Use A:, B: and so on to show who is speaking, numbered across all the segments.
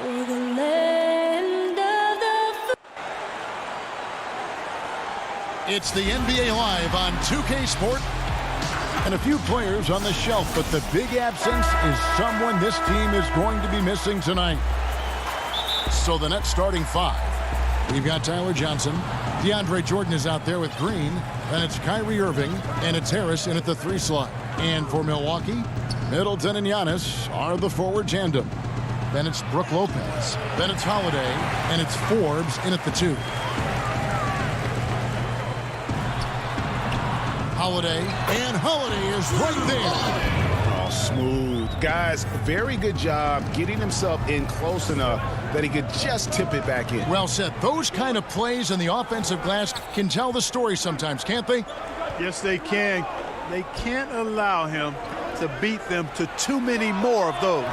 A: For the land of the...
B: It's the NBA Live on 2K Sport. And a few players on the shelf, but the big absence is someone this team is going to be missing tonight. So the Nets starting five. We've got Tyler Johnson. DeAndre Jordan is out there with Green. Then it's Kyrie Irving. And it's Harris in at the 3 slot. And for Milwaukee, Middleton and Giannis are the forward tandem. Then it's Brook Lopez. Then it's Holiday. And it's Forbes in at the 2. Holiday. And Holiday is right there.
C: Oh, smooth. Guys, very good job getting himself in close enough that he could just tip it back in.
B: Well said. Those kind of plays in the offensive glass can tell the story sometimes, can't they?
D: Yes, they can. They can't allow him to beat them to too many more of those.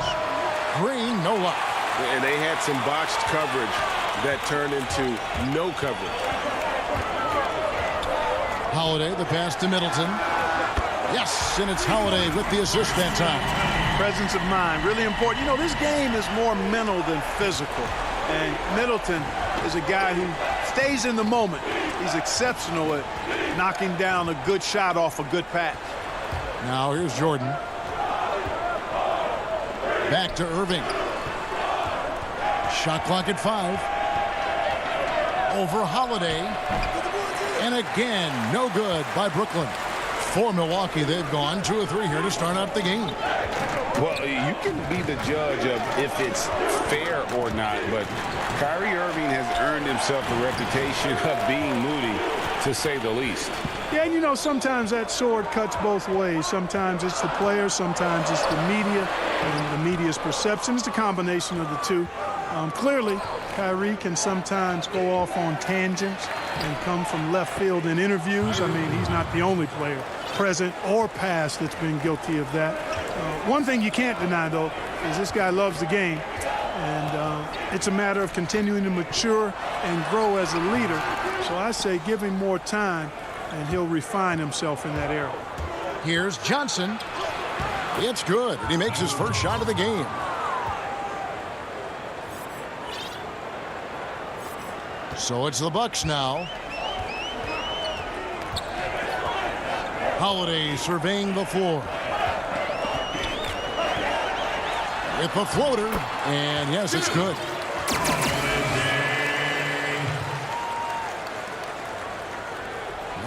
B: Green, no luck.
C: And they had some botched coverage that turned into no coverage.
B: Holiday, the pass to Middleton. Yes, and it's Holiday with the assist that time.
D: Presence of mind, really important. You know, this game is more mental than physical. And Middleton is a guy who stays in the moment. He's exceptional at knocking down a good shot off a good pass.
B: Now here's Jordan. Back to Irving. Shot clock at 5. Over Holiday. And again, no good by Brooklyn. For Milwaukee, they've gone 2 of 3 here to start out the game.
C: Well, you can be the judge of if it's fair or not, but Kyrie Irving has earned himself a reputation of being moody, to say the least.
D: Yeah, you know, sometimes that sword cuts both ways. Sometimes it's the player, sometimes it's the media, and the media's perception. It's a combination of the two. Clearly, Kyrie can sometimes go off on tangents and come from left field in interviews. I mean, he's not the only player, present or past, that's been guilty of that. One thing you can't deny, though, is this guy loves the game. And it's a matter of continuing to mature and grow as a leader. So I say give him more time, and he'll refine himself in that area.
B: Here's Johnson. It's good, and he makes his first shot of the game. So it's the Bucks now. Holiday surveying the floor. With the floater, and yes, it's good.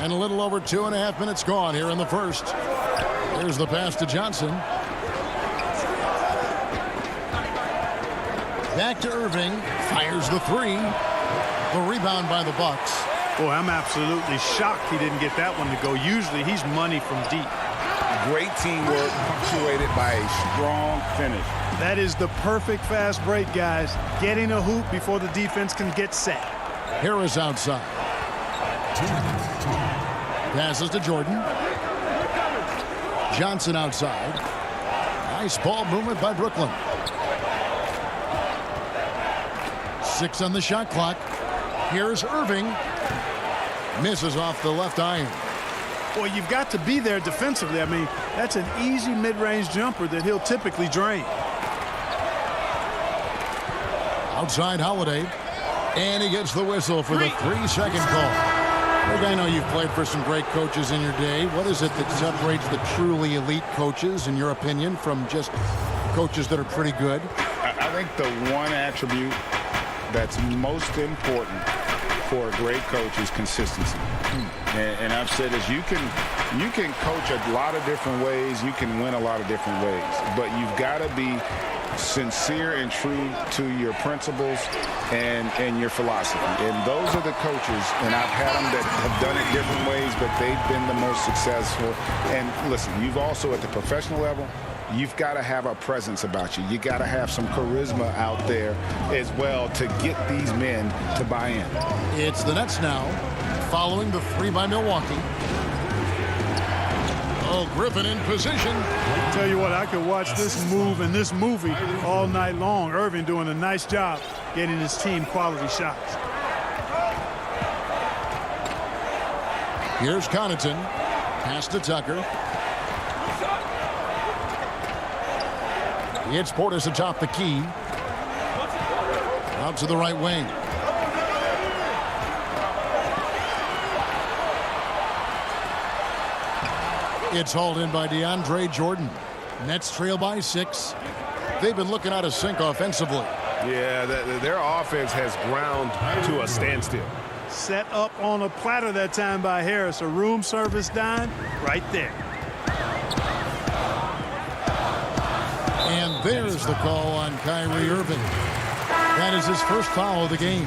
B: And a little over 2.5 minutes gone here in the first. There's the pass to Johnson. Back to Irving. Fires the 3. The rebound by the Bucks.
D: Boy, I'm absolutely shocked he didn't get that one to go. Usually he's money from deep.
C: Great teamwork punctuated by a strong finish.
D: That is the perfect fast break, guys. Getting a hoop before the defense can get set.
B: Harris outside. Passes to Jordan. Johnson outside. Nice ball movement by Brooklyn. 6 on the shot clock. Here's Irving. Misses off the left iron.
D: Boy, you've got to be there defensively. I mean, that's an easy mid-range jumper that he'll typically drain.
B: Outside Holiday. And he gets the whistle for the 3-second call. Look, I know you've played for some great coaches in your day. What is it that separates the truly elite coaches, in your opinion, from just coaches that are pretty good?
C: I think the one attribute that's most important for a great coach is consistency. And I've said this, you can coach a lot of different ways, you can win a lot of different ways, but you've got to be sincere and true to your principles and your philosophy. And those are the coaches, and I've had them that have done it different ways, but they've been the most successful. And listen, you've also at the professional level, you've got to have a presence about you. You got to have some charisma out there as well to get these men to buy in.
B: It's the Nets now, following the 3 by Milwaukee. Oh, Griffin in position.
D: I'll tell you what, I could watch this move and this movie all night long. Irving doing a nice job getting his team quality shots.
B: Here's Connaughton. Pass to Tucker. It's Portis atop the key. Out to the right wing. It's hauled in by DeAndre Jordan. Nets trail by 6. They've been looking out of sync offensively.
E: Yeah, their offense has ground to a standstill.
D: Set up on a platter that time by Harris. A room service dime right there.
B: And there's the call on Kyrie Irving. That is his first foul of the game.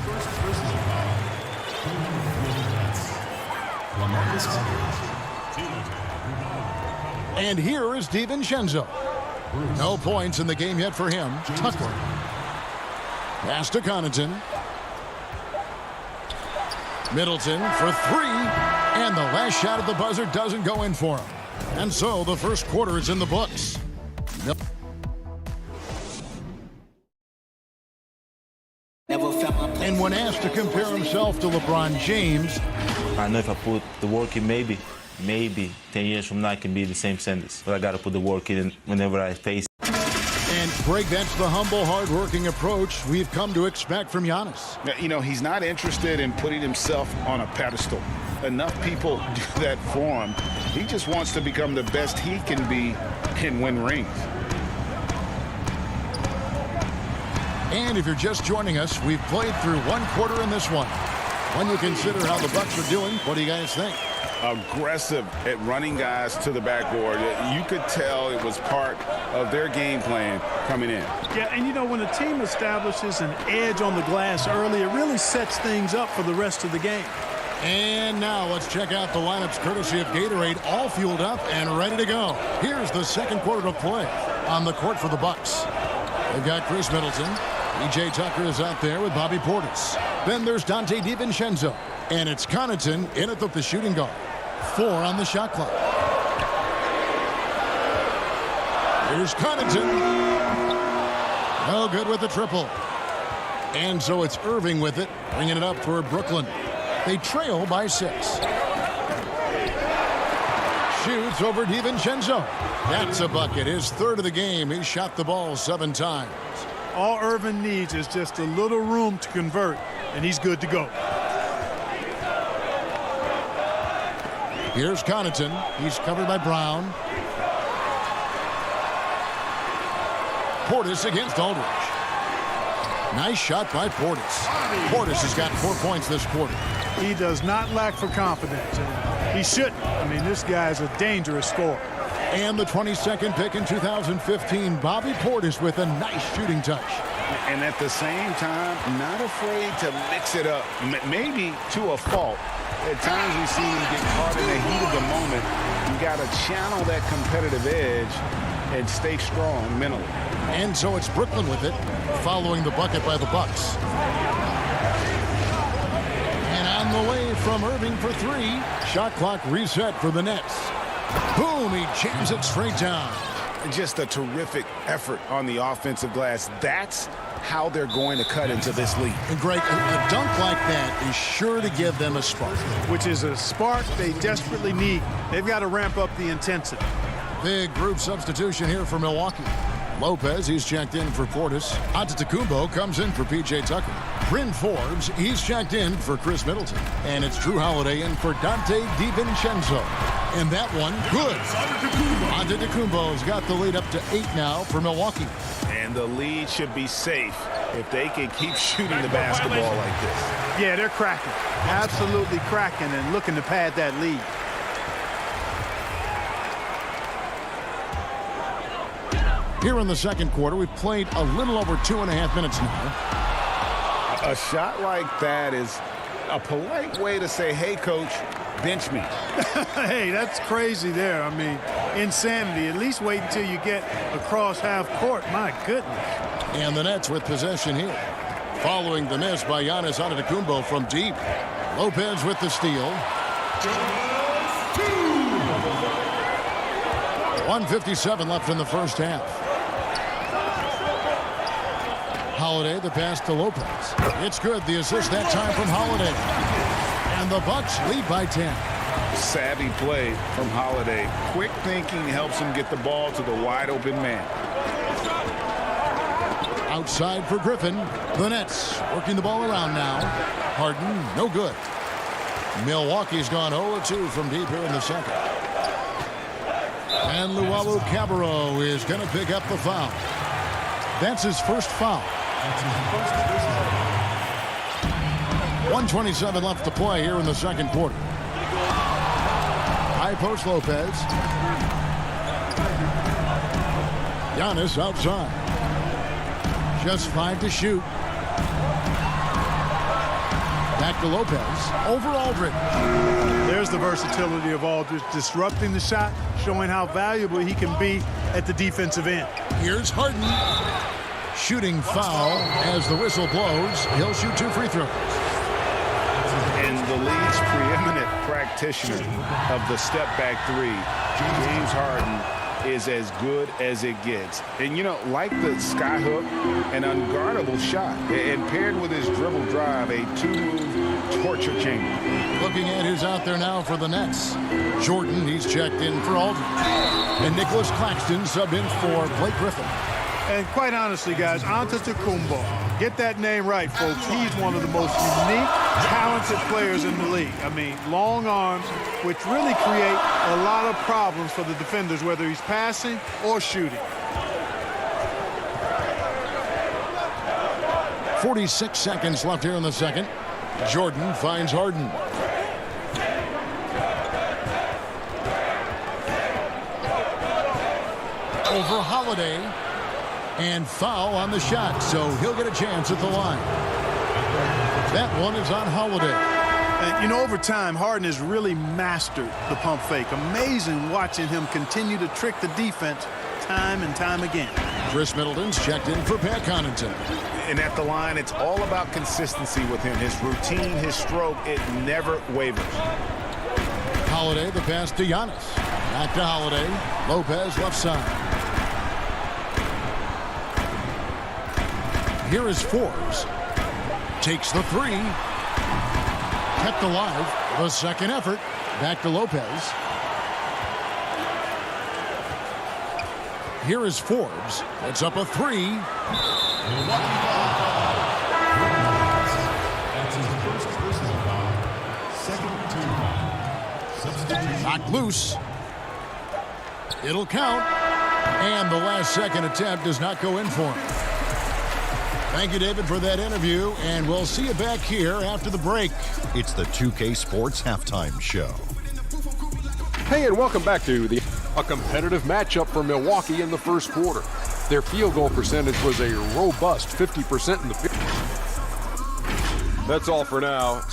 B: And here is DiVincenzo. No points in the game yet for him. Tucker. Pass to Connaughton. Middleton for 3. And the last shot at the buzzer doesn't go in for him. And so the first quarter is in the books. And when asked to compare himself to LeBron James,
F: I know if I put the work in, maybe 10 years from now I can be the same sentence. But I got to put the work in whenever I face.
B: And Greg, that's the humble, hard-working approach we've come to expect from Giannis.
C: You know, he's not interested in putting himself on a pedestal. Enough people do that for him. He just wants to become the best he can be and win rings.
B: And if you're just joining us, we've played through one quarter in this one. When you consider how the Bucks are doing, what do you guys think?
C: Aggressive at running guys to the backboard. You could tell it was part of their game plan coming in.
D: Yeah, and you know, when a team establishes an edge on the glass early, it really sets things up for the rest of the game.
B: And now let's check out the lineups courtesy of Gatorade, all fueled up and ready to go. Here's the second quarter of play on the court for the Bucks. They've got Chris Middleton. PJ Tucker is out there with Bobby Portis. Then there's Dante DiVincenzo. And it's Connaughton in at the shooting guard. 4 on the shot clock. Here's Connaughton. No good with the triple. And so it's Irving with it, bringing it up for Brooklyn. They trail by 6. Shoots over DiVincenzo. That's a bucket. His third of the game. He shot the ball 7 times.
D: All Irving needs is just a little room to convert, and he's good to go.
B: Here's Connaughton. He's covered by Brown. Portis against Aldridge. Nice shot by Portis. Portis has got 4 points this quarter.
D: He does not lack for confidence, and he shouldn't. I mean, this guy's a dangerous scorer.
B: And the 22nd pick in 2015, Bobby Portis with a nice shooting touch.
C: And at the same time, not afraid to mix it up, maybe to a fault. At times we see him get caught in the heat of the moment. You got to channel that competitive edge and stay strong mentally.
B: And so it's Brooklyn with it, following the bucket by the Bucks. And on the way from Irving for 3. Shot clock reset for the Nets. Boom, he jams it straight down.
C: Just a terrific effort on the offensive glass. That's how they're going to cut into this league.
B: And Greg, a dunk like that is sure to give them a spark.
D: Which is a spark they desperately need. They've got to ramp up the intensity.
B: Big group substitution here for Milwaukee. Lopez, he's checked in for Portis. Antetokounmpo comes in for P.J. Tucker. Bryn Forbes, he's checked in for Chris Middleton. And it's Drew Holiday in for Dante DiVincenzo. And that one, good. Antetokounmpo's got the lead up to 8 now for Milwaukee.
C: And the lead should be safe if they can keep shooting the basketball like this.
D: Yeah, they're cracking. Absolutely cracking and looking to pad that lead.
B: Here in the second quarter, we've played a little over 2.5 minutes now.
C: A shot like that is a polite way to say, hey, coach, bench me.
D: Hey, that's crazy there. I mean, insanity. At least wait until you get across half court. My goodness.
B: And the Nets with possession here. Following the miss by Giannis Antetokounmpo from deep. Lopez with the steal. 1:57 left in the first half. Holiday, the pass to Lopez. It's good. The assist that time from Holiday. And the Bucks lead by 10.
C: Savvy play from Holiday. Quick thinking helps him get the ball to the wide open man.
B: Outside for Griffin. The Nets working the ball around now. Harden, no good. Milwaukee's gone 0-2 from deep here in the second. And Luwawu Cabarrot is going to pick up the foul. That's his first foul. 1:27 left to play here in the second quarter. High post Lopez. Giannis outside. Just 5 to shoot. Back to Lopez. Over Aldridge.
D: There's the versatility of Aldridge, disrupting the shot, showing how valuable he can be at the defensive end.
B: Here's Harden. Shooting foul as the whistle blows. He'll shoot 2 free throws.
C: And the league's preeminent practitioner of the step-back three, James Harden, is as good as it gets. And, you know, like the skyhook, an unguardable shot. And paired with his dribble drive, a 2-move torture chamber.
B: Looking at who's out there now for the Nets. Jordan, he's checked in for Aldridge. And Nicholas Claxton subbed in for Blake Griffin.
D: And quite honestly, guys, Antetokounmpo, get that name right, folks. He's one of the most unique, talented players in the league. I mean, long arms, which really create a lot of problems for the defenders, whether he's passing or shooting.
B: 46 seconds left here in the second. Jordan finds Harden. Over Holiday. And foul on the shot, so he'll get a chance at the line. That one is on Holiday.
D: And, you know, over time, Harden has really mastered the pump fake. Amazing watching him continue to trick the defense time and time again.
B: Chris Middleton's checked in for Pat Connaughton.
C: And at the line, it's all about consistency with him. His routine, his stroke, it never wavers.
B: Holiday, the pass to Giannis. Back to Holiday. Lopez left side. Here is Forbes. Takes the 3. Kept alive. The second effort. Back to Lopez. Here is Forbes. It's up a 3. Knocked loose. It'll count. And the last second attempt does not go in for him. Thank you, David, for that interview, and we'll see you back here after the break.
G: It's the 2K Sports Halftime Show.
H: Hey, and welcome back to a competitive matchup for Milwaukee in the first quarter. Their field goal percentage was a robust 50% in the field. That's all for now.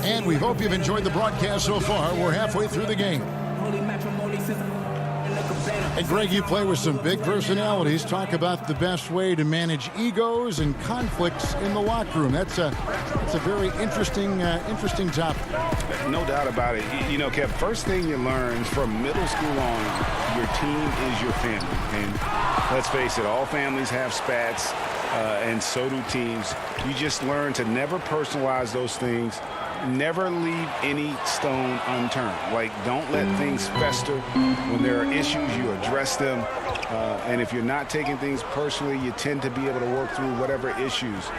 B: And we hope you've enjoyed the broadcast so far. We're halfway through the game. And Greg, you play with some big personalities. Talk about the best way to manage egos and conflicts in the locker room. That's a very interesting topic.
C: No doubt about it. You know, Kev, first thing you learn from middle school on, your team is your family. And let's face it, all families have spats, and so do teams. You just learn to never personalize those things. Never leave any stone unturned. Like, don't let things fester. When there are issues, you address them. And if you're not taking things personally, you tend to be able to work through whatever issues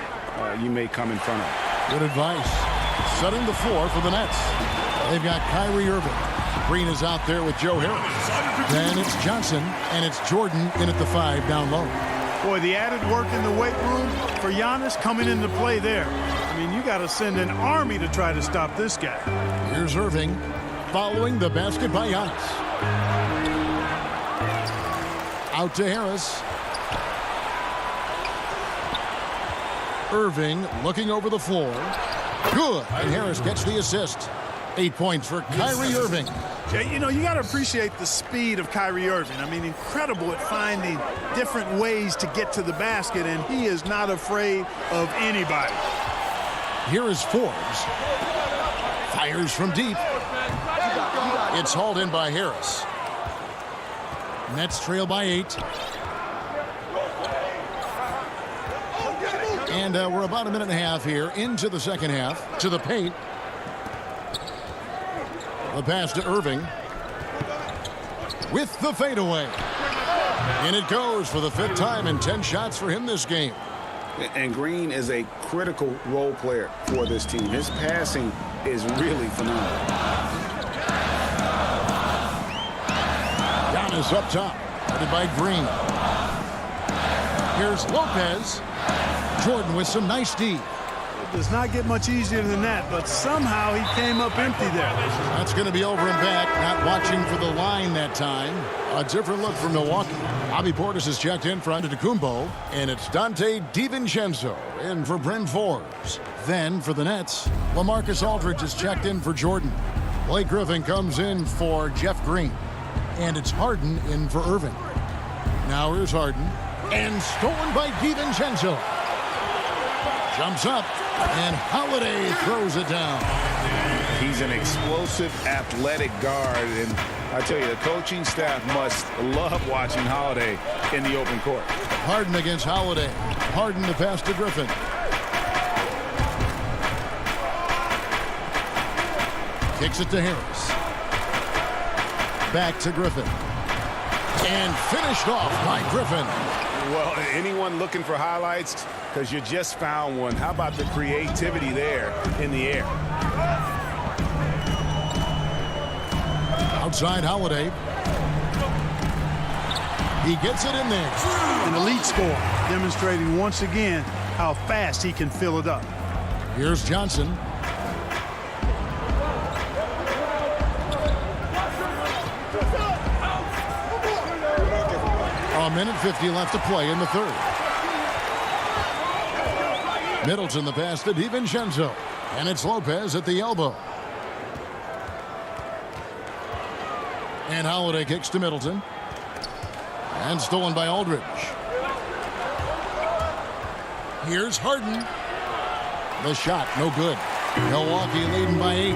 C: you may come in front of.
B: Good advice. Setting the floor for the Nets. They've got Kyrie Irving. Green is out there with Joe Harris. Then it's Johnson, and it's Jordan in at the 5 down low.
D: Boy, the added work in the weight room for Giannis coming into play there. I mean, you got to send an army to try to stop this guy.
B: Here's Irving following the basket by Giannis. Out to Harris. Irving looking over the floor. Good. And Harris gets the assist. 8 points for Kyrie Irving.
D: You know, you got to appreciate the speed of Kyrie Irving. I mean, incredible at finding different ways to get to the basket, and he is not afraid of anybody.
B: Here is Forbes. Fires from deep. It's hauled in by Harris. Nets trail by 8. And we're about a minute and a half here into the second half. To the paint. The pass to Irving. With the fadeaway. And it goes for the 5th time and 10 shots for him this game.
C: And Green is a critical role player for this team. His passing is really phenomenal.
B: Giannis up top, headed by Green. Here's Lopez. Jordan with some nice D.
D: It does not get much easier than that, but somehow he came up empty there.
B: That's going to be over and back. Not watching for the line that time. A different look for Milwaukee. Bobby Portis is checked in for Antetokounmpo, and it's Dante DiVincenzo in for Bryn Forbes. Then for the Nets, LaMarcus Aldridge is checked in for Jordan. Blake Griffin comes in for Jeff Green, and it's Harden in for Irving. Now here's Harden, and stolen by DiVincenzo. Jumps up, and Holiday throws it down.
C: He's an explosive, athletic guard, and I tell you, the coaching staff must love watching Holiday in the open court.
B: Harden against Holiday. Harden the pass to Griffin. Kicks it to Harris. Back to Griffin. And finished off by Griffin.
C: Well, anyone looking for highlights, because you just found one. How about the creativity there in the air?
B: Outside Holiday. He gets it in there.
D: An elite score, demonstrating once again how fast he can fill it up.
B: Here's Johnson. A minute 50 left to play in the 3rd. Middleton the pass to DiVincenzo. And it's Lopez at the elbow. And Holiday kicks to Middleton. And stolen by Aldridge. Here's Harden. The shot, no good. Milwaukee leading by 8.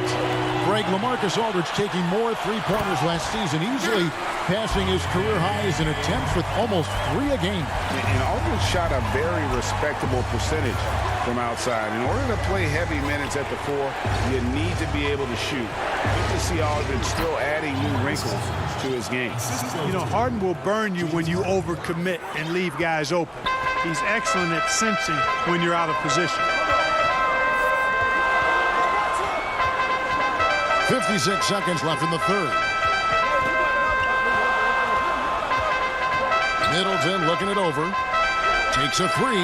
B: Greg, LaMarcus Aldridge taking more three-pointers last season, easily passing his career highs in attempts with almost 3 a game.
C: And Aldridge shot a very respectable percentage from outside. In order to play heavy minutes at the 4, you need to be able to shoot. Good to see Aldridge still adding new wrinkles to his game.
D: You know, Harden will burn you when you overcommit and leave guys open. He's excellent at sensing when you're out of position.
B: 56 seconds left in the 3rd. Middleton looking it over. Takes a 3.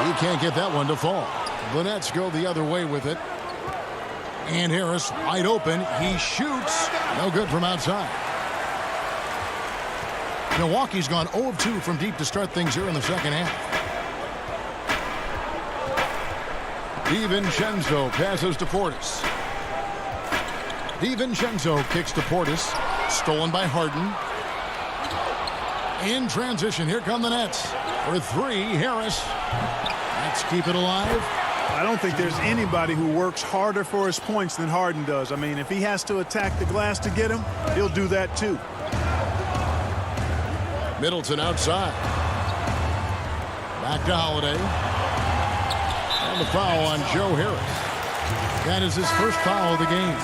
B: He can't get that one to fall. The Nets go the other way with it. And Harris wide open. He shoots. No good from outside. Milwaukee's gone 0 of 2 from deep to start things here in the 2nd half. DiVincenzo passes to Portis. DiVincenzo kicks to Portis. Stolen by Harden. In transition, here come the Nets. For 3, Harris. Let's keep it alive.
D: I don't think there's anybody who works harder for his points than Harden does. I mean, if he has to attack the glass to get him, he'll do that too.
B: Middleton outside. Back to Holiday. And the foul on Joe Harris. That is his first foul of the game.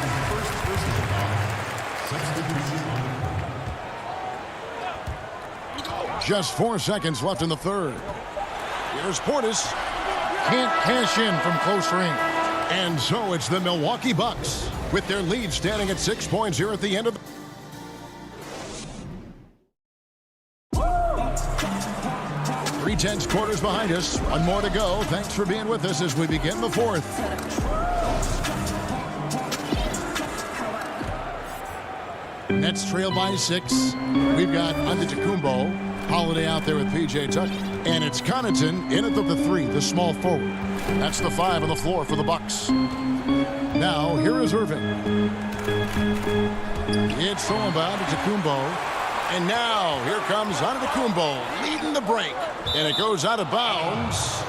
B: Just 4 seconds left in the 3rd. Here's Portis. Can't cash in from close range. And so it's the Milwaukee Bucks with their lead standing at 6 points here at the end of the 3/10 quarters behind us. One more to go. Thanks for being with us as we begin the 4th. Nets trail by 6. We've got Antetokounmpo, Holiday out there with P.J. Tucker. And it's Connaughton in at the 3, the small forward. That's the 5 on the floor for the Bucks. Now, here is Irving. It's thrown by Antetokounmpo. And now, here comes Antetokounmpo leading the break. And it goes out of bounds.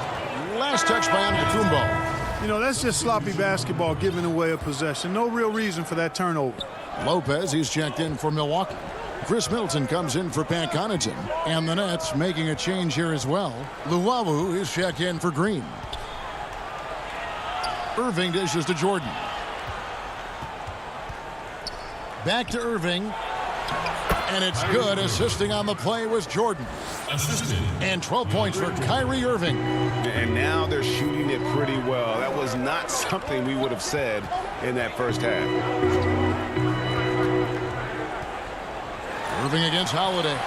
B: Last touch by Antetokounmpo.
D: You know, that's just sloppy basketball, giving away a possession. No real reason for that turnover.
B: Lopez, he's checked in for Milwaukee. Chris Middleton comes in for Pat Connaughton. And the Nets making a change here as well. Luwawu is checked in for Green. Irving dishes to Jordan. Back to Irving. And it's good. Assisting on the play was Jordan. And 12 points for Kyrie Irving.
E: And now they're shooting it pretty well. That was not something we would have said in that first half.
B: Irving against Holiday.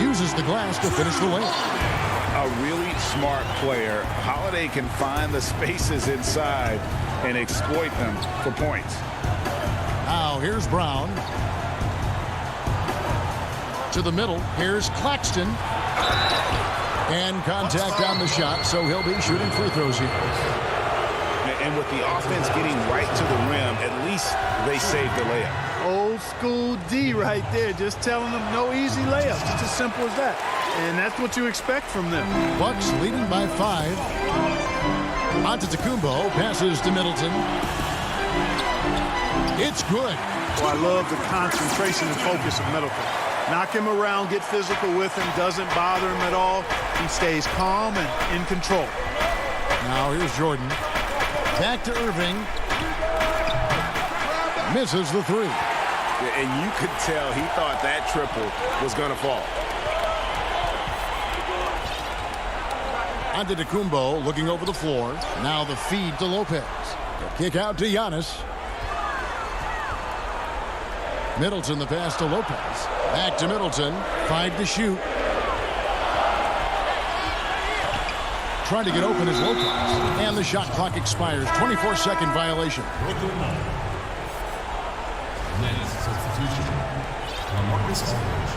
B: Uses the glass to finish the layup.
C: A really smart player. Holiday can find the spaces inside and exploit them for points.
B: Now here's Brown. To the middle. Here's Claxton. And contact on the shot, so he'll be shooting free throws here.
C: And with the offense getting right to the rim, at least they saved the layup.
D: Old school D right there, just telling them no easy layups. It's as simple as that. And that's what you expect from them.
B: Bucks leading by 5. Antetokounmpo passes to Middleton. It's good.
D: I love the concentration and focus of Middleton. Knock him around, get physical with him, doesn't bother him at all. He stays calm and in control.
B: Now here's Jordan. Back to Irving. Misses the 3.
E: And you could tell he thought that triple was going to fall.
B: Antetokounmpo looking over the floor. Now the feed to Lopez. Kick out to Giannis. Middleton the pass to Lopez. Back to Middleton. 5 to shoot. Trying to get open is Lopez. And the shot clock expires. 24-second violation.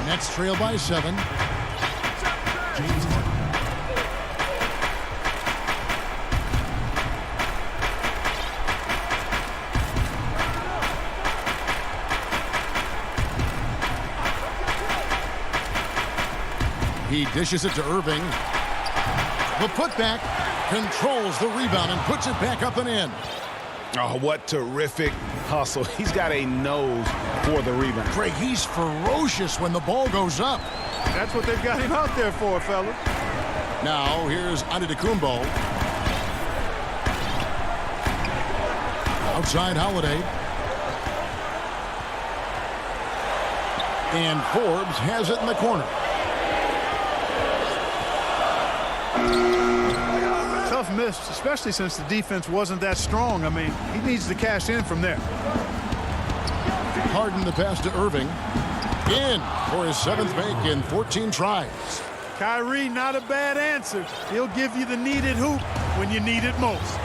B: Nets trail by 7. He dishes it to Irving. The putback controls the rebound and puts it back up and in.
C: Oh, what terrific hustle. He's got a nose for the rebound.
B: Craig, he's ferocious when the ball goes up.
D: That's what they've got him out there for, fellas.
B: Now, here's Antetokounmpo. Outside Holiday. And Forbes has it in the corner.
D: Tough miss, especially since the defense wasn't that strong. I mean, he needs to cash in from there.
B: Harden the pass to Irving. In for his 7th make in 14 tries.
D: Kyrie, not a bad answer. He'll give you the needed hoop when you need it most.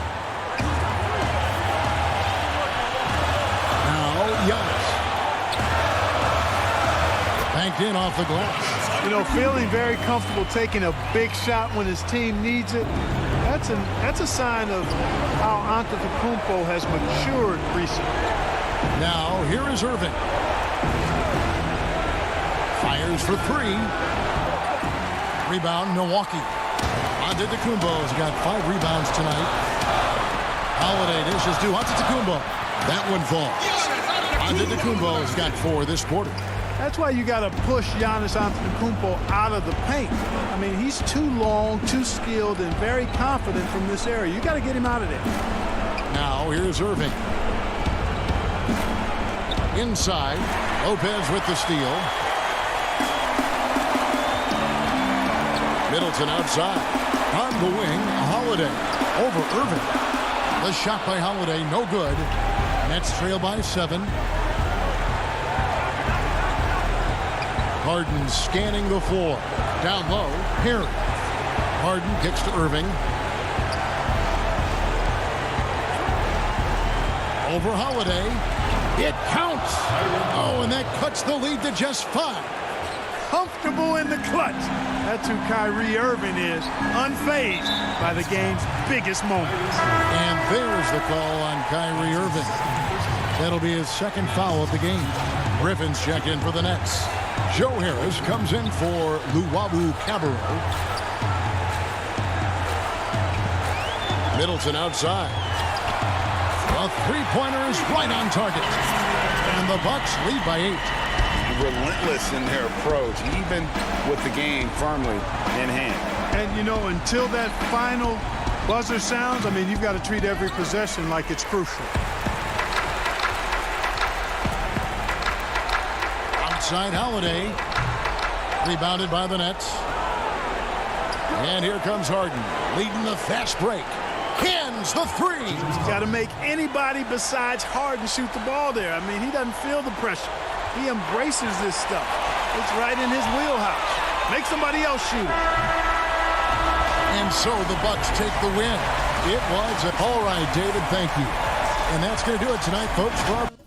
B: Now, Giannis. Banked in off the glass.
D: You know, feeling very comfortable taking a big shot when his team needs it. That's a sign of how Antetokounmpo has matured recently.
B: Now, here is Irving. Fires for 3. Rebound, Milwaukee. Antetokounmpo's got 5 rebounds tonight. Holiday dishes to Antetokounmpo. That one falls. Antetokounmpo's got 4 this quarter.
D: That's why you got to push Giannis Antetokounmpo out of the paint. I mean, he's too long, too skilled, and very confident from this area. You got to get him out of there.
B: Now, here's Irving. Inside, Lopez with the steal. Middleton outside. On the wing, Holiday over Irving. The shot by Holiday, no good. Nets trail by 7. Harden scanning the floor. Down low, Perry. Harden kicks to Irving. Over Holiday. It counts. Oh, and that cuts the lead to just 5.
D: Comfortable in the clutch. That's who Kyrie Irving is. Unfazed by the game's biggest moments.
B: And there's the call on Kyrie Irving. That'll be his 2nd foul of the game. Griffin's check in for the Nets. Joe Harris comes in for Luwawu Cabarro. Middleton outside. A 3-pointer is right on target. And the Bucks lead by 8.
C: Relentless in their approach, even with the game firmly in hand.
D: And, you know, until that final buzzer sounds, I mean, you've got to treat every possession like it's crucial.
B: side, Holiday. Rebounded by the Nets. And here comes Harden, leading the fast break. Hands the three.
D: He's got to make anybody besides Harden shoot the ball there. I mean, he doesn't feel the pressure. He embraces this stuff. It's right in his wheelhouse. Make somebody else shoot it.
B: And so the Bucks take the win. It was all right, David. Thank you. And that's going to do it tonight, folks. For our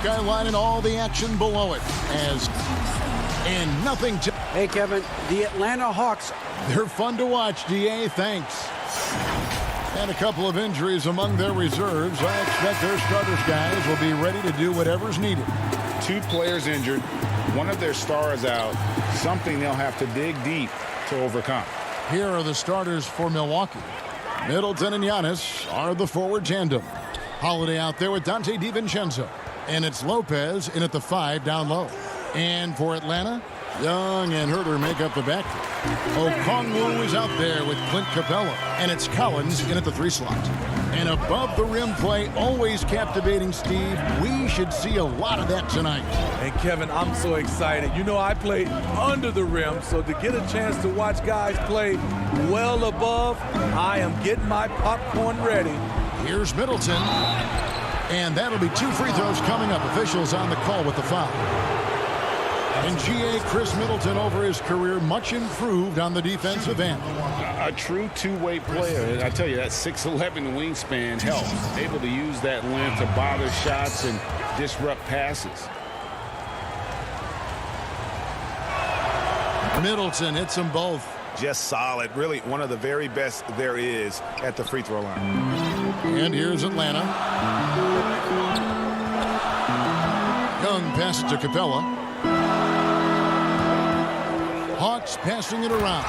B: Skyline and all the action below it and nothing to...
I: Hey, Kevin, the Atlanta Hawks.
B: They're fun to watch, DA. Thanks. And a couple of injuries among their reserves. I expect their starters guys will be ready to do whatever's needed.
C: 2 players injured, one of their stars out, something they'll have to dig deep to overcome.
B: Here are the starters for Milwaukee. Middleton and Giannis are the forward tandem. Holiday out there with Dante DiVincenzo. And it's Lopez in at the 5 down low. And for Atlanta, Young and Herter make up the back. Okongwu is out there with Clint Capella. And it's Collins in at the 3 slot. And above the rim play, always captivating, Steve. We should see a lot of that tonight.
J: And Kevin, I'm so excited. You know, I played under the rim, so to get a chance to watch guys play well above, I am getting my popcorn ready.
B: Here's Middleton. And that'll be 2 free throws coming up. Officials on the call with the foul. And GA Chris Middleton over his career much improved on the defensive end.
C: A true two-way player. And I tell you, that 6'11" wingspan helps. Able to use that length to bother shots and disrupt passes.
B: Middleton hits them both.
E: Just solid. Really one of the very best there is at the free throw line.
B: And here's Atlanta. Young passes to Capella. Hawks passing it around.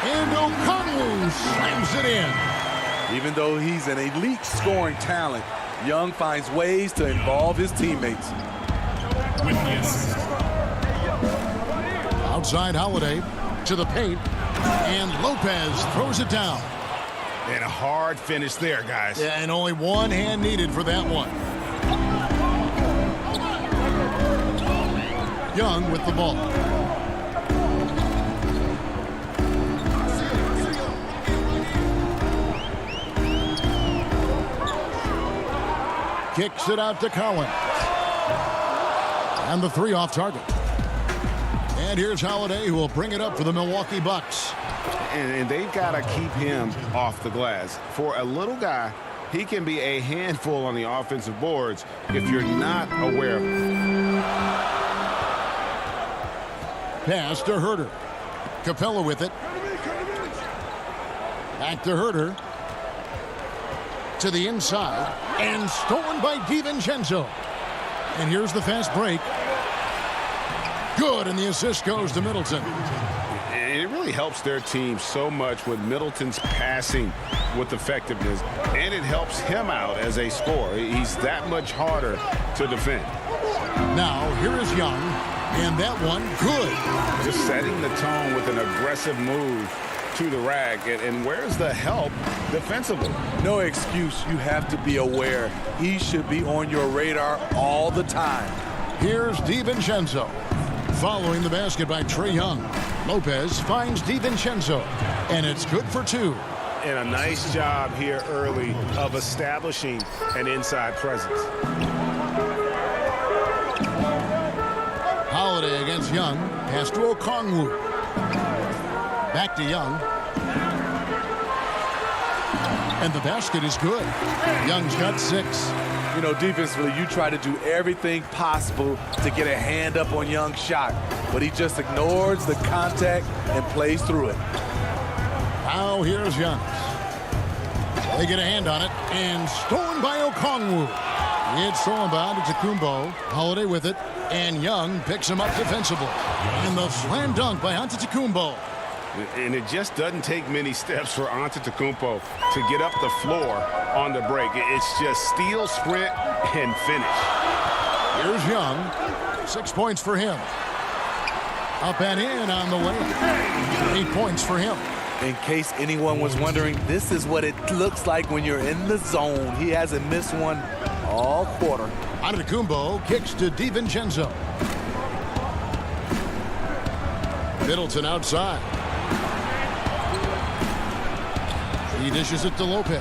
B: And Okongwu slams it in.
J: Even though he's an elite scoring talent, Young finds ways to involve his teammates.
B: Outside Holiday to the paint. And Lopez throws it down.
E: And a hard finish there, guys.
B: Yeah, and only one hand needed for that one. Young with the ball. Kicks it out to Collins. And the three off target. And here's Holiday, who will bring it up for the Milwaukee Bucks.
E: And they've got to keep him off the glass. For a little guy, he can be a handful on the offensive boards if you're not aware of it.
B: Pass to Herter. Capella with it. Back to Herter. To the inside. And stolen by DiVincenzo. And here's the fast break. Good, and the assist goes to Middleton.
E: And it really helps their team so much with Middleton's passing with effectiveness. And it helps him out as a scorer. He's that much harder to defend.
B: Now, here is Young. And that one, good.
E: Just setting the tone with an aggressive move to the rack. And where's the help defensively?
J: No excuse. You have to be aware. He should be on your radar all the time.
B: Here's DiVincenzo. Following the basket by Trae Young. Lopez finds DiVincenzo. And it's good for two.
E: And a nice job here early of establishing an inside presence.
B: Holiday against Young. Pass to Okongwu. Back to Young. And the basket is good. Young's got 6.
J: You know, defensively, you try to do everything possible to get a hand up on Young's shot, but he just ignores the contact and plays through it.
B: Now here's Young. They get a hand on it, and stolen by Okongwu. It's stolen by Antetokounmpo. Holiday with it, and Young picks him up defensively. And the slam dunk by Antetokounmpo.
E: And it just doesn't take many steps for Antetokounmpo to get up the floor on the break. It's just steal, sprint, and finish.
B: Here's Young. 6 points for him. Up and in on the way. 8 points for him.
J: In case anyone was wondering, this is what it looks like when you're in the zone. He hasn't missed one all quarter.
B: Antetokounmpo kicks to DiVincenzo. Middleton outside. He dishes it to Lopez.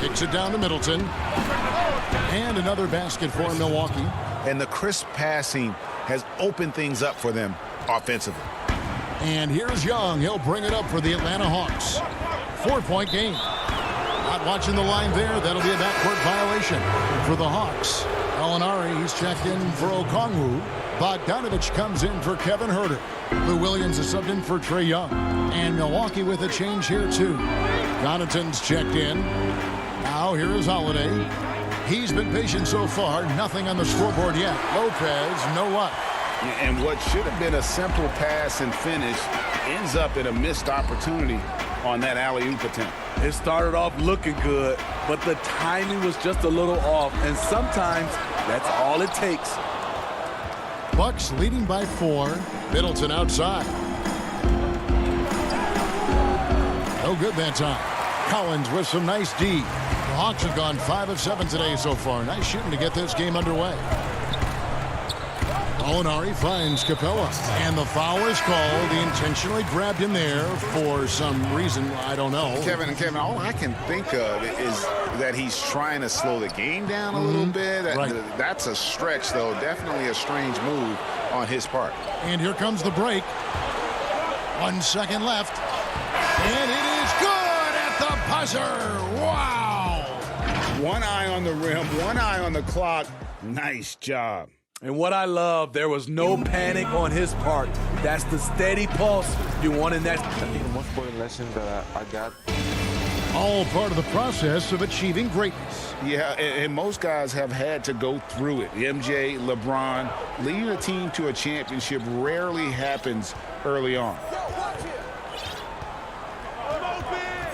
B: Kicks it down to Middleton. And another basket for Milwaukee.
E: And the crisp passing has opened things up for them offensively.
B: And here's Young. He'll bring it up for the Atlanta Hawks. 4-point game. Not watching the line there. That'll be a backcourt violation for the Hawks. Alinari, he's checked in for Okongwu. Bogdanovich comes in for Kevin Herter. Lou Williams is subbed in for Trae Young. And Milwaukee with a change here, too. Connaughton's checked in. Now here is Holiday. He's been patient so far. Nothing on the scoreboard yet. Lopez, no luck.
E: And what should have been a simple pass and finish ends up in a missed opportunity on that alley-oop attempt.
J: It started off looking good, but the timing was just a little off, and sometimes that's all it takes.
B: Bucks leading by 4. Middleton outside. No good that time. Collins with some nice D. The Hawks have gone 5 of 7 today so far. Nice shooting to get this game underway. Alinari finds Capella. And the foul is called. He intentionally grabbed him there for some reason. I don't know.
E: Kevin, all I can think of is that he's trying to slow the game down a little bit.
B: Right.
E: That's a stretch, though. Definitely a strange move on his part.
B: And here comes the break. 1 second left. And it is good at the buzzer. Wow.
C: One eye on the rim, one eye on the clock. Nice job.
J: And what I love, there was no panic on his part. That's the steady pulse you want in that.
K: I think the most important lesson that I got.
B: All part of the process of achieving greatness.
C: Yeah, and most guys have had to go through it. MJ, LeBron, leading a team to a championship rarely happens early on.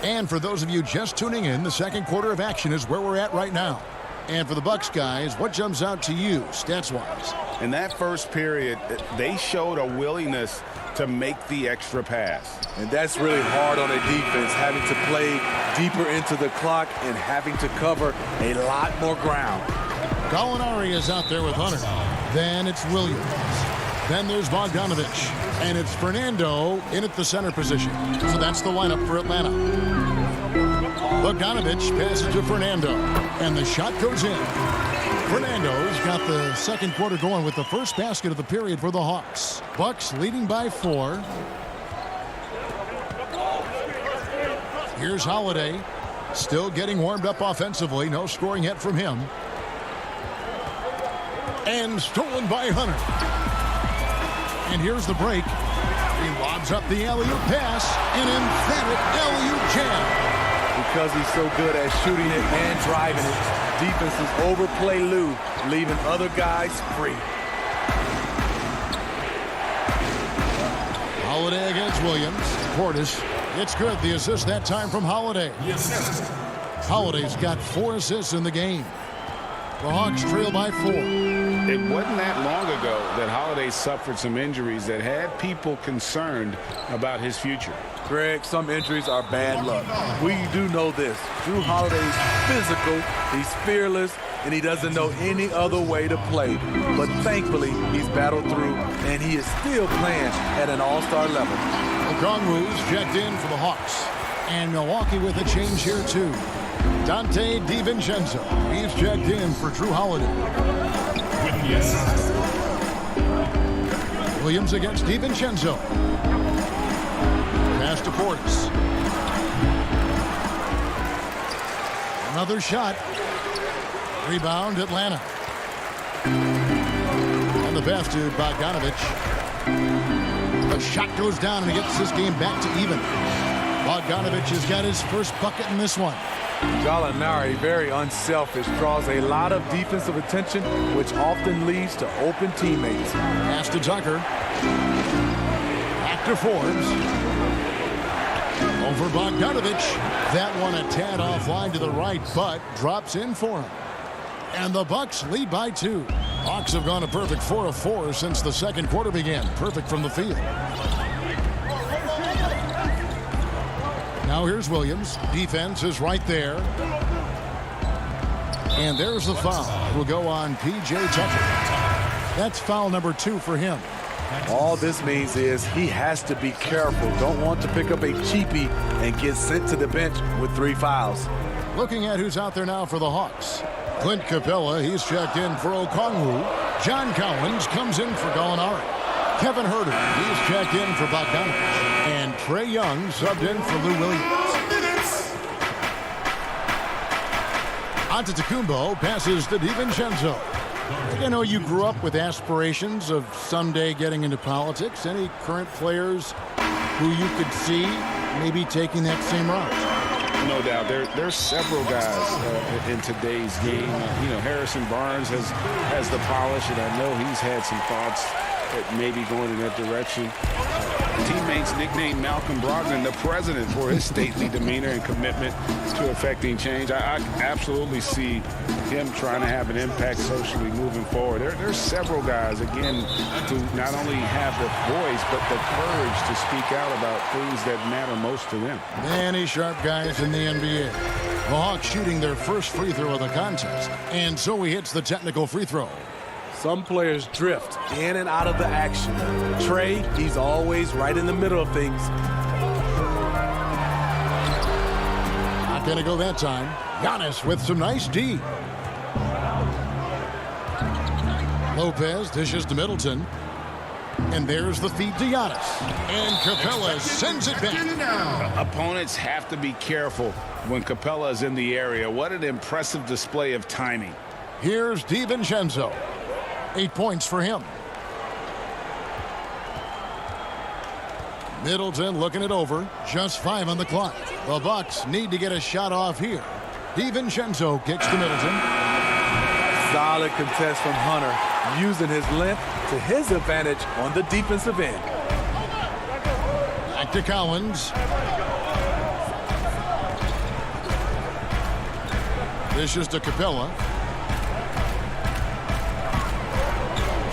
B: And for those of you just tuning in, the second quarter of action is where we're at right now. And for the Bucks guys, what jumps out to you stats-wise?
E: In that first period, they showed a willingness to make the extra pass.
J: And that's really hard on a defense, having to play deeper into the clock and having to cover a lot more ground.
B: Gallinari is out there with Hunter. Then it's Williams. Then there's Bogdanovich. And it's Fernando in at the center position. So that's the lineup for Atlanta. Bogdanovich passes to Fernando. And the shot goes in. Fernando's got the second quarter going with the first basket of the period for the Hawks. Bucks leading by 4. Here's Holiday. Still getting warmed up offensively. No scoring yet from him. And stolen by Hunter. And here's the break. He lobs up the alley-oop pass. An emphatic alley-oop jam.
J: Because he's so good at shooting it and driving it, defenses overplay Lou, leaving other guys free.
B: Holiday against Williams. Portis. It's good. The assist that time from Holiday. Holiday's got 4 assists in the game. The Hawks trail by 4.
E: It wasn't that long ago that Holiday suffered some injuries that had people concerned about his future.
J: Greg, some injuries are bad luck. We do know this. Drew Holiday's physical, he's fearless, and he doesn't know any other way to play. But thankfully, he's battled through, and he is still playing at an all-star level.
B: Okongwu's checked in for the Hawks. And Milwaukee with a change here, too. Dante DiVincenzo. He's checked in for Drew Holiday. Williams against DiVincenzo. Pass to Portis. Another shot. Rebound, Atlanta. And the pass to Bogdanovich. The shot goes down and he gets this game back to even. Bogdanovich has got his first bucket in this one.
J: Gallinari, very unselfish, draws a lot of defensive attention, which often leads to open teammates.
B: Pass to Tucker. Back to Forbes. Over Bogdanovich. That one a tad offline to the right, but drops in for him. And the Bucks lead by 2. Hawks have gone a perfect 4 of 4 since the second quarter began. Perfect from the field. Now here's Williams. Defense is right there. And there's the foul. Will go on P.J. Tucker. That's foul number 2 for him.
J: All this means is he has to be careful. Don't want to pick up a cheapie and get sent to the bench with 3 fouls.
B: Looking at who's out there now for the Hawks. Clint Capella, he's checked in for Okongwu. John Collins comes in for Gallinari. Kevin Huerter, he's checked in for Bogdanovich. And Trae Young subbed in for Lou Williams. Antetokounmpo passes to DiVincenzo. I know you grew up with aspirations of someday getting into politics. Any current players who you could see maybe taking that same route?
E: No doubt. There's several guys in today's game. Harrison Barnes has the polish, and I know he's had some thoughts that maybe going in that direction. Teammates nicknamed Malcolm Brogdon the president for his stately demeanor and commitment to effecting change. I absolutely see him trying to have an impact socially moving forward. There's several guys, again, who not only have the voice, but the courage to speak out about things that matter most to them.
B: Many sharp guys in the NBA. The Hawks shooting their first free throw of the contest. And so he hits the technical free throw.
J: Some players drift in and out of the action. Trae, he's always right in the middle of things.
B: Not going to go that time. Giannis with some nice D. Lopez dishes to Middleton. And there's the feed to Giannis. And Capella sends it back.
E: Opponents have to be careful when Capella is in the area. What an impressive display of timing.
B: Here's DiVincenzo. 8 points for him. Middleton looking it over. Just 5 on the clock. The Bucks need to get a shot off here. DiVincenzo kicks to Middleton.
J: Solid contest from Hunter, using his length to his advantage on the defensive end.
B: Back to Collins. This is to Capella.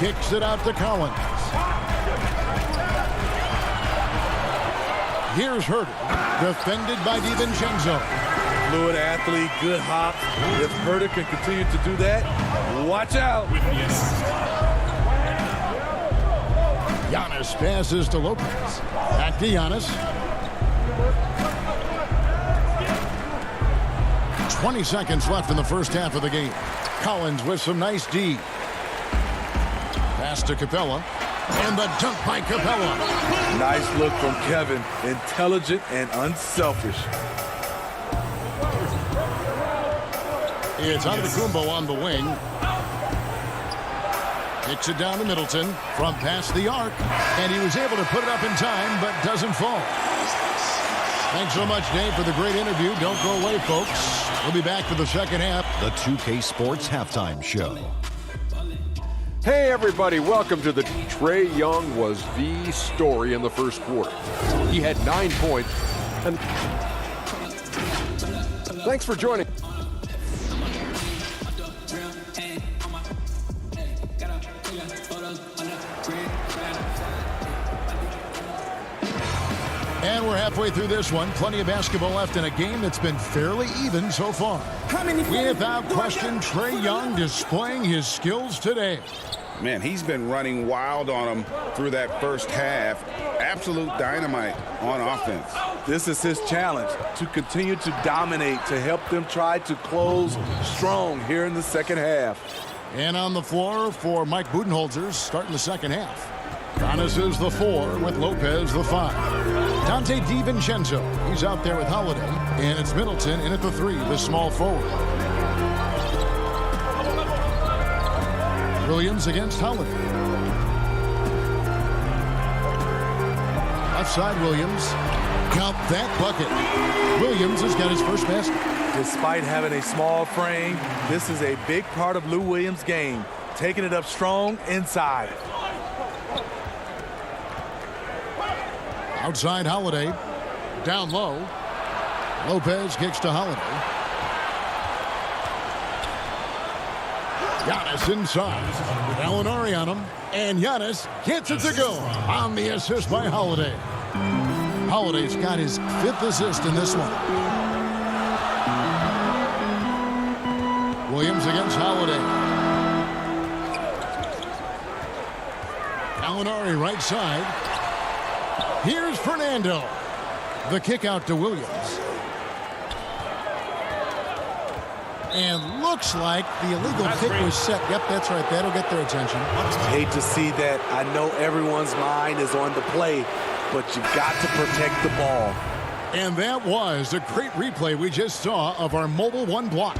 B: Kicks it out to Collins. Here's Herter, defended by DiVincenzo.
J: Fluid athlete, good hop. If Herter can continue to do that, watch out.
B: Giannis passes to Lopez. Back to Giannis. 20 seconds left in the first half of the game. Collins with some nice D. Pass to Capella. And the dunk by Capella.
J: Nice look from Kevin. Intelligent and unselfish.
B: It's Antetokounmpo on the wing. Kicks it down to Middleton from past the arc. And he was able to put it up in time, but doesn't fall. Thanks so much, Dave, for the great interview. Don't go away, folks. We'll be back for the second half.
G: The 2K Sports Halftime Show.
H: Hey, everybody. Welcome to the Trae Young was the story in the first quarter. He had 9 points. And thanks for joining.
B: And we're halfway through this one. Plenty of basketball left in a game that's been fairly even so far. Without question, Trae Young displaying his skills today.
C: Man, he's been running wild on him through that first half. Absolute dynamite on offense.
J: This is his challenge, to continue to dominate, to help them try to close strong here in the second half.
B: And on the floor for Mike Budenholzer starting the second half. Giannis is the 4 with Lopez the 5. Dante DiVincenzo, he's out there with Holiday. And it's Middleton in at the 3, the small forward. Williams against Holiday. Left side Williams. Count that bucket. Williams has got his first basket.
J: Despite having a small frame, this is a big part of Lou Williams' game. Taking it up strong inside.
B: Outside Holiday. Down low. Lopez kicks to Holiday. Giannis inside. Gallinari on him. And Giannis gets it to go on the assist by Holiday. Holiday's got his 5th assist in this one. Williams against Holiday. Gallinari right side. Here's Fernando. The kick out to Williams. And looks like the illegal kick was set. Yep, that's right. That'll get their attention.
J: Hate to see that. I know everyone's mind is on the play, but you got to protect the ball.
B: And that was a great replay we just saw of our Mobile One block.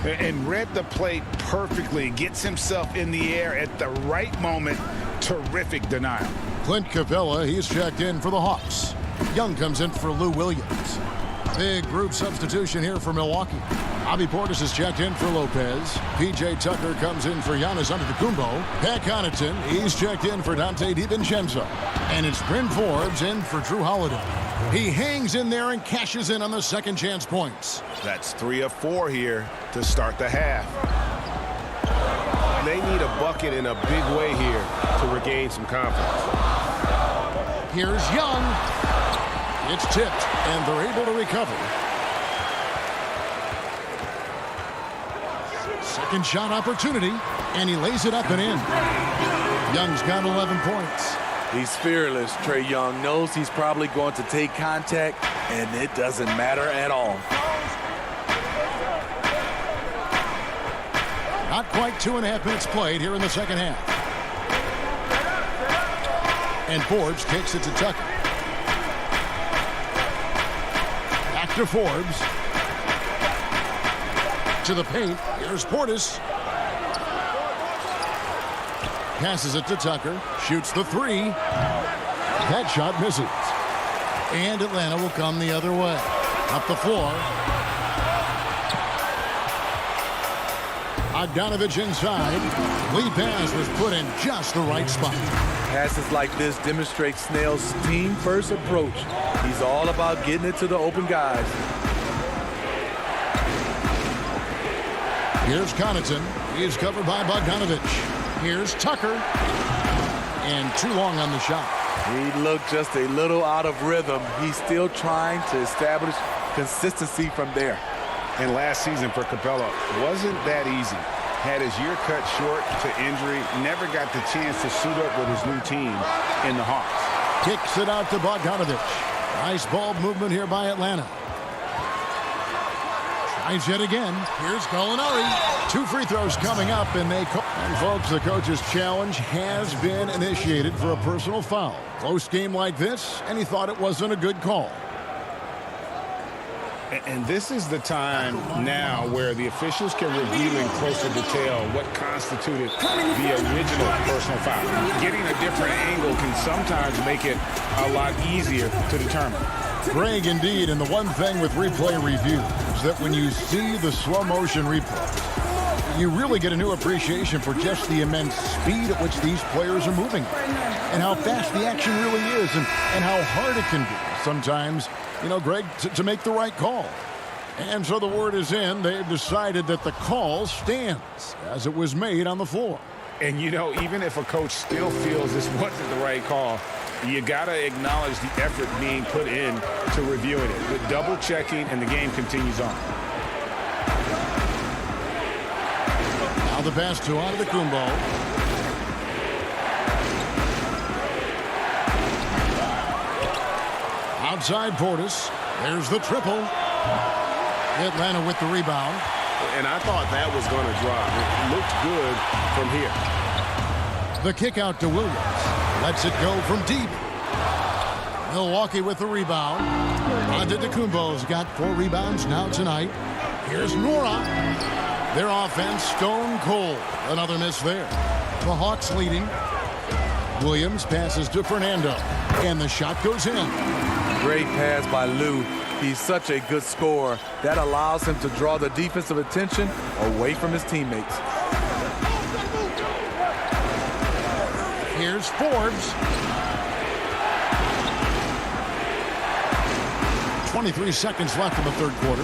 C: And read the play perfectly. Gets himself in the air at the right moment. Terrific denial.
B: Clint Capella, he's checked in for the Hawks. Young comes in for Lou Williams. Big group substitution here for Milwaukee. Bobby Portis is checked in for Lopez. P.J. Tucker comes in for Giannis Antetokounmpo. Pat Connaughton, he's checked in for Dante DiVincenzo. And it's Bryn Forbes in for Drew Holiday. He hangs in there and cashes in on the second chance points.
C: That's 3 of 4 here to start the half.
E: They need a bucket in a big way here to regain some confidence.
B: Here's Young. It's tipped, and they're able to recover. Second shot opportunity, and he lays it up and in. Young's got 11 points.
J: He's fearless. Trae Young knows he's probably going to take contact, and it doesn't matter at all.
B: Not quite 2.5 minutes played here in the second half. And Forbes kicks it to Tucker. Back to Forbes. To the paint. Here's Portis. Passes it to Tucker. Shoots the 3. That shot misses. And Atlanta will come the other way. Up the floor. Bogdanovich inside. Lead pass was put in just the right spot.
J: Passes like this demonstrate Snell's team-first approach. He's all about getting it to the open guys.
B: Here's Connaughton. He's covered by Bogdanovich. Here's Tucker. And too long on the shot.
J: He looked just a little out of rhythm. He's still trying to establish consistency from there.
C: And last season for Capella wasn't that easy. Had his year cut short to injury, never got the chance to suit up with his new team in the Hawks.
B: Kicks it out to Bogdanovich. Nice ball movement here by Atlanta. Tries yet again. Here's Gallinari. 2 free throws coming up, and they call. And folks, the coach's challenge has been initiated for a personal foul. Close game like this, and he thought it wasn't a good call.
C: And this is the time now where the officials can reveal in closer detail what constituted the original personal foul. Getting a different angle can sometimes make it a lot easier to determine.
B: Greg, indeed, and the one thing with replay review is that when you see the slow motion replay, you really get a new appreciation for just the immense speed at which these players are moving and how fast the action really is and how hard it can be sometimes, you know, Greg, to make the right call. And so the word is in. They've decided that the call stands as it was made on the floor.
C: And, you know, even if a coach still feels this wasn't the right call, you got to acknowledge the effort being put in to reviewing it. The double checking, and the game continues on.
B: Now the pass to Antetokounmpo. Outside Portis. There's the triple. Atlanta with the rebound.
E: And I thought that was going to drop. It looked good from here.
B: The kick out to Williams. Lets it go from deep. Milwaukee with the rebound. Antetokounmpo's got 4 rebounds now tonight. Here's Nora. Their offense stone cold. Another miss there. The Hawks leading. Williams passes to Fernando. And the shot goes in.
J: Great pass by Lou. He's such a good scorer. That allows him to draw the defensive attention away from his teammates.
B: Here's Forbes. 23 seconds left in the third quarter.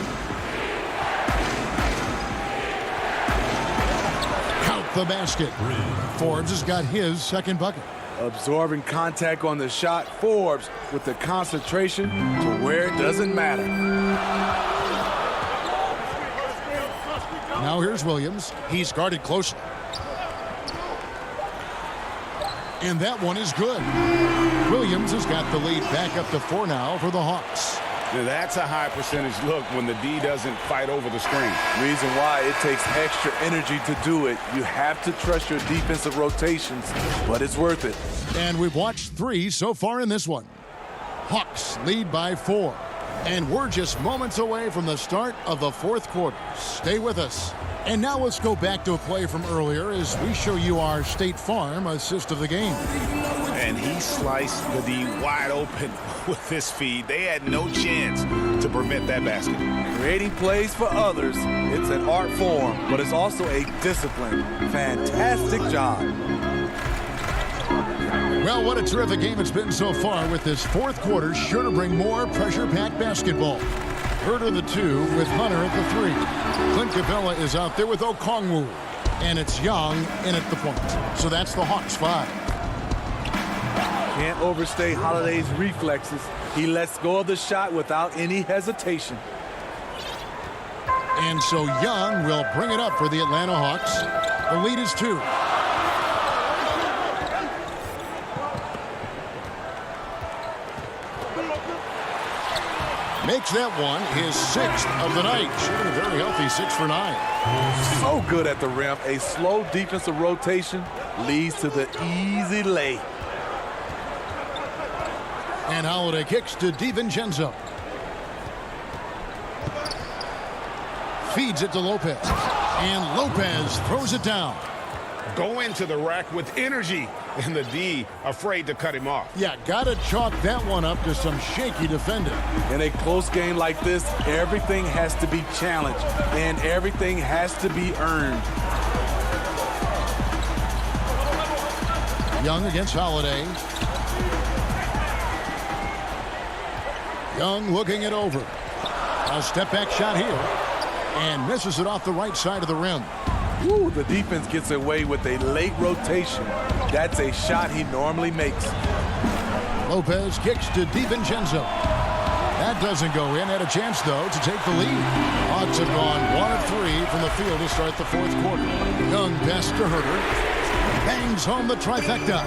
B: Count the basket. Forbes has got his second bucket.
J: Absorbing contact on the shot. Forbes with the concentration to where it doesn't matter.
B: Now here's Williams. He's guarded closely. And that one is good. Williams has got the lead back up to 4 now for the Hawks.
C: Now that's a high percentage look when the D doesn't fight over the screen.
J: Reason why it takes extra energy to do it. You have to trust your defensive rotations, but it's worth it.
B: And we've watched 3 so far in this one. Hawks lead by 4. And we're just moments away from the start of the fourth quarter. Stay with us. And now let's go back to a play from earlier as we show you our State Farm assist of the game.
C: And he sliced the D wide open with this feed. They had no chance to prevent that basket.
J: Creating plays for others, it's an art form, but it's also a discipline. Fantastic job.
B: Well, what a terrific game it's been so far, with this fourth quarter sure to bring more pressure-packed basketball. Herter the 2 with Hunter at the 3. Clint Capella is out there with Okongwu. And it's Young in at the point. So that's the Hawks 5.
J: Can't overstay Holiday's reflexes. He lets go of the shot without any hesitation.
B: And so Young will bring it up for the Atlanta Hawks. The lead is 2. Makes that one his 6th of the night. Shooting a very healthy 6 for 9.
J: So good at the rim. A slow defensive rotation leads to the easy lay.
B: And Holiday kicks to DiVincenzo. Feeds it to Lopez. And Lopez throws it down.
C: Go into the rack with energy. And the D afraid to cut him off.
B: Yeah, gotta chalk that one up to some shaky defending.
J: In a close game like this, everything has to be challenged. And everything has to be earned.
B: Young against Holiday. Young looking it over. A step back shot here. And misses it off the right side of the rim.
J: Ooh, the defense gets away with a late rotation. That's a shot he normally makes.
B: Lopez kicks to DiVincenzo. That doesn't go in. Had a chance, though, to take the lead. Hawks have gone 1 of 3 from the field to start the fourth quarter. Young pass to Herter. Bangs home the trifecta.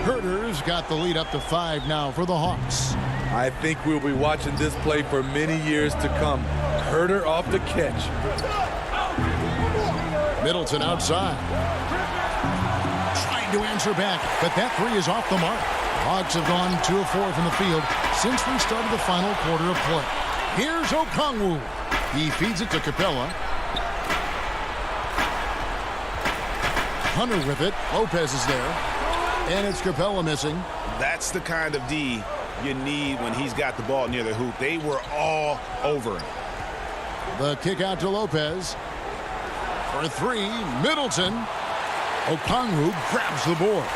B: Herter's got the lead up to 5 now for the Hawks.
J: I think we'll be watching this play for many years to come. Herter off the catch.
B: Middleton outside. Trying to answer back, but that 3 is off the mark. Hawks have gone 2 of 4 from the field since we started the final quarter of play. Here's Okongwu. He feeds it to Capella. Hunter with it. Lopez is there. And it's Capella missing.
E: That's the kind of D you need when he's got the ball near the hoop. They were all over him.
B: The kick out to Lopez. For 3, Middleton. Okongwu grabs the board.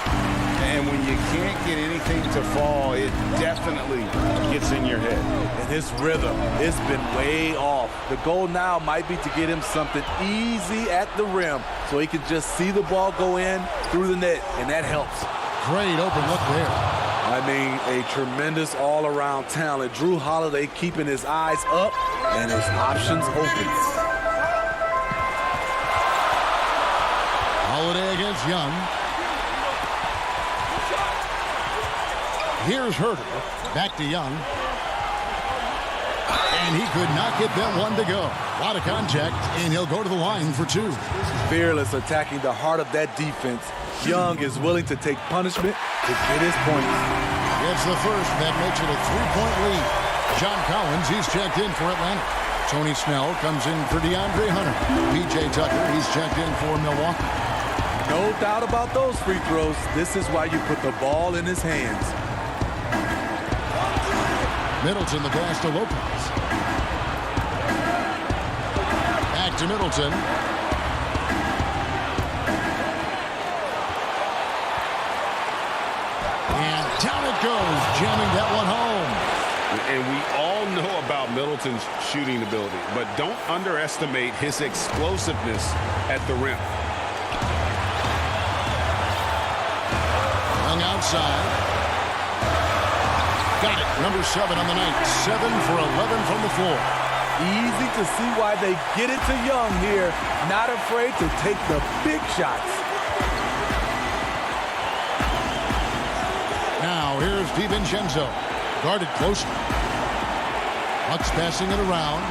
E: And when you can't get anything to fall, it definitely gets in your head.
J: And his rhythm, it's been way off. The goal now might be to get him something easy at the rim so he can just see the ball go in through the net, and that helps.
B: Great open look there.
J: I mean, a tremendous all-around talent. Drew Holiday keeping his eyes up and his options open.
B: Holiday against Young. Here's Herter. Back to Young. And he could not get that one to go. A lot of contact, and he'll go to the line for 2.
J: Fearless attacking the heart of that defense. Young is willing to take punishment to get his points.
B: It's the first. That makes it a 3-point lead. John Collins, he's checked in for Atlanta. Tony Snell comes in for DeAndre Hunter. P.J. Tucker, he's checked in for Milwaukee.
J: No doubt about those free throws. This is why you put the ball in his hands.
B: Middleton, the pass to Lopez. Back to Middleton. And down it goes, jamming that one home.
C: And we all know about Middleton's shooting ability, but don't underestimate his explosiveness at the rim.
B: Young outside. Got it. Number 7 on the night. 7 for 11 from the floor.
J: Easy to see why they get it to Young here. Not afraid to take the big shots.
B: Now here's DiVincenzo. Guarded closely. Bucks passing it around.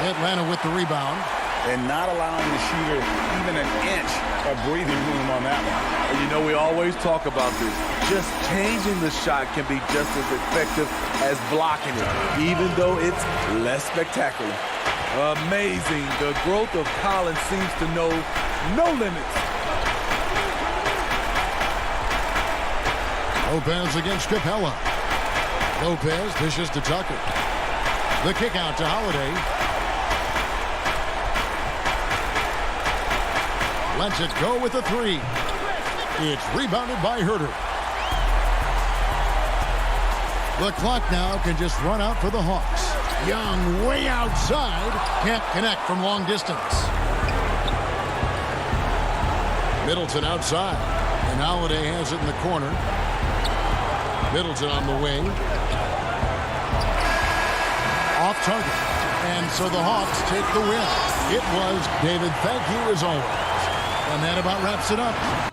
B: Atlanta with the rebound.
E: And not allowing the shooter even an inch of breathing room on that one.
J: And you know, we always talk about this. Just changing the shot can be just as effective as blocking it, even though it's less spectacular. Amazing. The growth of Collins seems to know no limits.
B: Lopez against Capella. Lopez dishes to Tucker. The kick out to Holiday. Lets it go with a 3. It's rebounded by Herter. The clock now can just run out for the Hawks. Young way outside. Can't connect from long distance. Middleton outside. And Holiday has it in the corner. Middleton on the wing. Off target. And so the Hawks take the win. It was David, thank you as always. And that about wraps it up.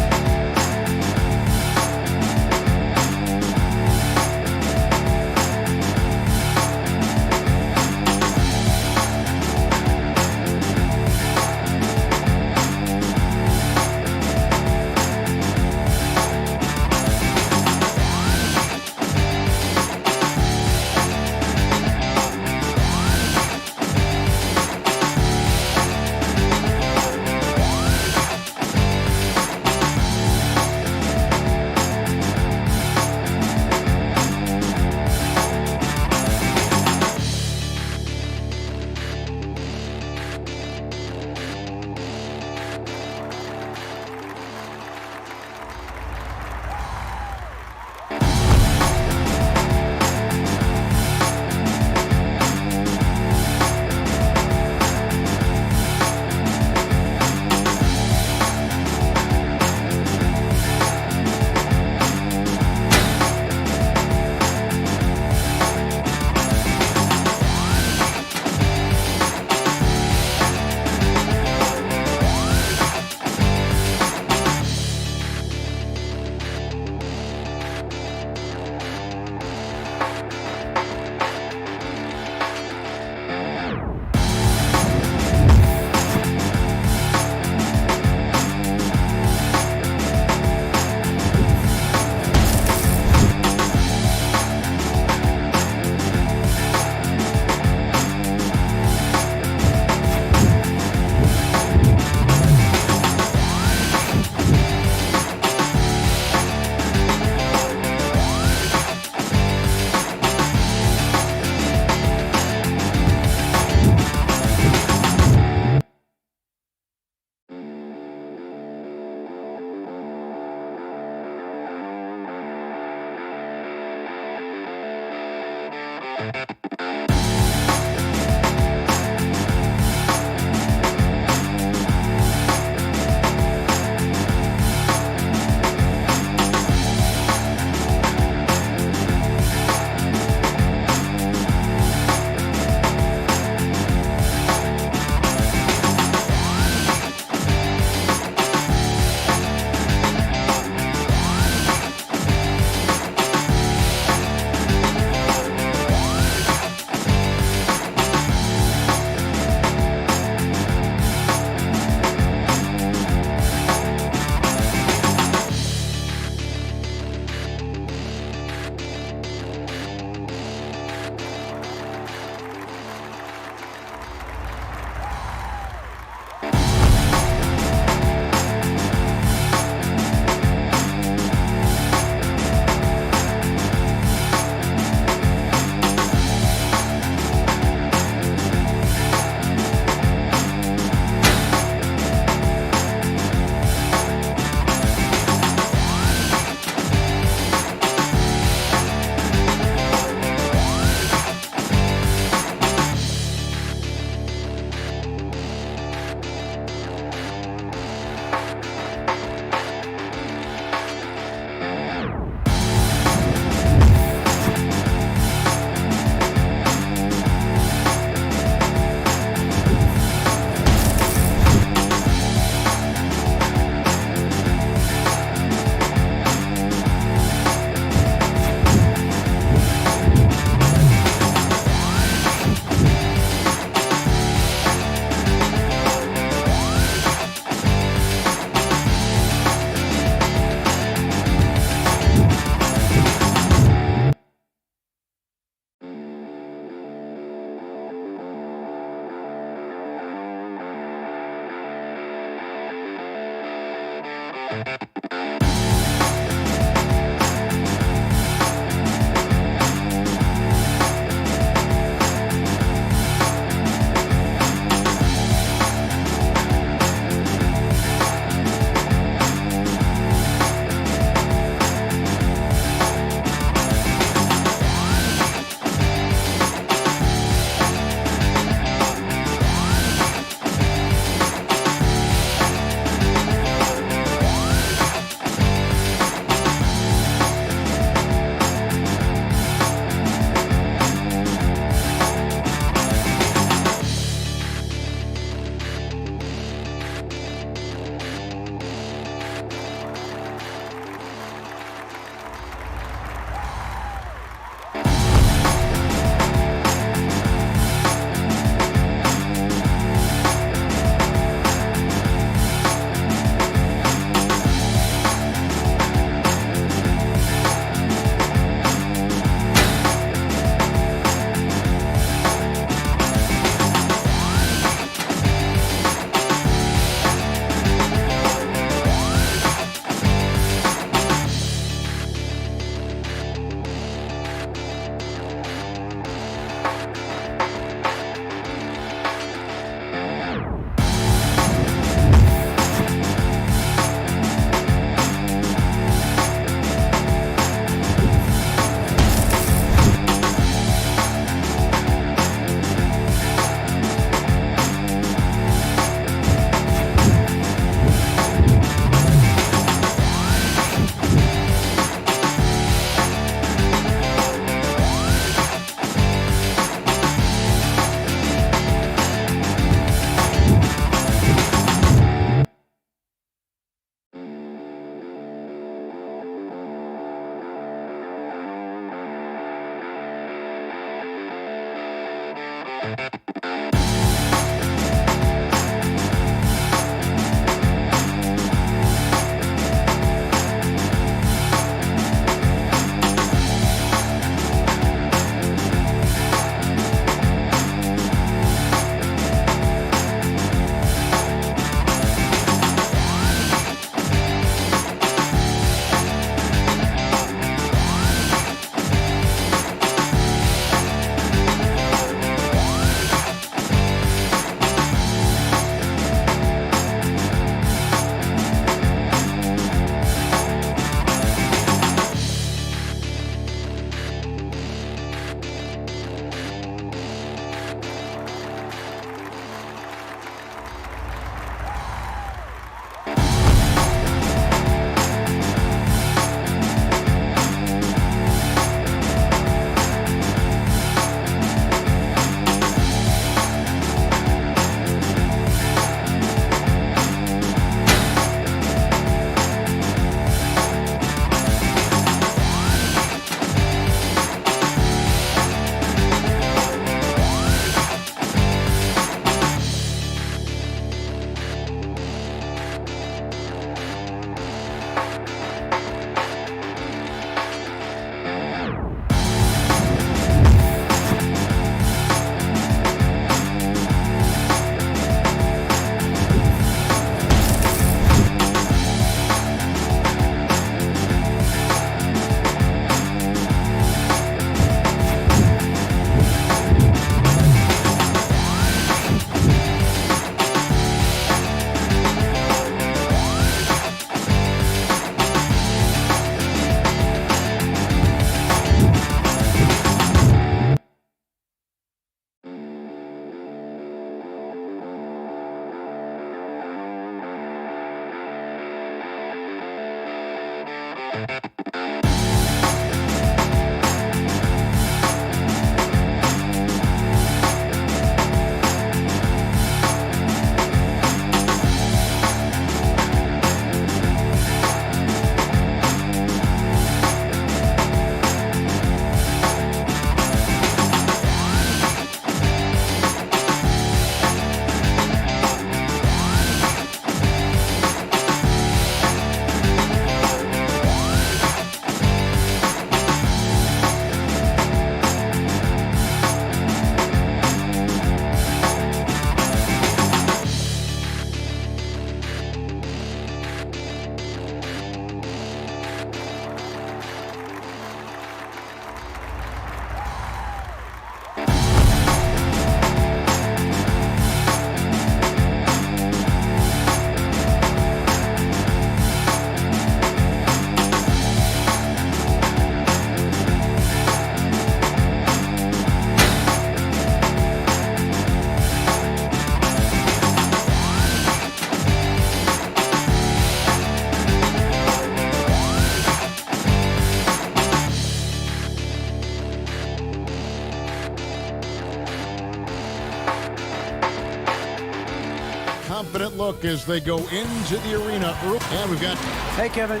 B: Confident look as they go into the arena. And we've got...
I: Hey, Kevin.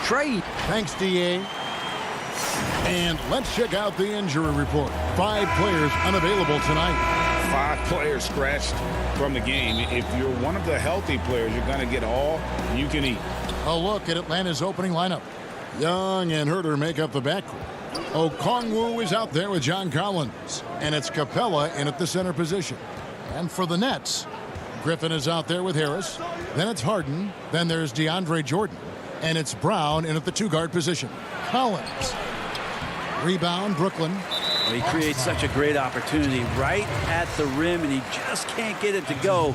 I: Trade.
B: Thanks, DA. And let's check out the injury report. 5 players unavailable tonight.
C: 5 players scratched from the game. If you're one of the healthy players, you're going to get all you can eat.
B: A look at Atlanta's opening lineup. Young and Herter make up the backcourt. Okongwu is out there with John Collins. And it's Capella in at the center position. And for the Nets, Griffin is out there with Harris. Then it's Harden. Then there's DeAndre Jordan. And it's Brown in at the 2-guard position. Collins. Rebound, Brooklyn.
I: Well, he creates such a great opportunity right at the rim, and he just can't get it to go.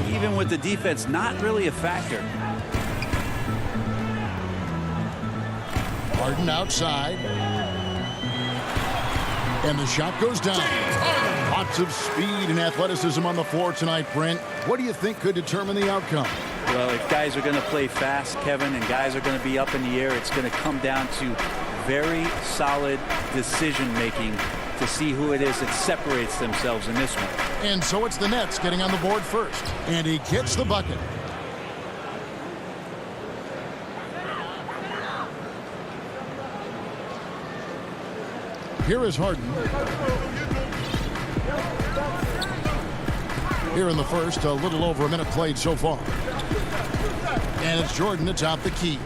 I: Even with the defense not really a factor.
B: Harden outside. And the shot goes down. Lots of speed and athleticism on the floor tonight, Brent. What do you think could determine the outcome?
I: Well, if guys are going to play fast, Kevin, and guys are going to be up in the air, it's going to come down to very solid decision-making to see who it is that separates themselves in this one.
B: And so it's the Nets getting on the board first. And he gets the bucket. Here is Harden. Here in the first, a little over a minute played so far. And it's Jordan atop the key.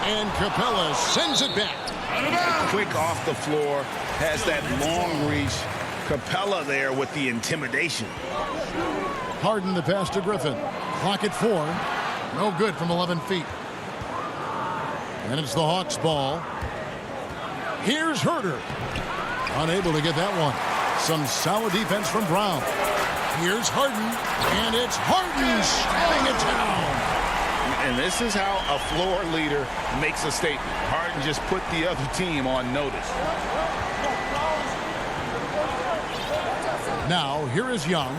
B: And Capella sends it back.
C: Quick off the floor, has that long reach. Capella there with the intimidation.
B: Harden the pass to Griffin. Clock at 4. No good from 11 feet. And it's the Hawks' ball. Here's Herter. Unable to get that one. Some solid defense from Brown. Here's Harden. And it's Harden shutting it down.
C: And this is how a floor leader makes a statement. Harden just put the other team on notice.
B: Now, here is Young.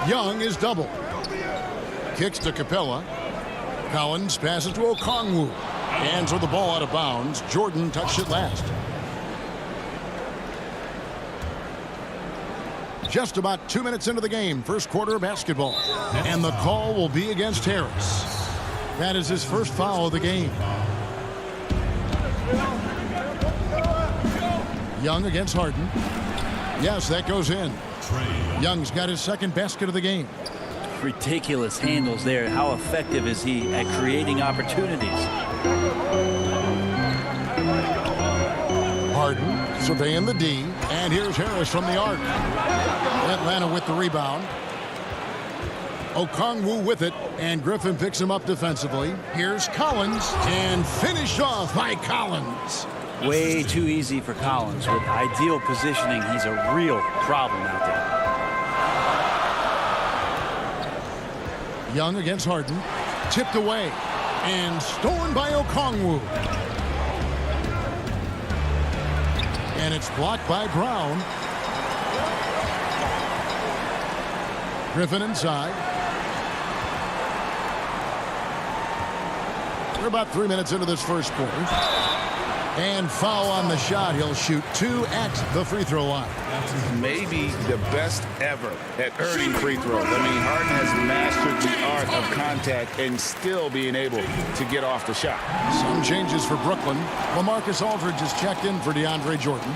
B: Young is double. Kicks to Capella. Collins passes to Okongwu. Hands are the ball out of bounds. Jordan touched it last. Just about 2 minutes into the game, first quarter of basketball. And the call will be against Harris. That is his first foul of the game. Young against Harden. Yes, that goes in. Young's got his second basket of the game.
I: Ridiculous handles there. How effective is he at creating opportunities?
B: Harden surveying the D. And here's Harris from the arc. Atlanta with the rebound. Okongwu with it. And Griffin picks him up defensively. Here's Collins. And finished off by Collins.
I: Way too easy for Collins. With ideal positioning, he's a real problem out there.
B: Young against Harden. Tipped away. And stolen by Okongwu. And it's blocked by Brown. Griffin inside. We're about 3 minutes into this first quarter. And foul on the shot. He'll shoot 2 at the free throw line.
C: Maybe the best ever at earning free throws. I mean, Harden has mastered the art of contact and still being able to get off the shot.
B: Some changes for Brooklyn. LaMarcus Aldridge is checked in for DeAndre Jordan.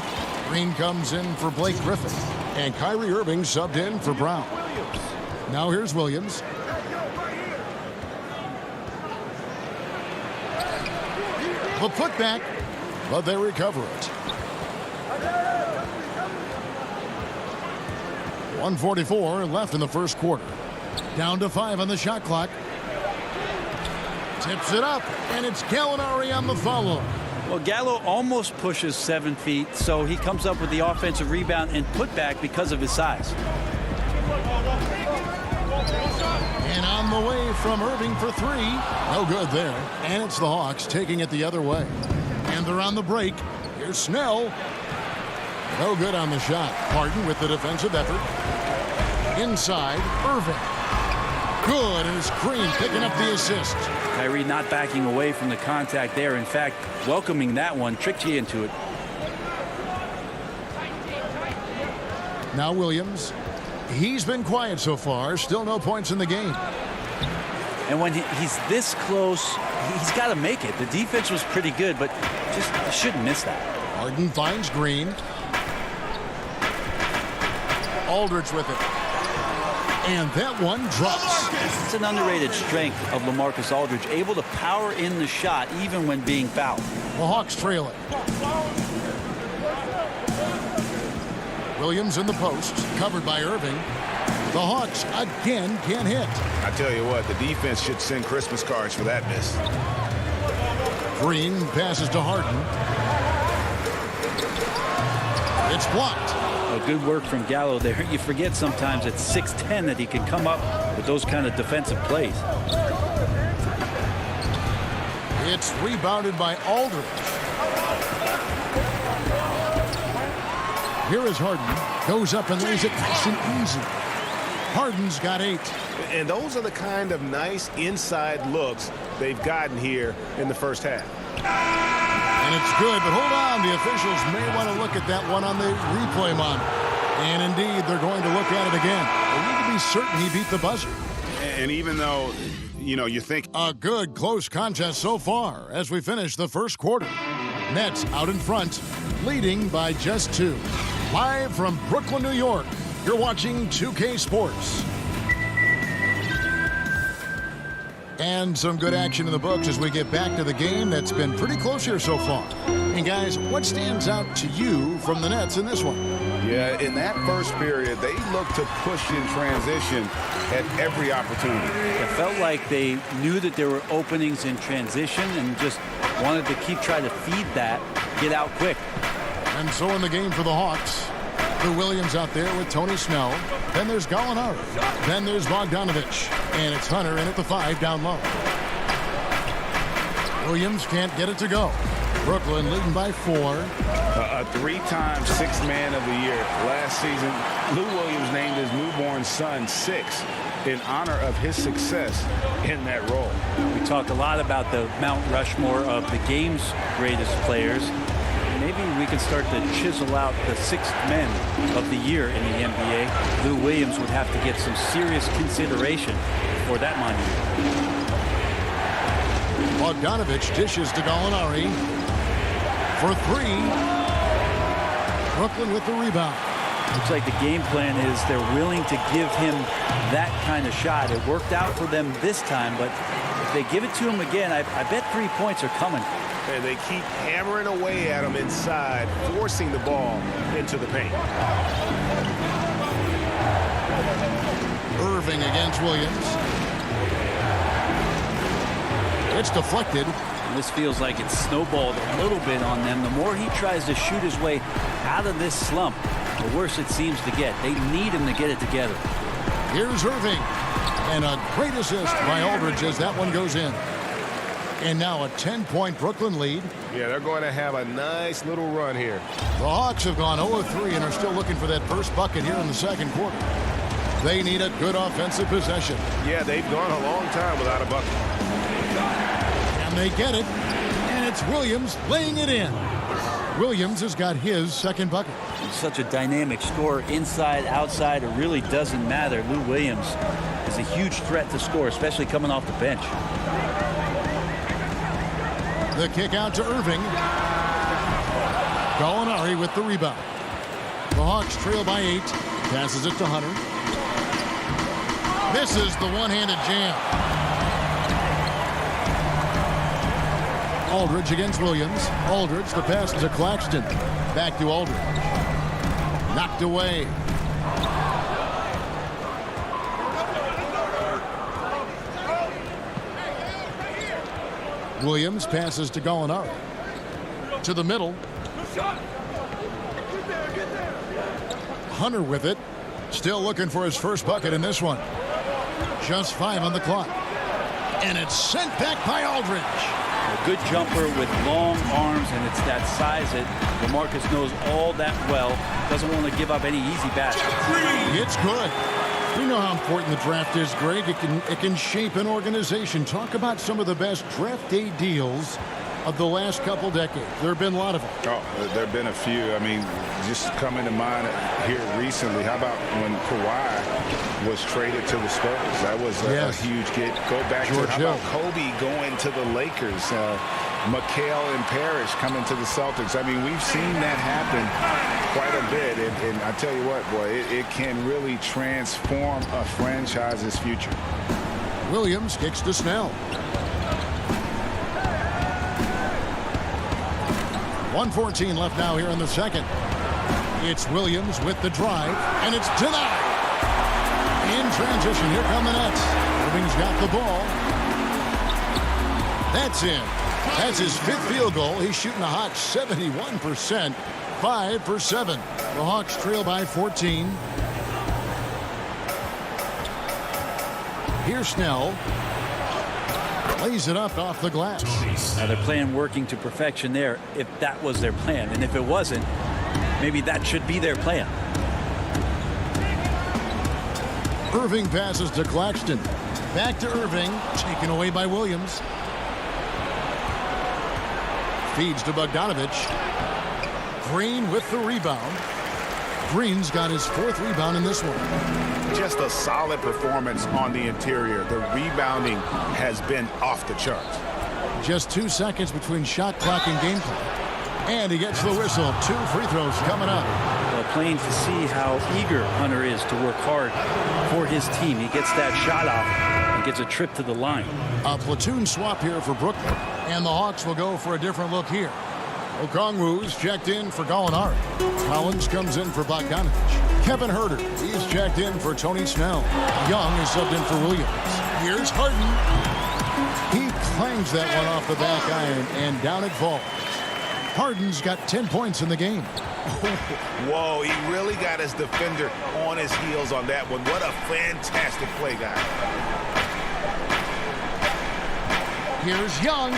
B: Green comes in for Blake Griffin. And Kyrie Irving subbed in for Brown. Now here's Williams. The putback, but they recover it. 1:44 left in the first quarter. Down to 5 on the shot clock. Tips it up, and it's Gallinari on the follow.
I: Well, Gallo almost pushes 7 feet, so he comes up with the offensive rebound and putback because of his size.
B: And on the way from Irving for 3. No good there. And it's the Hawks taking it the other way. And they're on the break. Here's Snell. No good on the shot. Harden with the defensive effort. Inside, Irving. Good, and it's Green picking up the assist.
I: Kyrie not backing away from the contact there. In fact, welcoming that one, tricked you into it.
B: Now Williams. He's been quiet so far. Still no points in the game.
I: And when he's this close, he's got to make it. The defense was pretty good, but just shouldn't miss that.
B: Harden finds Green. Aldridge with it. And that one drops.
I: It's an underrated strength of LaMarcus Aldridge, able to power in the shot even when being fouled.
B: The Hawks trail it. Williams in the post, covered by Irving. The Hawks again can't hit.
C: I tell you what, the defense should send Christmas cards for that miss.
B: Green passes to Harden. It's blocked.
I: Well, good work from Gallo there. You forget sometimes at 6'10" that he can come up with those kind of defensive plays.
B: It's rebounded by Aldridge. Here is Harden. Goes up and lays it nice and easy. Harden's got 8.
C: And those are the kind of nice inside looks they've gotten here in the first half.
B: And it's good, but hold on. The officials may want to look at that one on the replay monitor. And indeed, they're going to look at it again. They need to be certain he beat the buzzer.
C: And even though, you think...
B: A good close contest so far as we finish the first quarter. Nets out in front, leading by just 2. Live from Brooklyn, New York, you're watching 2K Sports. And some good action in the books as we get back to the game that's been pretty close here so far. And guys, what stands out to you from the Nets in this one?
C: Yeah, in that first period, they looked to push in transition at every opportunity.
I: It felt like they knew that there were openings in transition and just wanted to keep trying to feed that, get out quick.
B: And so in the game for the Hawks, the Williams out there with Tony Snell. Then there's Gallinari. Then there's Bogdanovich. And it's Hunter in at the 5 down low. Williams can't get it to go. Brooklyn leading by 4.
C: A 3-time Sixth Man of the Year. Last season, Lou Williams named his newborn son 6 in honor of his success in that role.
I: We talk a lot about the Mount Rushmore of the game's greatest players. Maybe we can start to chisel out the 6th men of the year in the NBA. Lou Williams would have to get some serious consideration for that monument.
B: Bogdanovich dishes to Gallinari for 3. Brooklyn with the rebound.
I: Looks like the game plan is they're willing to give him that kind of shot. It worked out for them this time, but if they give it to him again, I bet 3 points are coming.
C: And they keep hammering away at him inside, forcing the ball into the paint.
B: Irving against Williams. It's deflected.
I: And this feels like it's snowballed a little bit on them. The more he tries to shoot his way out of this slump, the worse it seems to get. They need him to get it together.
B: Here's Irving. And a great assist by Aldridge as that one goes in. And now a 10-point Brooklyn lead.
C: Yeah, they're going to have a nice little run here.
B: The Hawks have gone 0-3 and are still looking for that first bucket here in the second quarter. They need a good offensive possession.
E: Yeah, they've gone a long time without a bucket.
B: And they get it. And it's Williams laying it in. Williams has got his second bucket.
I: He's such a dynamic scorer, inside, outside. It really doesn't matter. Lou Williams is a huge threat to score, especially coming off the bench.
B: The kick out to Irving. Gallinari with the rebound. The Hawks trail by 8. Passes it to Hunter. Misses the one-handed jam. Aldridge against Williams. Aldridge, the pass to Claxton. Back to Aldridge. Knocked away. Williams passes to Gallinari. To the middle. Hunter with it. Still looking for his first bucket in this one. Just 5 on the clock. And it's sent back by Aldridge.
I: A good jumper with long arms, and it's that size that LaMarcus knows all that well. Doesn't want to give up any easy baskets.
B: It's good. We know how important the draft is, Greg. It can shape an organization. Talk about some of the best draft day deals of the last couple decades. There have been a lot of them.
C: Oh, there have been a few. I mean, just coming to mind here recently, how about when Kawhi was traded to the Spurs? That was a huge get. Go back
B: George
C: to how about Kobe going to the Lakers? McHale and Parrish coming to the Celtics. I mean, we've seen that happen quite a bit. And I tell you what, boy, it can really transform a franchise's future.
B: Williams kicks to Snell. 1:14 left now here in the second. It's Williams with the drive, and it's denied. In transition, here come the Nets. Irving's got the ball. That's in. That's his 5th field goal. He's shooting a hot 71%, 5 for 7. The Hawks trail by 14. Here's Snell. Lays it up off the glass.
I: Now they're playing working to perfection there, if that was their plan. And if it wasn't, maybe that should be their plan.
B: Irving passes to Claxton. Back to Irving. Taken away by Williams. Feeds to Bogdanovich. Green with the rebound. Green's got his 4th rebound in this one.
C: Just a solid performance on the interior. The rebounding has been off the charts.
B: Just 2 seconds between shot clock and game clock. And he gets the whistle. 2 free throws coming up.
I: Well, plain to see how eager Hunter is to work hard for his team. He gets that shot off and gets a trip to the line.
B: A platoon swap here for Brooklyn. And the Hawks will go for a different look here. Okongwu's checked in for Gallinari. Collins comes in for Bogdanovich. Kevin Huerter, he's checked in for Tony Snell. Young is subbed in for Williams. Here's Harden. He clangs that one off the back iron, and down it falls. Harden's got 10 points in the game.
C: Whoa, he really got his defender on his heels on that one. What a fantastic play, guys.
B: Here's Young. Oh,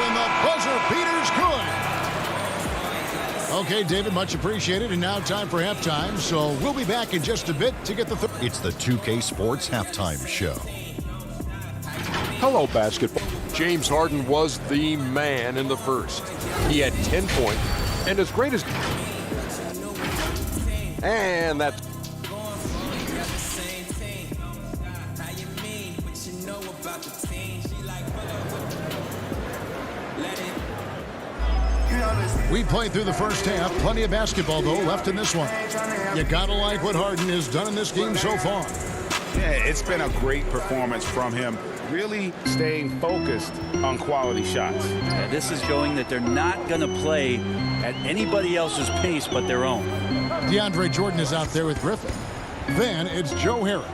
B: and the buzzer beater's good. Okay, David, much appreciated. And now time for halftime. So we'll be back in just a bit to get the...
G: It's the 2K Sports Halftime Show.
H: Hello, basketball. James Harden was the man in the first. He had 10 points, and his greatest... And that's...
B: We played through the first half. Plenty of basketball, though, left in this one. You gotta like what Harden has done in this game so far.
C: Yeah, it's been a great performance from him. Really staying focused on quality shots.
I: Yeah, this is showing that they're not going to play at anybody else's pace but their own.
B: DeAndre Jordan is out there with Griffin. Then it's Joe Harris.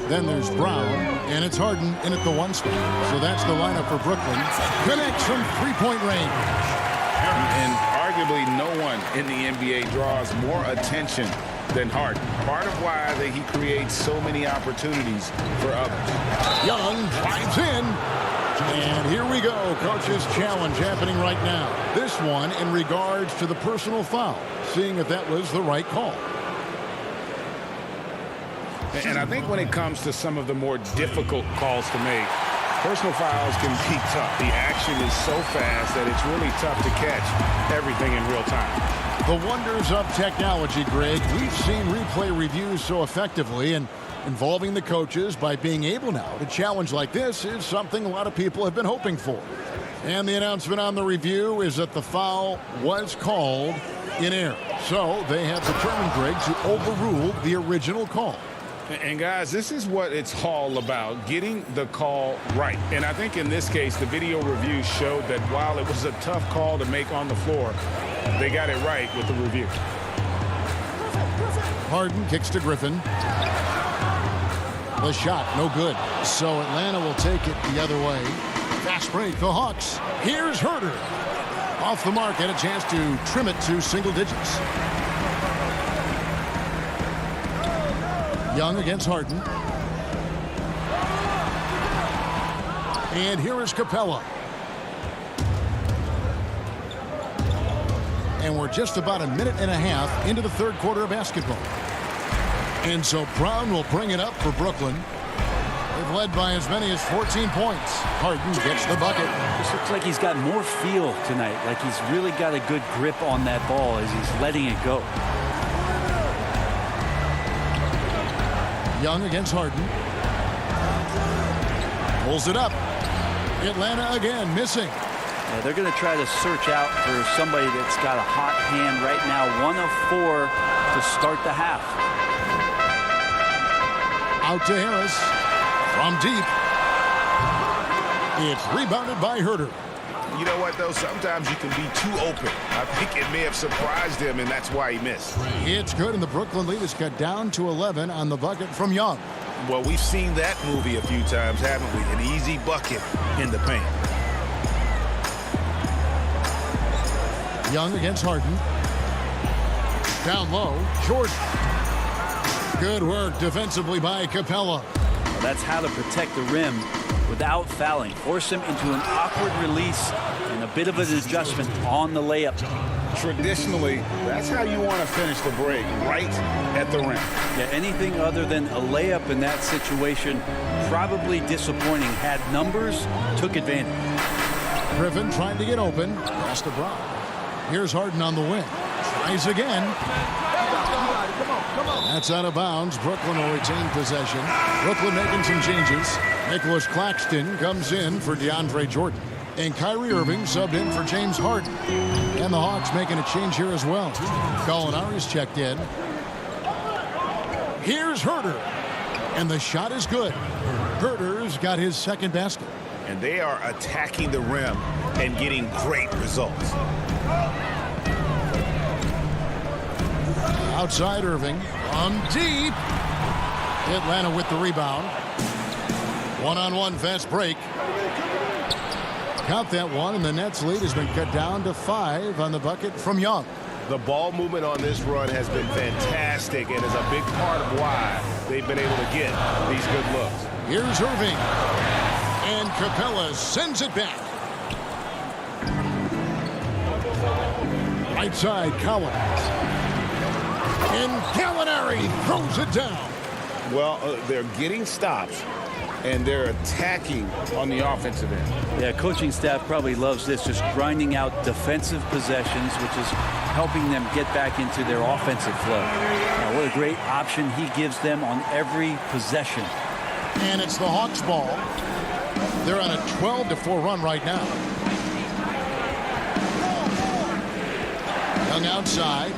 B: Then there's Brown. And it's Harden in at the 1 spot. So that's the lineup for Brooklyn. Connects from 3-point range.
C: And arguably no one in the NBA draws more attention than Harden. Part of why he creates so many opportunities for others.
B: Young drives in. And here we go. Coach's challenge happening right now. This one in regards to the personal foul. Seeing if that was the right call.
C: And I think when it comes to some of the more difficult calls to make, personal fouls can be tough. The action is so fast that it's really tough to catch everything in real time.
B: The wonders of technology, Greg. We've seen replay reviews so effectively, and involving the coaches by being able now to challenge like this is something a lot of people have been hoping for. And the announcement on the review is that the foul was called in error. So they have determined, Greg, to overrule the original call.
C: And guys, this is what it's all about, getting the call right. And I think in this case, the video review showed that while it was a tough call to make on the floor, they got it right with the review.
B: Harden kicks to Griffin. The shot, no good. So Atlanta will take it the other way. Fast break, the Hawks. Here's Herter. Off the mark, and a chance to trim it to single digits. Young against Harden. And here is Capella. And we're just about a minute and a half into the third quarter of basketball. And so Brown will bring it up for Brooklyn. They've led by as many as 14 points. Harden gets the bucket.
I: This looks like he's got more feel tonight, like he's really got a good grip on that ball as he's letting it go.
B: Young against Harden. Pulls it up. Atlanta again missing.
I: Yeah, they're going to try to search out for somebody that's got a hot hand right now. 1 of 4 to start the half.
B: Out to Harris. From deep. It's rebounded by Herter.
E: You know what, though? Sometimes you can be too open. I think it may have surprised him, and that's why he missed.
B: It's good, and the Brooklyn lead is cut down to 11 on the bucket from Young.
E: Well, we've seen that movie a few times, haven't we? An easy bucket in the paint.
B: Young against Harden. Down low, Jordan. Good work defensively by Capella.
I: Well, that's how to protect the rim without fouling. Force him into an awkward release and a bit of an adjustment on the layup.
C: Traditionally, that's how you want to finish the break, right at the rim.
I: Yeah, anything other than a layup in that situation, probably disappointing. Had numbers, took advantage.
B: Griffin trying to get open. Pass to Brown. Here's Harden on the wing. Tries again. That's out of bounds. Brooklyn will retain possession. Brooklyn making some changes. Nicholas Claxton comes in for DeAndre Jordan. And Kyrie Irving subbed in for James Harden. And the Hawks making a change here as well. Gallinari's checked in. Here's Herter. And the shot is good. Herter's got his second basket.
E: And they are attacking the rim and getting great results.
B: Outside Irving. On deep. Atlanta with the rebound. One-on-one fast break. Count that one, and the Nets lead has been cut down to 5 on the bucket from Young.
E: The ball movement on this run has been fantastic and is a big part of why they've been able to get these good looks.
B: Here's Irving. And Capella sends it back. Right side, Collins. And Gallinari throws it down.
C: Well, they're getting stops, and they're attacking on the offensive end.
I: Yeah, coaching staff probably loves this, just grinding out defensive possessions, which is helping them get back into their offensive flow. Now, what a great option he gives them on every possession.
B: And it's the Hawks' ball. They're on a 12-4 run right now. Young outside.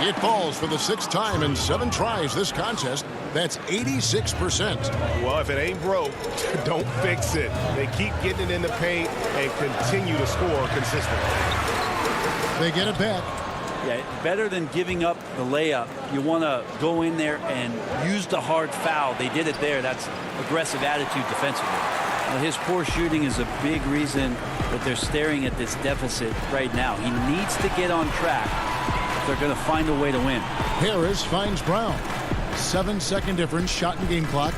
B: It falls for the 6th time in 7 tries this contest. That's 86%.
E: Well, if it ain't broke, don't fix it. They keep getting it in the paint and continue to score consistently.
B: They get it back.
I: Yeah, better than giving up the layup. You want to go in there and use the hard foul. They did it there. That's aggressive attitude defensively. Now, his poor shooting is a big reason that they're staring at this deficit right now. He needs to get on track if they're going to find a way to win.
B: Harris finds Brown. 7-second difference, shot and game clock.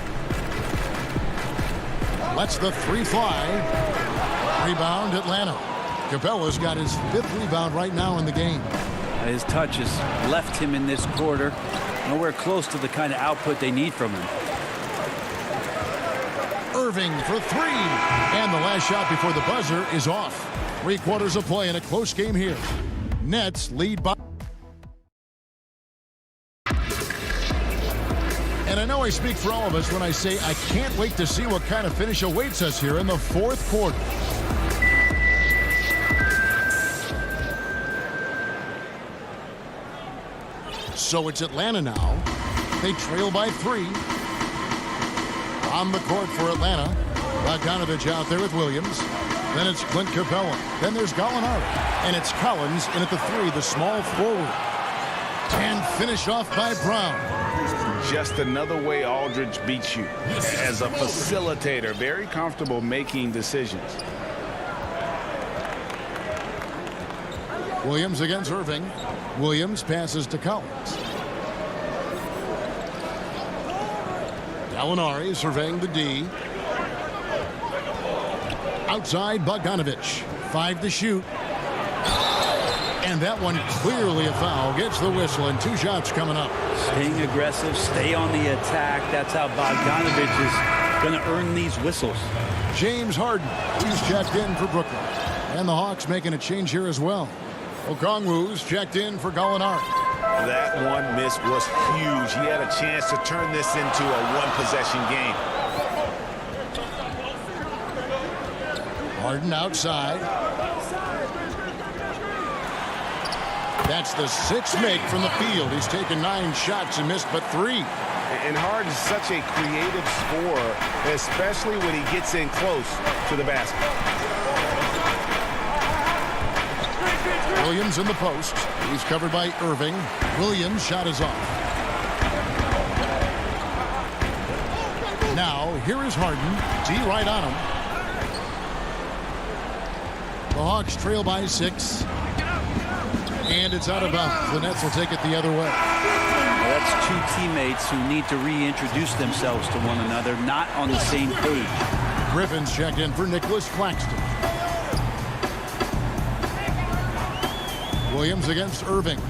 B: Lets the 3 fly. Rebound, Atlanta. Capella's got his 5th rebound right now in the game.
I: His touch has left him in this quarter. Nowhere close to the kind of output they need from him.
B: Irving for three. And the last shot before the buzzer is off. 3/4 of play in a close game here. Nets lead by. And I know I speak for all of us when I say I can't wait to see what kind of finish awaits us here in the 4th quarter. So it's Atlanta now. They trail by 3. On the court for Atlanta. Bogdanovich out there with Williams. Then it's Clint Capella. Then there's Gallinari. And it's Collins in at the 3, the small forward. And finish off by Brown.
C: Just another way Aldridge beats you as a facilitator. Very comfortable making decisions.
B: Williams against Irving. Williams passes to Collins. Gallinari surveying the D. Outside Bogdanovich. 5 to shoot. And that one clearly a foul. Gets the whistle and 2 shots coming up.
I: Staying aggressive, stay on the attack. That's how Bogdanovich is going to earn these whistles.
B: James Harden, he's checked in for Brooklyn. And the Hawks making a change here as well. Okongwu's checked in for Gallinari.
E: That one miss was huge. He had a chance to turn this into a one-possession game.
B: Harden outside. That's the 6th make from the field. He's taken 9 shots and missed but 3.
E: And Harden's such a creative scorer, especially when he gets in close to the basket.
B: Williams in the post. He's covered by Irving. Williams' shot is off. Now, here is Harden. D right on him. The Hawks trail by 6. And it's out of bounds. The Nets will take it the other way.
I: Well, that's 2 teammates who need to reintroduce themselves to one another, not on the same page.
B: Griffin's checked in for Nicholas Claxton. Williams against Irving.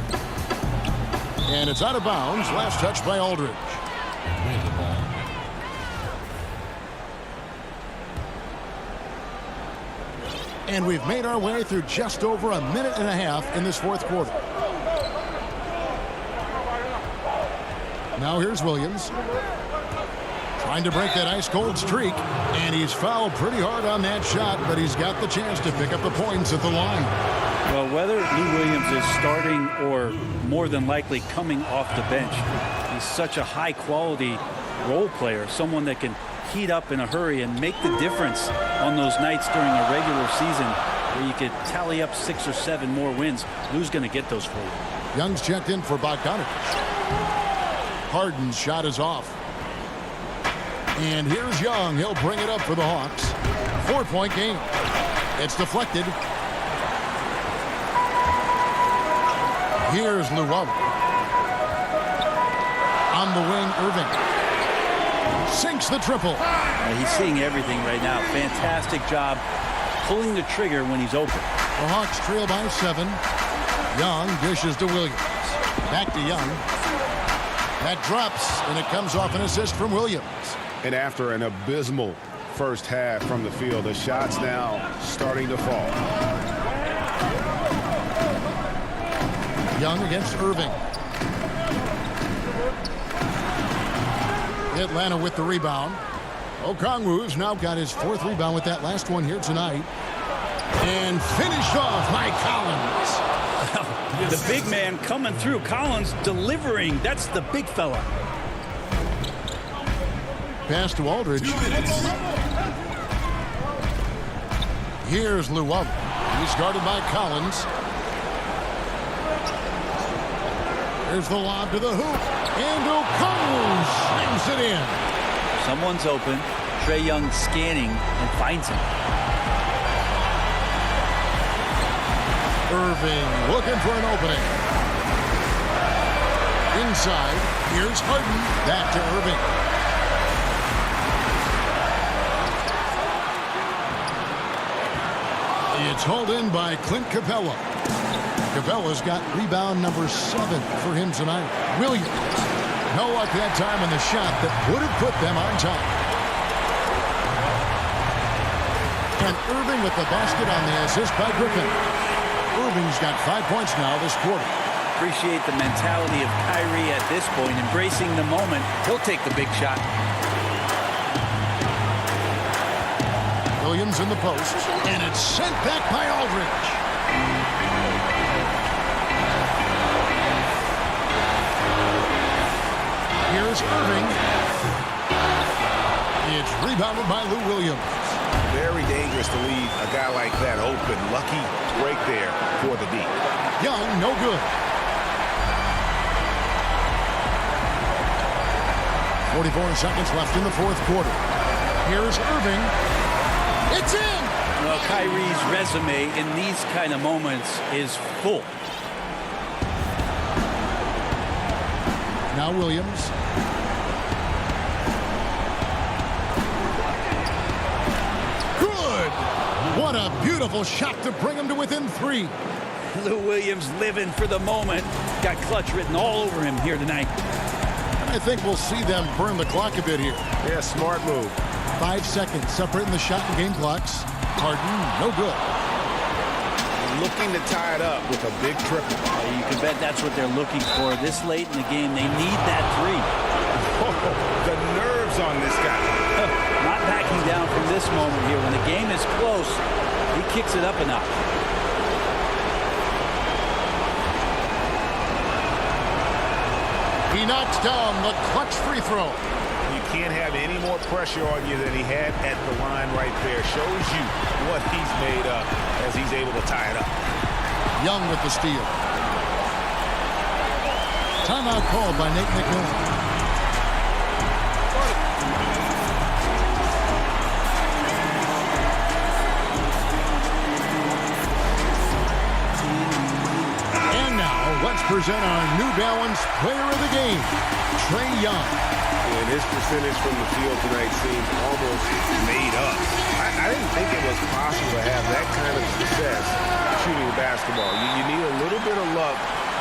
B: And it's out of bounds. Last touch by Aldridge. And we've made our way through just over a minute and a half in this 4th quarter. Now here's Williams. Trying to break that ice-cold streak. And he's fouled pretty hard on that shot, but he's got the chance to pick up the points at the line.
I: Well, whether Lou Williams is starting or more than likely coming off the bench, he's such a high-quality role player, someone that can heat up in a hurry and make the difference on those nights during a regular season where you could tally up 6 or 7 more wins. Lou's going to get those for you.
B: Young's checked in for Bogdanovich. Harden's shot is off. And here's Young. He'll bring it up for the Hawks. 4-point game. It's deflected. Here's Llewellyn. On the wing, Irving. Sinks the triple.
I: He's seeing everything right now. Fantastic job pulling the trigger when he's open.
B: The Hawks trail by 7. Young dishes to Williams. Back to Young. That drops, and it comes off an assist from Williams.
C: And after an abysmal first half from the field, the shots now starting to fall.
B: Young against Irving. Atlanta with the rebound. Okongwu's now got his 4th rebound with that last one here tonight. And finished off by Collins.
I: The big man coming through. Collins delivering. That's the big fella.
B: Pass to Aldridge. Here's Llewellyn. He's guarded by Collins. There's the lob to the hoop. And Okongwu slams it in.
I: Someone's open. Trae Young scanning and finds him.
B: Irving looking for an opening. Inside, here's Harden. Back to Irving. It's hauled in by Clint Capella. Capella's got rebound number 7 for him tonight. Williams No luck that time on the shot that would have put them on top. And Irving with the basket on the assist by Griffin. Irving's got 5 points now this quarter.
I: Appreciate the mentality of Kyrie at this point, embracing the moment. He'll take the big shot.
B: Williams in the post, and it's sent back by Aldridge. Here's Irving. It's rebounded by Lou Williams.
E: Very dangerous to leave a guy like that open. Lucky break there for the D.
B: Young, no good. 44 seconds left in the fourth quarter. Here's Irving. It's in!
I: Well, Kyrie's resume in these kind of moments is full.
B: Now Williams. Good! What a beautiful shot to bring him to within 3.
I: Lou Williams living for the moment. Got clutch written all over him here tonight.
B: I think we'll see them burn the clock a bit here.
E: Yeah, smart move.
B: 5 seconds separating the shot and game clocks. Harden, no good.
E: Looking to tie it up with a big triple.
I: You can bet that's what they're looking for this late in the game. They need that 3.
E: Oh, the nerves on this guy.
I: Not backing down from this moment here. When the game is close, he kicks it up a notch.
B: He knocks down the clutch free throw.
E: You can't have any more pressure on you than he had at the line right there. Shows you what he's made of as he's able to tie it up.
B: Young with the steal. Timeout called by Nate McMillan. And now, let's present our New Balance Player of the Game, Trae Young.
E: And his percentage from the field tonight seems almost made up. I didn't think it was possible to have that kind of success shooting basketball. You need a little bit of luck,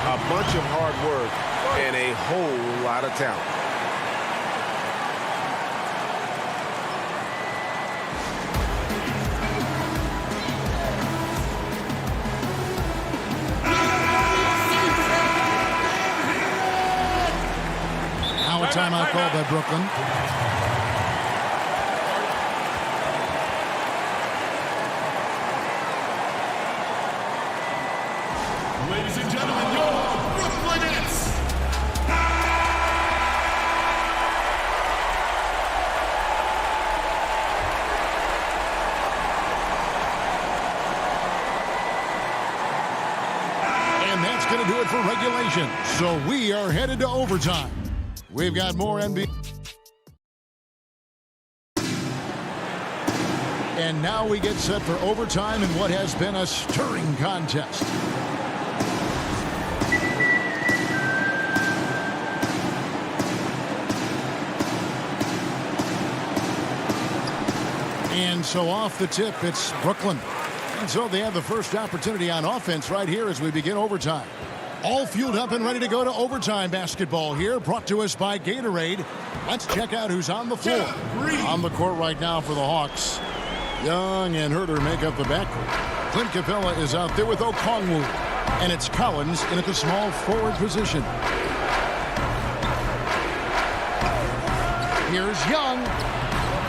E: a bunch of hard work, and a whole lot of talent.
B: Now a timeout called by Brooklyn.
L: Ladies and gentlemen, your Brooklyn Nets.
B: And that's going to do it for regulation. So we are headed to overtime. We've got more NBA. And now we get set for overtime in what has been a stirring contest. And so off the tip, it's Brooklyn. And so they have the first opportunity on offense right here as we begin overtime. All fueled up and ready to go to overtime basketball here, brought to us by Gatorade. Let's check out who's on the floor. On the court right now for the Hawks. Young and Herter make up the backcourt. Clint Capella is out there with Okongwu. And it's Collins in at the small forward position. Here's Young.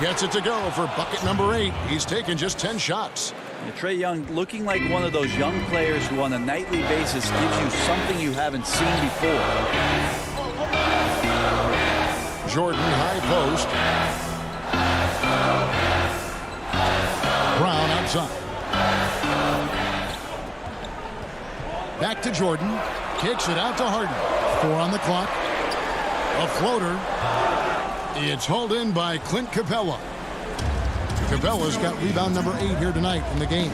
B: Gets it to go for bucket number 8. He's taken just 10 shots.
I: Trae Young looking like one of those young players who on a nightly basis gives you something you haven't seen before.
B: Jordan high post. Brown outside. Back to Jordan. Kicks it out to Harden. 4 on the clock. A floater. It's hauled in by Clint Capella. Capella's got rebound number 8 here tonight in the game.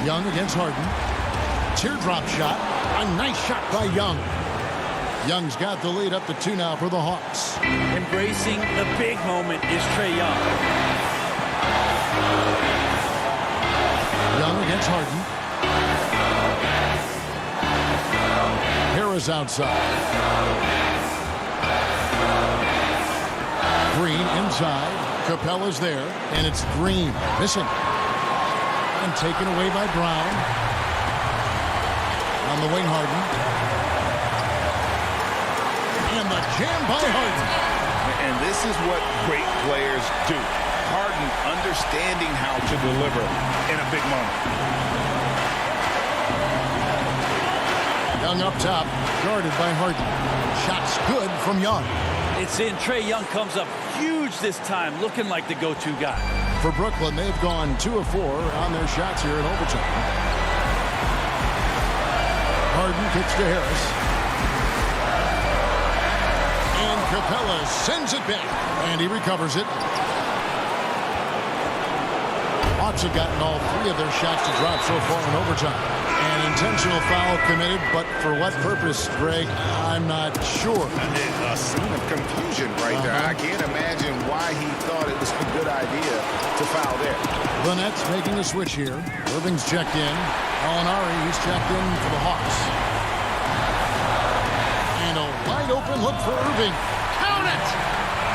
B: Young against Harden. Teardrop shot. A nice shot by Young. Young's got the lead up to 2 now for the Hawks.
I: Embracing the big moment is Trae Young.
B: Young against Harden. Harris outside. Green inside. Capella's there, and it's Green missing. And taken away by Brown. On the wing, Harden. And the jam by Harden.
C: And this is what great players do. Harden understanding how to deliver in a big moment.
B: Young up top, guarded by Harden. Shots good from Young.
I: It's in. Trae Young comes up huge this time, looking like the go-to guy.
B: For Brooklyn, they've gone 2 of 4 on their shots here in overtime. Harden kicks to Harris. And Capella sends it back. And he recovers it. Hawks have gotten all 3 of their shots to drop so far in overtime. An intentional foul committed, but for what purpose, Greg? I'm not sure.
C: A scene of confusion right there. I can't imagine why he thought it was a good idea to foul there.
B: The Nets making a switch here. Irving's checked in. Alinari, he's checked in for the Hawks. And a wide open look for Irving. Count it!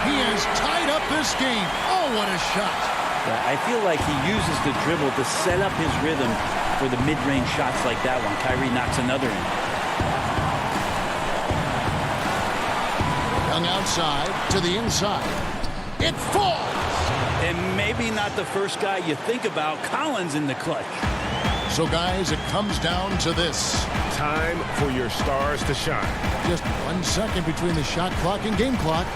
B: He has tied up this game. Oh, what a shot.
I: I feel like he uses the dribble to set up his rhythm for the mid-range shots like that one. Kyrie knocks another in.
B: Young outside to the inside. It falls!
I: And maybe not the first guy you think about. Collins in the clutch.
B: So, guys, it comes down to this.
C: Time for your stars to shine.
B: Just 1 second between the shot clock and game clock.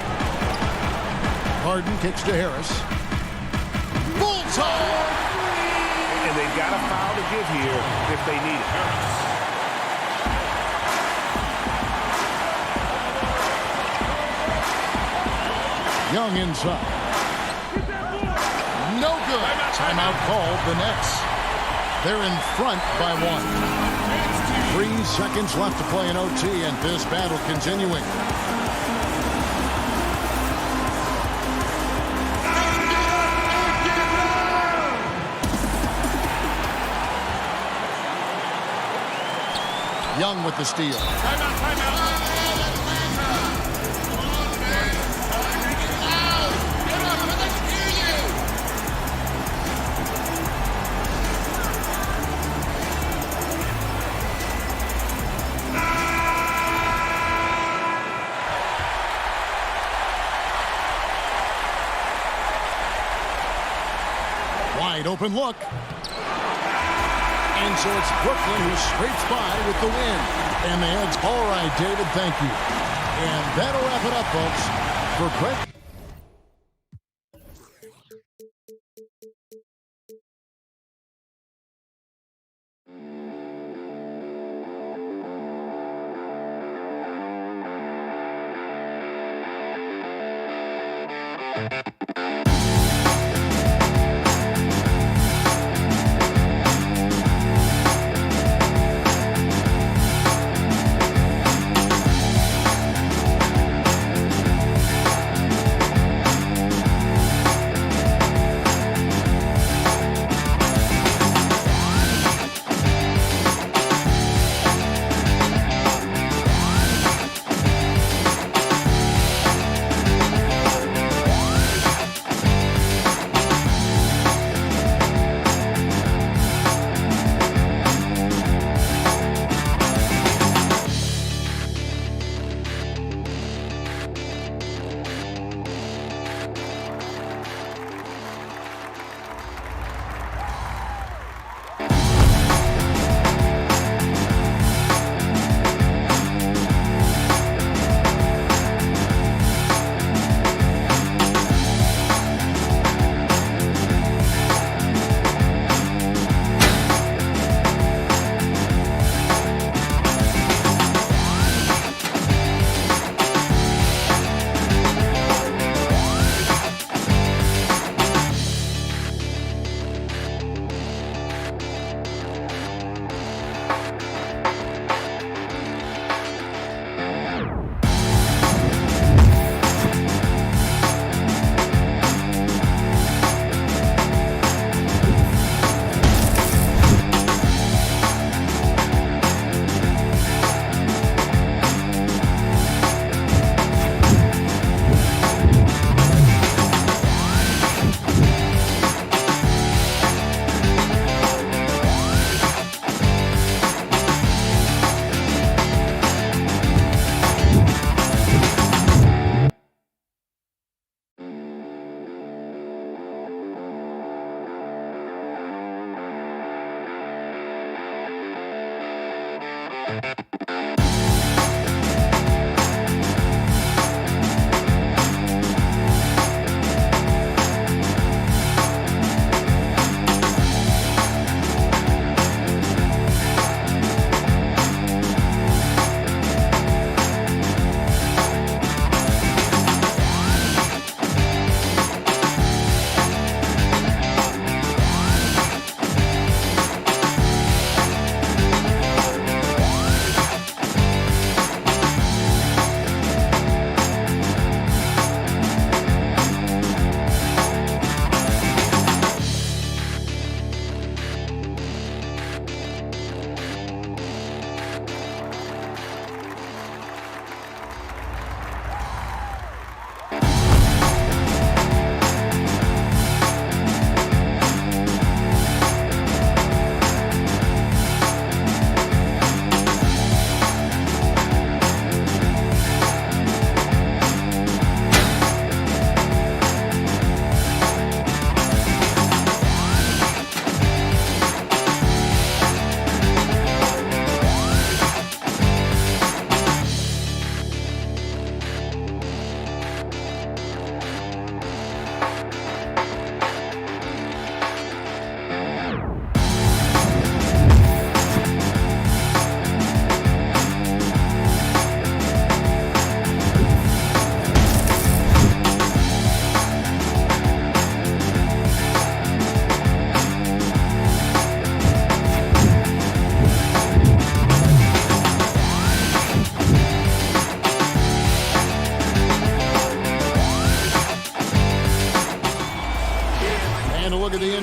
B: Harden kicks to Harris. Bullseye!
C: And they've got a foul to give here if they need it.
B: Young inside. No good. Timeout called the Nets. They're in front by 1. 3 seconds left to play in OT, and this battle continuing. Young with the steal.
L: Timeout.
B: Wide open look. And so it's Brooklyn who scrapes by with the win. And the Heads, all right, David, thank you. And that'll wrap it up, folks. For Craig.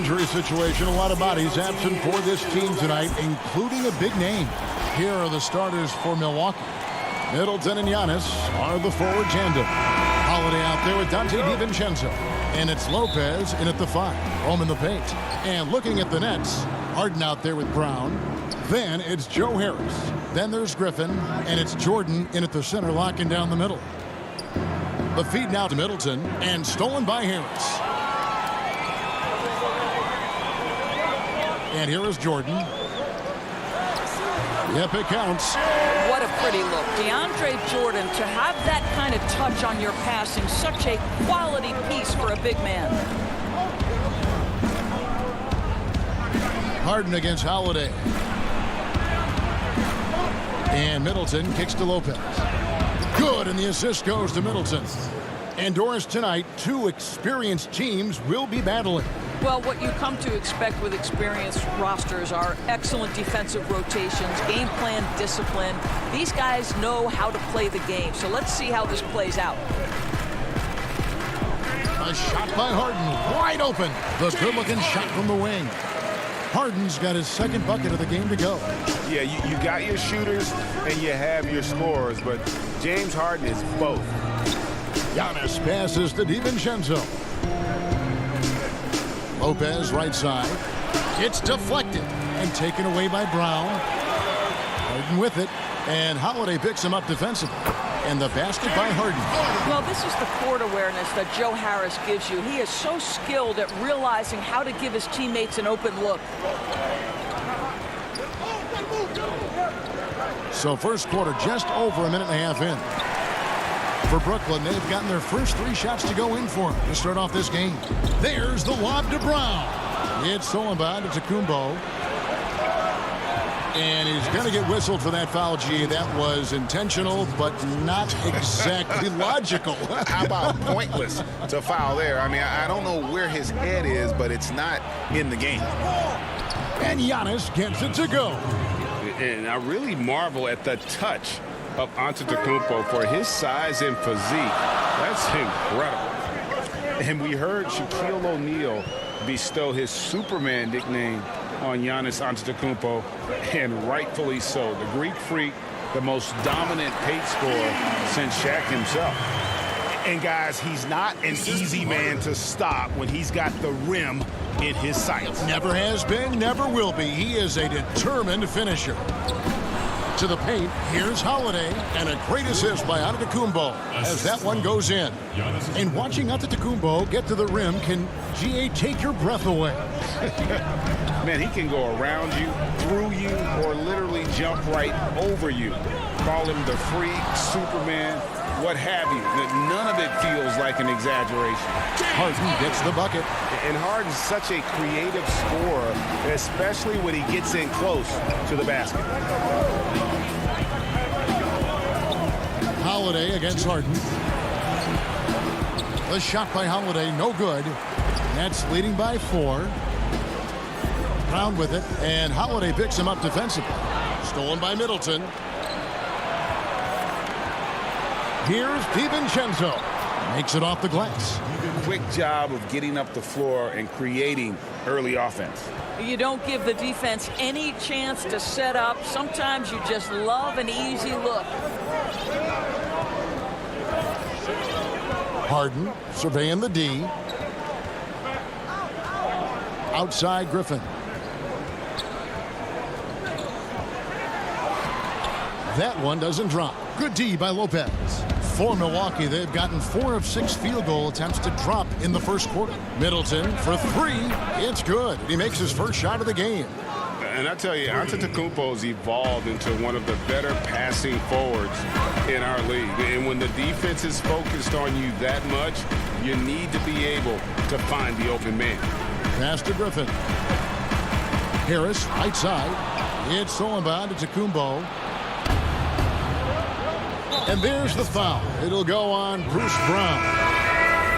B: injury situation. A lot of bodies absent for this team tonight, including a big name. Here are the starters for Milwaukee. Middleton and Giannis are the forward tandem. Holiday out there with Dante DiVincenzo. And it's Lopez in at the 5. Home in the paint. And looking at the Nets, Harden out there with Brown. Then it's Joe Harris. Then there's Griffin. And it's Jordan in at the center, locking down the middle. The feed now to Middleton. And stolen by Harris. And here is Jordan. Yep, it counts.
M: What a pretty look. DeAndre Jordan, to have that kind of touch on your passing, such a quality piece for a big man.
B: Harden against Holiday. And Middleton kicks to Lopez. Good, and the assist goes to Middleton. And Doris, tonight, 2 experienced teams will be battling.
M: Well, what you come to expect with experienced rosters are excellent defensive rotations, game plan discipline. These guys know how to play the game, so let's see how this plays out.
B: A shot by Harden, wide open. The good-looking shot from the wing. Harden's got his second bucket of the game to go.
C: Yeah, you got your shooters and you have your scorers, but James Harden is both.
B: Giannis passes to DiVincenzo. Lopez right side. It's deflected and taken away by Brown. Harden with it, and Holiday picks him up defensively. And the basket by Harden.
M: Well, this is the court awareness that Joe Harris gives you. He is so skilled at realizing how to give his teammates an open look.
B: So first quarter just over a minute and a half in. For Brooklyn, they've gotten their first 3 shots to go in for them to start off this game. There's the lob to Brown. It's stolen by Antetokounmpo. And he's going to get whistled for that foul, G. That was intentional, but not exactly logical.
C: How about pointless to foul there? I mean, I don't know where his head is, but it's not in the game.
B: And Giannis gets it to go.
E: And I really marvel at the touch of Antetokounmpo for his size and physique. That's incredible. And we heard Shaquille O'Neal bestow his Superman nickname on Giannis Antetokounmpo, and rightfully so. The Greek Freak, the most dominant paint scorer since Shaq himself.
C: And guys, he's not an easy man to stop when he's got the rim in his sights.
B: Never has been, never will be. He is a determined finisher. To the paint, here's Holiday, and a great assist by Antetokounmpo as that one goes in. And watching Antetokounmpo get to the rim can, GA, take your breath away.
E: Man, he can go around you, through you, or literally jump right over you. Call him the freak, Superman, what have you. None of it feels like an exaggeration.
B: Harden gets the bucket.
C: And Harden's such a creative scorer, especially when he gets in close to the basket.
B: Holiday against Harden. The shot by Holiday, no good. Nets leading by 4. Brown with it, and Holiday picks him up defensively. Stolen by Middleton. Here's DiVincenzo. Makes it off the glass.
C: Quick job of getting up the floor and creating early offense.
M: You don't give the defense any chance to set up. Sometimes you just love an easy look.
B: Harden surveying the D. Outside Griffin. That one doesn't drop. Good D by Lopez. For Milwaukee, they've gotten 4 of 6 field goal attempts to drop in the first quarter. Middleton for 3. It's good. He makes his first shot of the game.
E: And I tell you, Antetokounmpo's evolved into one of the better passing forwards in our league. And when the defense is focused on you that much, you need to be able to find the open man.
B: Pass to Griffin. Harris, right side. It's stolen by Antetokounmpo. And there's the foul. It'll go on Bruce Brown.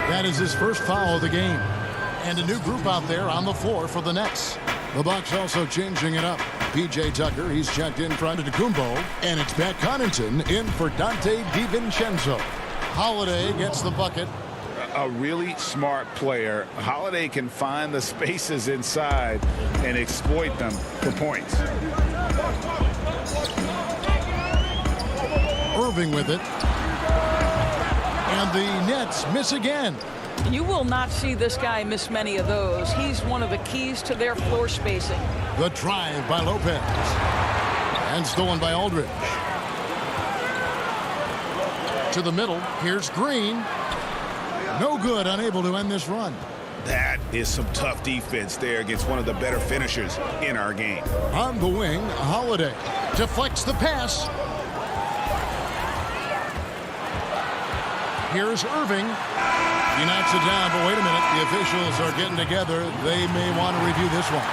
B: That is his first foul of the game. And a new group out there on the floor for the Nets. The Bucks also changing it up. P.J. Tucker, he's checked in for Antetokounmpo. And it's Pat Connaughton in for Dante DiVincenzo. Holiday gets the bucket.
C: a really smart player. Holiday can find the spaces inside and exploit them for points.
B: Irving with it. And the Nets miss again.
M: You will not see this guy miss many of those. He's one of the keys to their floor spacing.
B: The drive by Lopez. And stolen by Aldridge. To the middle. Here's Green. No good, unable to end this run.
C: That is some tough defense there against one of the better finishers in our game.
B: On the wing, Holiday deflects the pass. Here's Irving. He knocks it down, but wait a minute. The officials are getting together. They may want to review this one.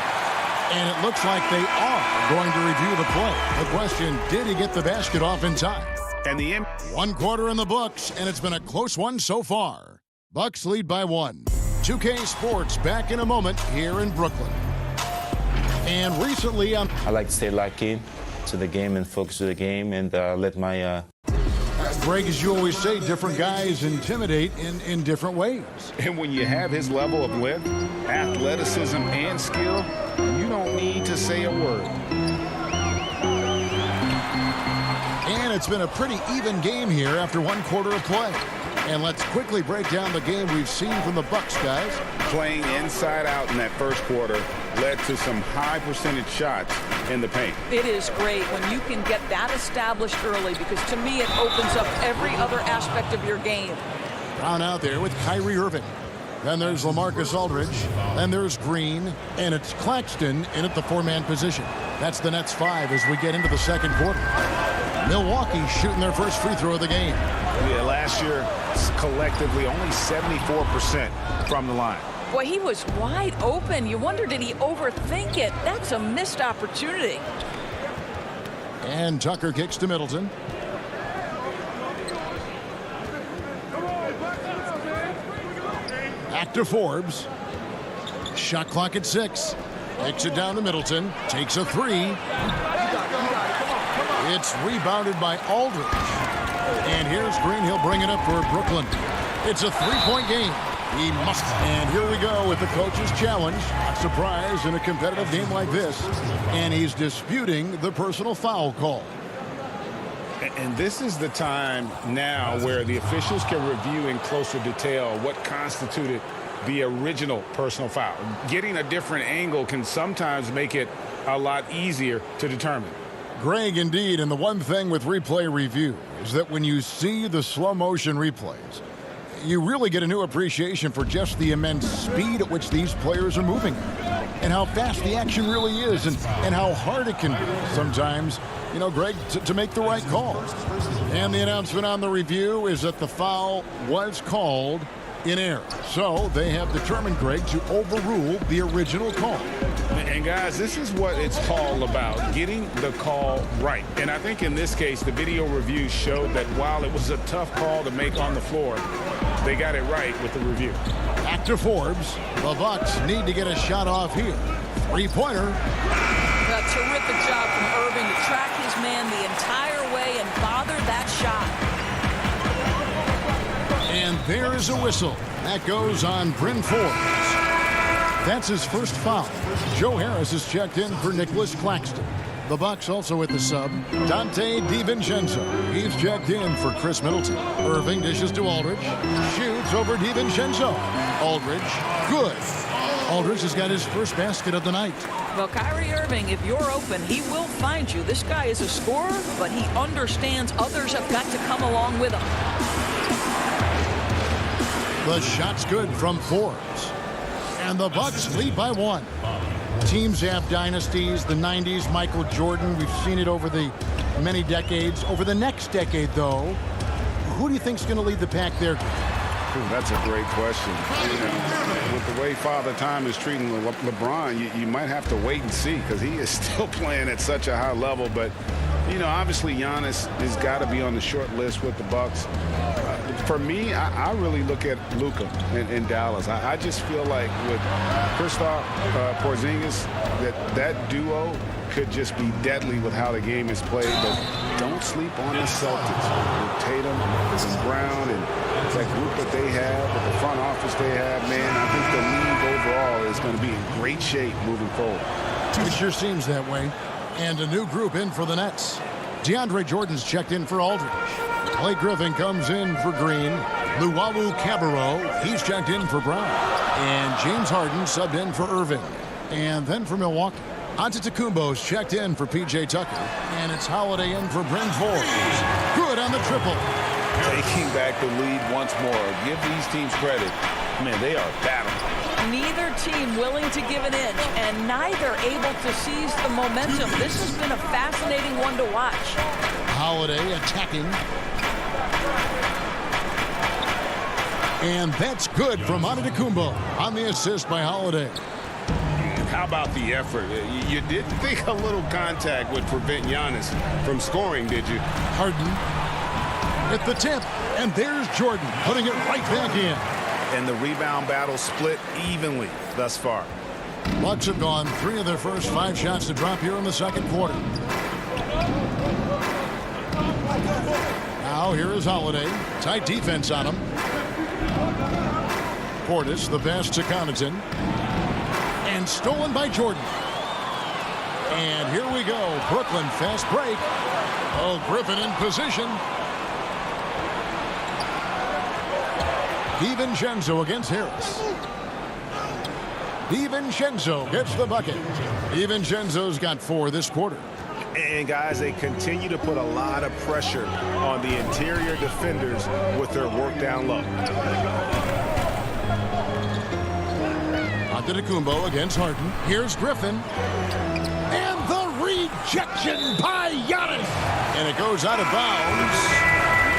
B: And it looks like they are going to review the play. The question, did he get the basket off in time?
C: And the
B: 1 quarter in the books, and it's been a close one so far. Bucks lead by 1. 2K Sports back in a moment here in Brooklyn. And recently,
F: I like to stay locked in to the game and focus to the game and let my...
B: Greg, as you always say, different guys intimidate in different ways.
C: And when you have his level of length, athleticism, and skill, you don't need to say a word.
B: And it's been a pretty even game here after 1 quarter of play. And let's quickly break down the game we've seen from the Bucks, guys.
C: Playing inside out in that first quarter led to some high percentage shots in the paint.
M: It is great when you can get that established early, because to me it opens up every other aspect of your game.
B: Brown out there with Kyrie Irving. Then there's LaMarcus Aldridge. Then there's Green. And it's Claxton in at the 4-man position. That's the Nets 5 as we get into the second quarter. Milwaukee shooting their first free throw of the game.
C: Yeah, last year, collectively, only 74% from the line.
M: Boy, he was wide open. You wonder, did he overthink it? That's a missed opportunity.
B: And Tucker kicks to Middleton. Back to Forbes. Shot clock at 6. Takes it down to Middleton. Takes a 3. It's rebounded by Aldridge. And here's Green. He'll bring it up for Brooklyn. It's a 3-point game. He must. And here we go with the coach's challenge. Not surprised in a competitive game like this. And he's disputing the personal foul call.
C: And this is the time now where the officials can review in closer detail what constituted the original personal foul. Getting a different angle can sometimes make it a lot easier to determine.
B: Greg, indeed, and the one thing with replay review is that when you see the slow motion replays, you really get a new appreciation for just the immense speed at which these players are moving and how fast the action really is and how hard it can be sometimes, you know, Greg, to make the right call. And the announcement on the review is that the foul was called in error. So they have determined, Greg, to overrule the original call.
C: And guys, this is what it's all about, getting the call right. And I think in this case, the video review showed that while it was a tough call to make on the floor, they got it right with the review.
B: Back to Forbes. The Bucks need to get a shot off here. 3-pointer.
M: A terrific job from Irving to track his man the entire way and bother that shot.
B: And there is a whistle. That goes on Bryn Forbes. That's his first foul. Joe Harris is checked in for Nicholas Claxton. The Bucks also with the sub. Dante DiVincenzo. He's checked in for Chris Middleton. Irving dishes to Aldridge. Shoots over DiVincenzo. Aldridge. Good. Aldridge has got his first basket of the night.
M: Well, Kyrie Irving, if you're open, he will find you. This guy is a scorer, but he understands others have got to come along with him.
B: The shot's good from Forbes. And the Bucks lead by 1. Teams have dynasties. The 90s, Michael Jordan. We've seen it over the many decades. Over the next decade, though, who do you think is going to lead the pack there?
C: That's a great question. You know, with the way Father Time is treating LeBron, you might have to wait and see because he is still playing at such a high level. But, you know, obviously Giannis has got to be on the short list with the Bucks. For me, I really look at Luka in Dallas. I just feel like with Kristaps Porzingis, that duo could just be deadly with how the game is played. But don't sleep on the Celtics with Tatum and Brown and that group that they have with the front offense they have, man, I think the league overall is going to be in great shape moving forward.
B: It sure seems that way. And a new group in for the Nets. DeAndre Jordan's checked in for Aldridge. Blake Griffin comes in for Green. Luwawu Cabarrot, he's checked in for Brown. And James Harden subbed in for Irving. And then for Milwaukee, Antetokounmpo's checked in for P.J. Tucker. And it's Holiday in for Bryn Forbes. Good on the triple.
C: Taking back the lead once more. Give these teams credit. Man, they are battling.
M: Neither team willing to give an inch, and neither able to seize the momentum. This has been a fascinating one to watch.
B: Holiday attacking. And that's good from Antetokounmpo on the assist by Holiday.
C: How about the effort? You didn't think a little contact would prevent Giannis from scoring, did you?
B: Harden at the tip, and there's Jordan putting it right back in.
C: And the rebound battle split evenly thus far.
B: Bucks have gone 3 of their first 5 shots to drop here in the second quarter. Now here is Holiday. Tight defense on him. Portis, the pass to Connaughton. And stolen by Jordan. And here we go. Brooklyn fast break. Oh, Griffin in position. DiVincenzo against Harris. DiVincenzo gets the bucket. DiVincenzo's got 4 this quarter.
C: And guys, they continue to put a lot of pressure on the interior defenders with their work down low.
B: Antetokounmpo against Harden. Here's Griffin. And the rejection by Giannis. And it goes out of bounds.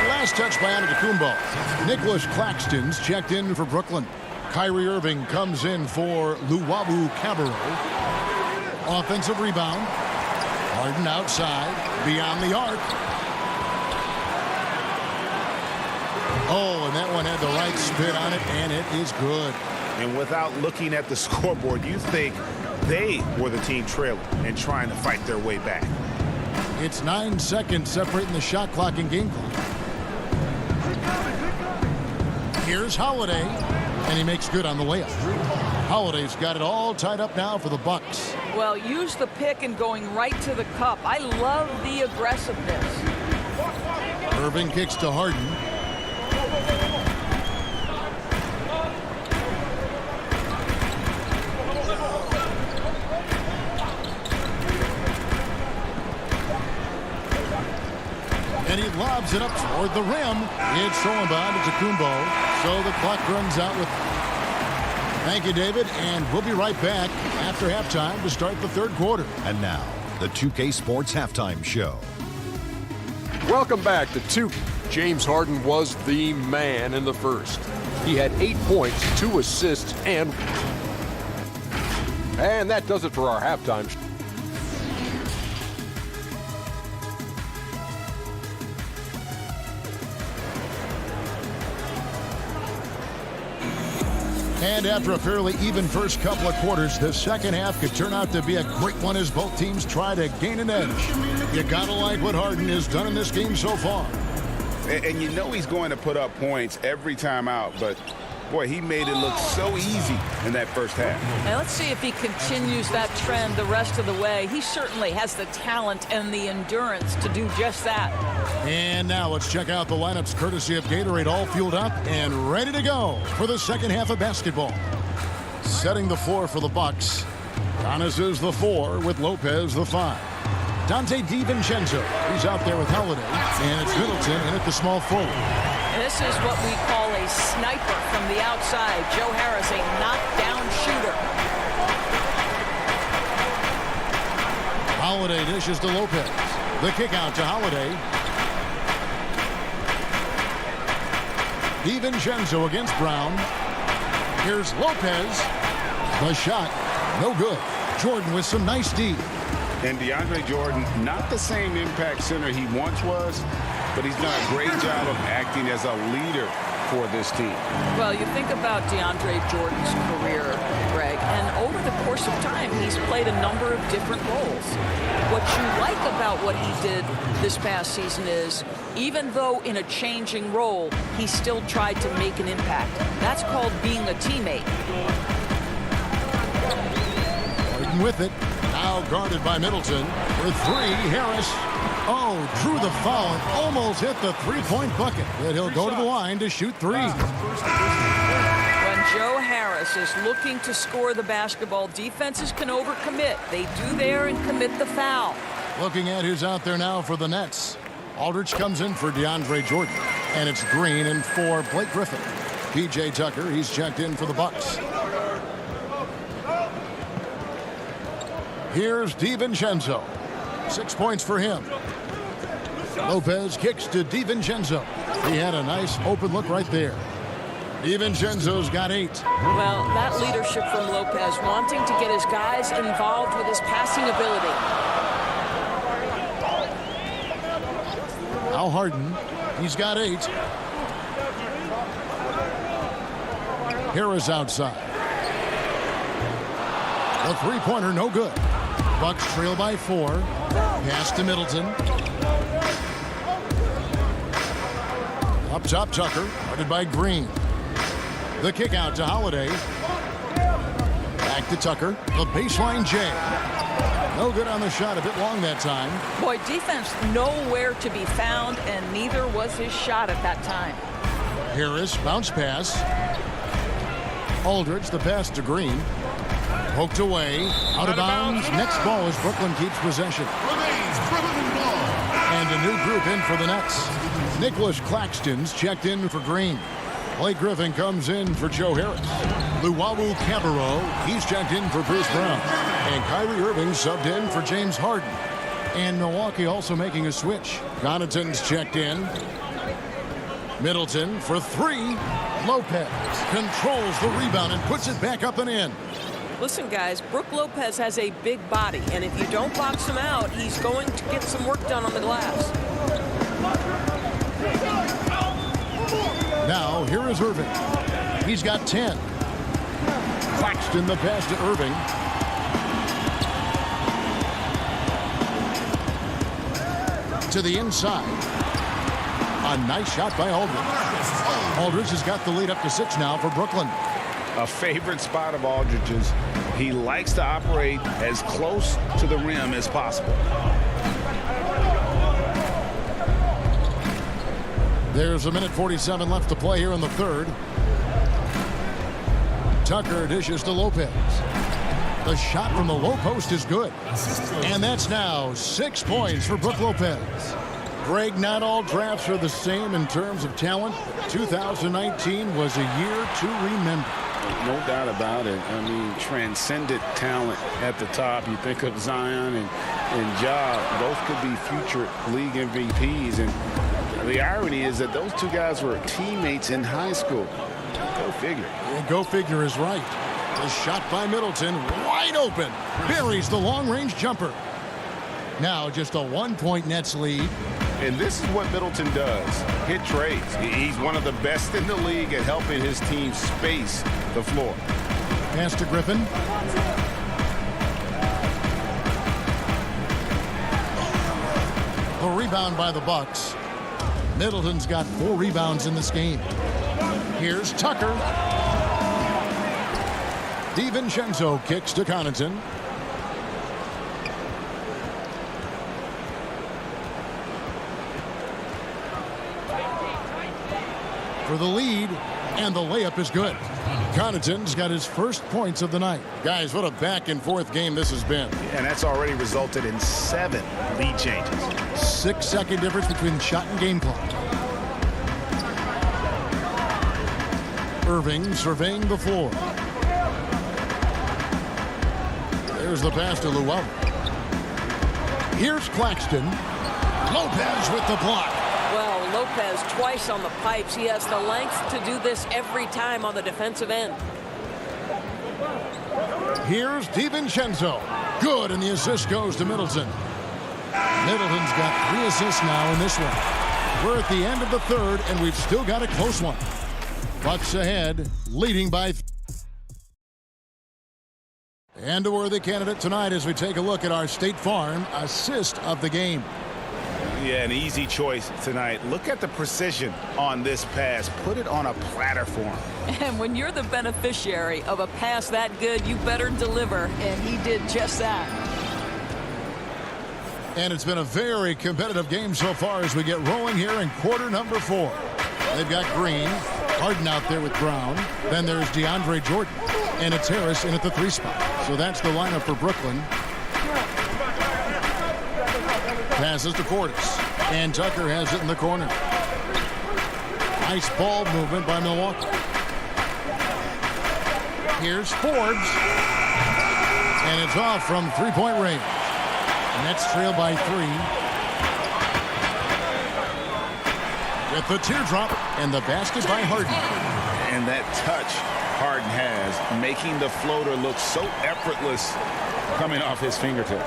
B: Last touch by Antetokounmpo. Nicholas Claxton's checked in for Brooklyn. Kyrie Irving comes in for Luwawu Cabarrot. Offensive rebound. Harden outside, beyond the arc. Oh, and that one had the right spin on it, and it is good.
C: And without looking at the scoreboard, you think they were the team trailing and trying to fight their way back.
B: It's 9 seconds separating the shot clock and game clock. Here's Holiday, and he makes good on the layup. Holiday's got it all tied up now for the Bucks.
M: Well, use the pick and going right to the cup. I love the aggressiveness.
B: Irving kicks to Harden. And he lobs it up toward the rim. It's thrown by Antetokounmpo. So the clock runs out with... Thank you, David. And we'll be right back after halftime to start the third quarter.
G: And now, the 2K Sports Halftime Show.
H: Welcome back to 2. James Harden was the man in the first. He had 8 points, 2 assists, and that does it for our halftime show.
B: And after a fairly even first couple of quarters, the second half could turn out to be a great one as both teams try to gain an edge. You gotta like what Harden has done in this game so far.
C: And you know he's going to put up points every time out, but boy, he made it look so easy in that first half.
M: Now let's see if he continues that trend the rest of the way. He certainly has the talent and the endurance to do just that.
B: And now let's check out the lineups courtesy of Gatorade, all fueled up and ready to go for the second half of basketball. Setting the floor for the Bucks. Giannis is the 4 with Lopez the 5. Dante DiVincenzo, he's out there with Holiday. And it's Middleton in at the small forward.
M: This is what we call a sniper from the outside. Joe Harris, a knockdown shooter.
B: Holiday dishes to Lopez. The kick out to Holiday. DiVincenzo against Brown. Here's Lopez. The shot, no good. Jordan with some nice D.
C: And DeAndre Jordan, not the same impact center he once was, but he's done a great job of acting as a leader for this team.
M: Well, you think about DeAndre Jordan's career, Greg, and over the course of time, he's played a number of different roles. What you like about what he did this past season is Even though in a changing role, he still tried to make an impact. That's called being a teammate.
B: Harden with it. Now guarded by Middleton. For three, Harris. Oh, drew the foul and almost hit the three-point bucket. But he'll go to the line to shoot three.
M: When Joe Harris is looking to score the basketball, defenses can overcommit. They do there and commit the foul.
B: Looking at who's out there now for the Nets. Aldridge comes in for DeAndre Jordan. And it's Green in for Blake Griffin. P.J. Tucker, he's checked in for the Bucks. Here's DiVincenzo. 6 points for him. Lopez kicks to DiVincenzo. He had a nice open look right there. DiVincenzo's got 8.
M: Well, that leadership from Lopez, wanting to get his guys involved with his passing ability.
B: Now Harden, he's got 8. Harris outside. The three-pointer, no good. Bucks trail by 4. Pass to Middleton. Up top, Tucker, guarded by Green. The kick out to Holiday. Back to Tucker. The baseline J. No good on the shot, a bit long that time.
M: Boy, defense nowhere to be found, and neither was his shot at that time.
B: Harris, bounce pass. Aldridge, the pass to Green. Poked away, out of bounds. Next ball as Brooklyn keeps possession. And a new group in for the Nets. Nicholas Claxton's checked in for Green. Blake Griffin comes in for Joe Harris. Luwawu Cabarro, he's checked in for Bruce Brown. And Kyrie Irving subbed in for James Harden. And Milwaukee also making a switch. Connaughton's checked in. Middleton for 3. Lopez controls the rebound and puts it back up and in.
N: Listen, guys, Brook Lopez has a big body, and if you don't box him out, he's going to get some work done on the glass.
B: Now, here is Irving. He's got 10. Claxton the pass to Irving. To the inside. A nice shot by Aldridge. Aldridge has got the lead up to 6 now for Brooklyn.
C: A favorite spot of Aldridge's. He likes to operate as close to the rim as possible.
B: There's 1:47 left to play here in the third. Tucker dishes to Lopez. The shot from the low post is good. And that's now 6 points for Brook Lopez. Greg, not all drafts are the same in terms of talent. 2019 was a year to remember.
C: No doubt about it. I mean, transcendent talent at the top. You think of Zion and Ja, both could be future league MVPs. And the irony is that those two guys were teammates in high school. Go figure.
B: And go figure is right. The shot by Middleton, wide open. Buries the long-range jumper. Now just a 1-point Nets lead.
C: And this is what Middleton does. Hit trades. He's one of the best in the league at helping his team space the floor.
B: Pass to Griffin. A rebound by the Bucks. Middleton's got 4 rebounds in this game. Here's Tucker. DiVincenzo kicks to Connaughton. For the lead, and the layup is good. Connaughton's got his first points of the night. Guys, what a back-and-forth game this has been.
C: And that's already resulted in 7 lead changes.
B: 6-second difference between shot and game clock. Irving surveying the floor. There's the pass to Luwawu. Here's Claxton. Lopez with the block.
N: Well, Lopez twice on the pipes. He has the length to do this every time on the defensive end.
B: Here's DiVincenzo. Good, and the assist goes to Middleton. Middleton's got 3 assists now in this one. We're at the end of the third, and we've still got a close one. Bucks ahead, leading by 3. And a worthy candidate tonight as we take a look at our State Farm assist of the game.
C: Yeah, an easy choice tonight. Look at the precision on this pass. Put it on a platter for him.
M: And when you're the beneficiary of a pass that good, you better deliver, and he did just that.
B: And it's been a very competitive game so far as we get rolling here in quarter number 4. They've got Green, Harden out there with Brown. Then there's DeAndre Jordan, and it's Harris in at the 3 spot. So that's the lineup for Brooklyn. Passes to Portis, and Tucker has it in the corner. Nice ball movement by Milwaukee. Here's Forbes, and it's off from 3-point range. Nets trail by 3. With the teardrop and the basket by Harden.
C: And that touch Harden has, making the floater look so effortless coming off his fingertips.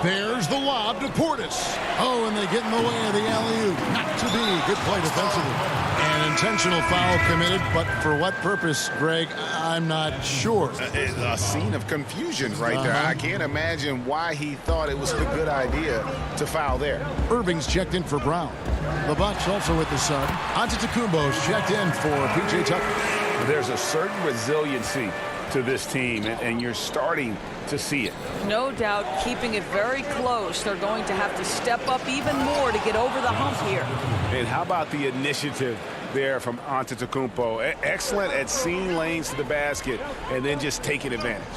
B: There's the lob to Portis. Oh, and they get in the way of the alley-oop. Not to be. Good play defensively. An intentional foul committed, but for what purpose, Greg, I'm not sure.
C: A scene of confusion right there. I can't imagine why he thought it was a good idea to foul there.
B: Irving's checked in for Brown. The Bucks also with the sub. Antetokounmpo's checked in for P.J. Tucker.
C: There's a certain resiliency to this team, and you're starting to see it.
M: No doubt, keeping it very close. They're going to have to step up even more to get over the hump here.
C: And how about the initiative there from Antetokounmpo? Excellent at seeing lanes to the basket and then just taking advantage.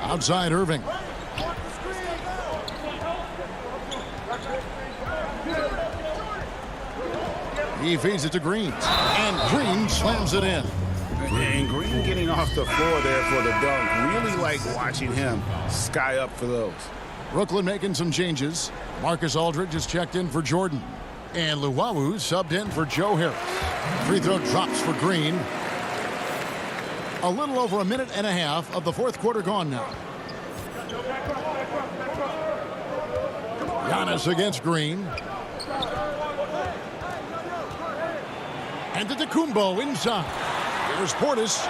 B: Outside Irving. He feeds it to Green, and Green slams it in.
C: And Green getting off the floor there for the dunk. Really like watching him sky up for those.
B: Brooklyn making some changes. Marcus Aldridge is checked in for Jordan. And Luwawu subbed in for Joe Harris. Free throw drops for Green. A little over a minute and a half of the 4th quarter gone now. Giannis against Green. Antetokounmpo inside. Here's Portis.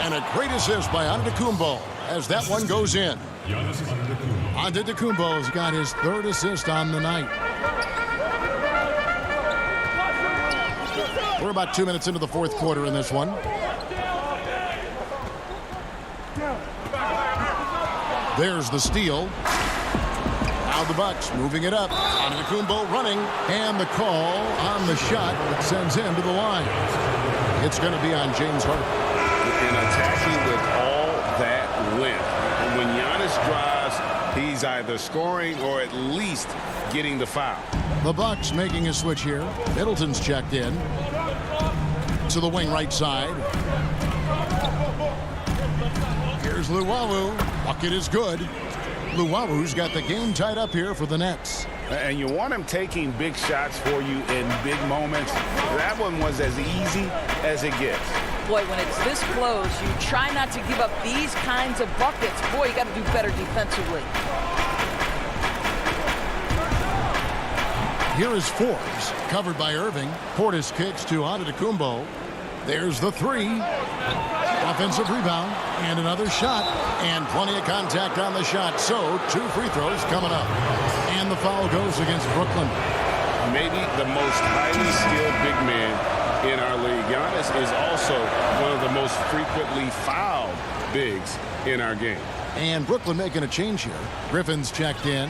B: And a great assist by Antetokounmpo as that one goes in. Antetokounmpo's got his 3rd assist on the night. We're about 2 minutes into the 4th quarter in this one. There's the steal. Now the Bucks moving it up. Antetokounmpo running, and the call on the shot that sends him to the line. It's going to be on James Harden.
C: And attacking with all that length. And when Giannis drives, he's either scoring or at least getting the foul.
B: The Bucks making a switch here. Middleton's checked in to the wing right side. Here's Luwawu. Bucket is good. Luwawu's got the game tied up here for the Nets.
C: And you want him taking big shots for you in big moments. That one was as easy as it gets.
M: Boy, when it's this close, you try not to give up these kinds of buckets. Boy, you got to do better defensively.
B: Here is Forbes, covered by Irving. Portis kicks to Antetokounmpo. There's the 3. Offensive rebound and another shot, and plenty of contact on the shot. So 2 free throws coming up, and the foul goes against Brooklyn.
C: Maybe the most highly skilled big man in our league. Giannis is also one of the most frequently fouled bigs in our game.
B: And Brooklyn making a change here. Griffin's checked in.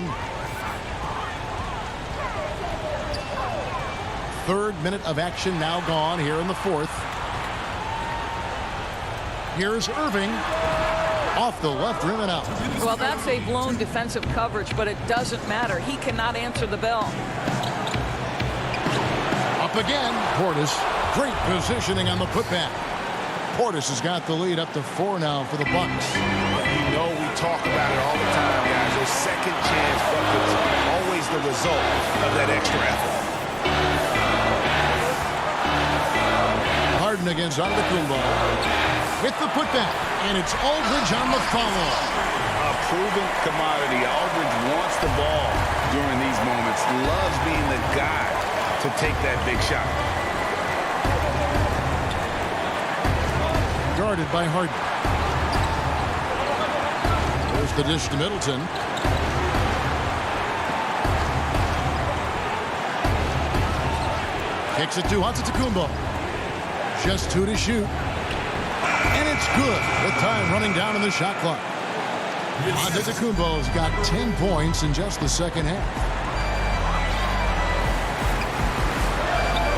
B: 3rd minute of action now gone here in the 4th. Here's Irving off the left rim and out.
M: Well, that's a blown defensive coverage, but it doesn't matter. He cannot answer the bell.
B: Up again, Portis. Great positioning on the putback. Portis has got the lead up to 4 now for the Bucks.
C: You know we talk about it all the time, guys. Those second chance buckets, always the result of that extra effort.
B: Harden against Antetokounmpo. With the putback, and it's Aldridge on the follow.
C: A proven commodity. Aldridge wants the ball during these moments. Loves being the guy to take that big shot.
B: Guarded by Harden. There's the dish to Middleton. Kicks it to Antetokounmpo. Just 2 to shoot. And it's good with time running down in the shot clock. Antetokounmpo's got 10 points in just the second half.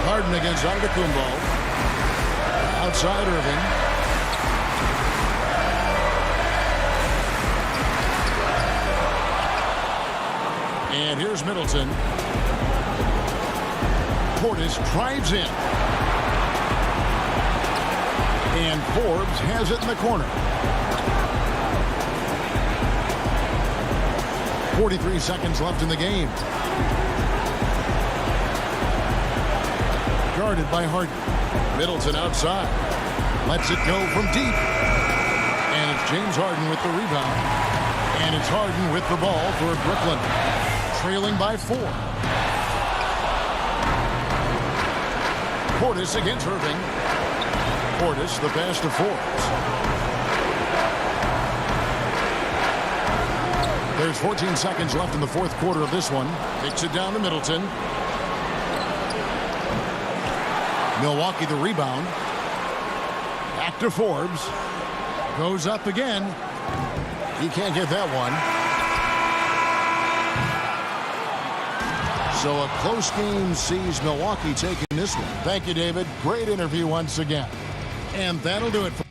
B: Harden against Antetokounmpo. Outside Irving. And here's Middleton. Portis drives in. And Forbes has it in the corner. 43 seconds left in the game. Guarded by Harden. Middleton outside. Lets it go from deep. And it's James Harden with the rebound. And it's Harden with the ball for Brooklyn. Trailing by 4. Portis against Irving. Portis, the pass to Forbes. There's 14 seconds left in the fourth quarter of this one. Kicks it down to Middleton. Milwaukee the rebound. Back to Forbes. Goes up again. He can't get that one. So a close game sees Milwaukee taking this one. Thank you, David. Great interview once again. And that'll do it for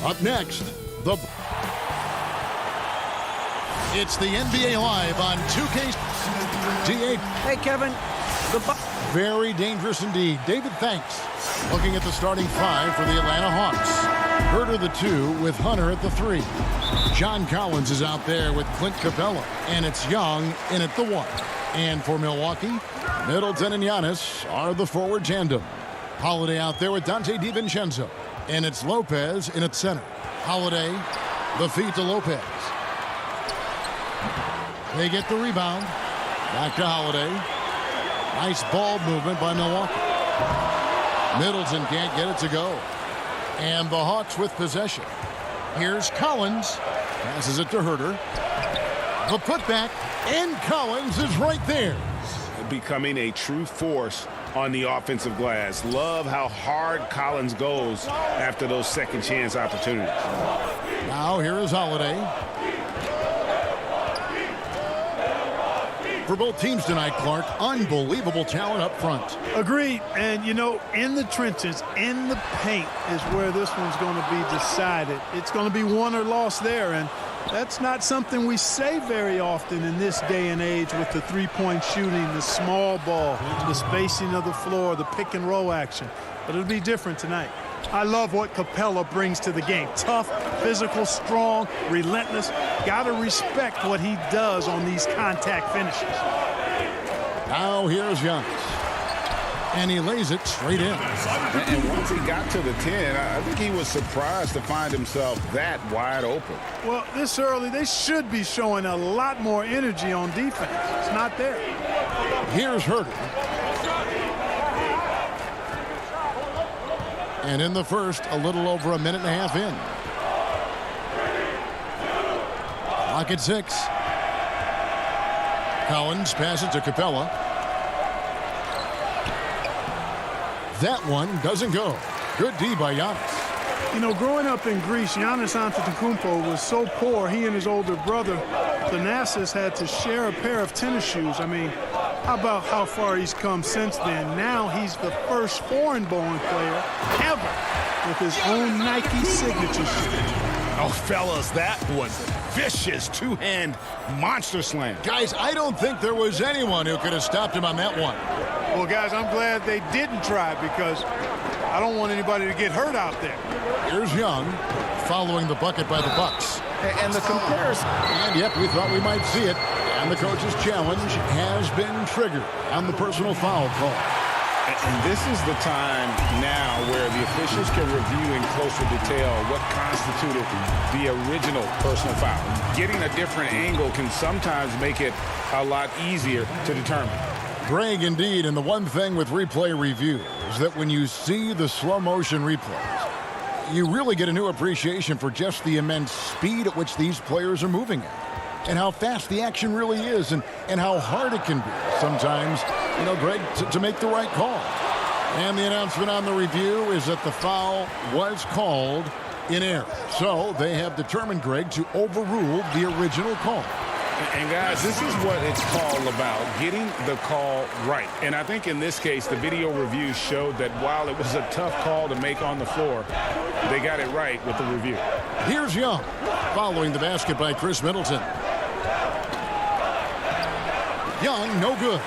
B: Up next, it's the NBA Live on 2K. D8.
O: Hey, Kevin.
B: Very dangerous indeed. David, thanks. Looking at the starting five for the Atlanta Hawks. Herter the 2 with Hunter at the 3. John Collins is out there with Clint Capella. And it's Young in at the 1. And for Milwaukee, Middleton and Giannis are the forward tandem. Holiday out there with Dante DiVincenzo. And it's Lopez in at center. Holiday, the feed to Lopez. They get the rebound. Back to Holiday. Nice ball movement by Milwaukee. Middleton can't get it to go. And the Hawks with possession. Here's Collins. Passes it to Herter. The putback. And Collins is right there.
C: Becoming a true force on the offensive glass. Love how hard Collins goes after those second chance opportunities.
B: Now here is Holiday. For both teams tonight, Clark, unbelievable talent up front.
D: Agreed. And, you know, in the trenches, in the paint is where this one's going to be decided. It's going to be won or lost there. And that's not something we say very often in this day and age with the three-point shooting, the small ball, the spacing of the floor, the pick and roll action. But it'll be different tonight. I love what Capella brings to the game. Tough, physical, strong, relentless. Got to respect what he does on these contact finishes.
B: Now here's Giannis. And he lays it straight in.
C: And once he got to the 10, I think he was surprised to find himself that wide open.
D: Well, this early, they should be showing a lot more energy on defense. It's not there.
B: Here's Herter. And in the first, a little over a minute and a half in. Clock at 6. Collins passes to Capella. That one doesn't go. Good D by Giannis.
D: You know, growing up in Greece, Giannis Antetokounmpo was so poor, he and his older brother, Thanasis, had to share a pair of tennis shoes. I mean, how about how far he's come since then? Now he's the first foreign-born player ever with his own Nike signature shoe.
C: Oh, fellas, that was vicious two-hand monster slam.
B: Guys, I don't think there was anyone who could have stopped him on that one.
D: Well, guys, I'm glad they didn't try because I don't want anybody to get hurt out there.
B: Here's Young following the bucket by the Bucks.
C: And the comparison.
B: And yep, we thought we might see it. And the coach's challenge has been triggered on the personal foul call.
C: And this is the time now where the officials can review in closer detail what constituted the original personal foul. Getting a different angle can sometimes make it a lot easier to determine.
B: Greg, indeed, and the one thing with replay review is that when you see the slow motion replays, you really get a new appreciation for just the immense speed at which these players are moving at. And how fast the action really is, and how hard it can be sometimes, you know, Greg, to make the right call. And the announcement on the review is that the foul was called in error. So they have determined, Greg, to overrule the original call.
C: And guys, this is what it's all about, getting the call right. And I think in this case, the video review showed that while it was a tough call to make on the floor, they got it right with the review.
B: Here's Young following the basket by Chris Middleton. Young, no good.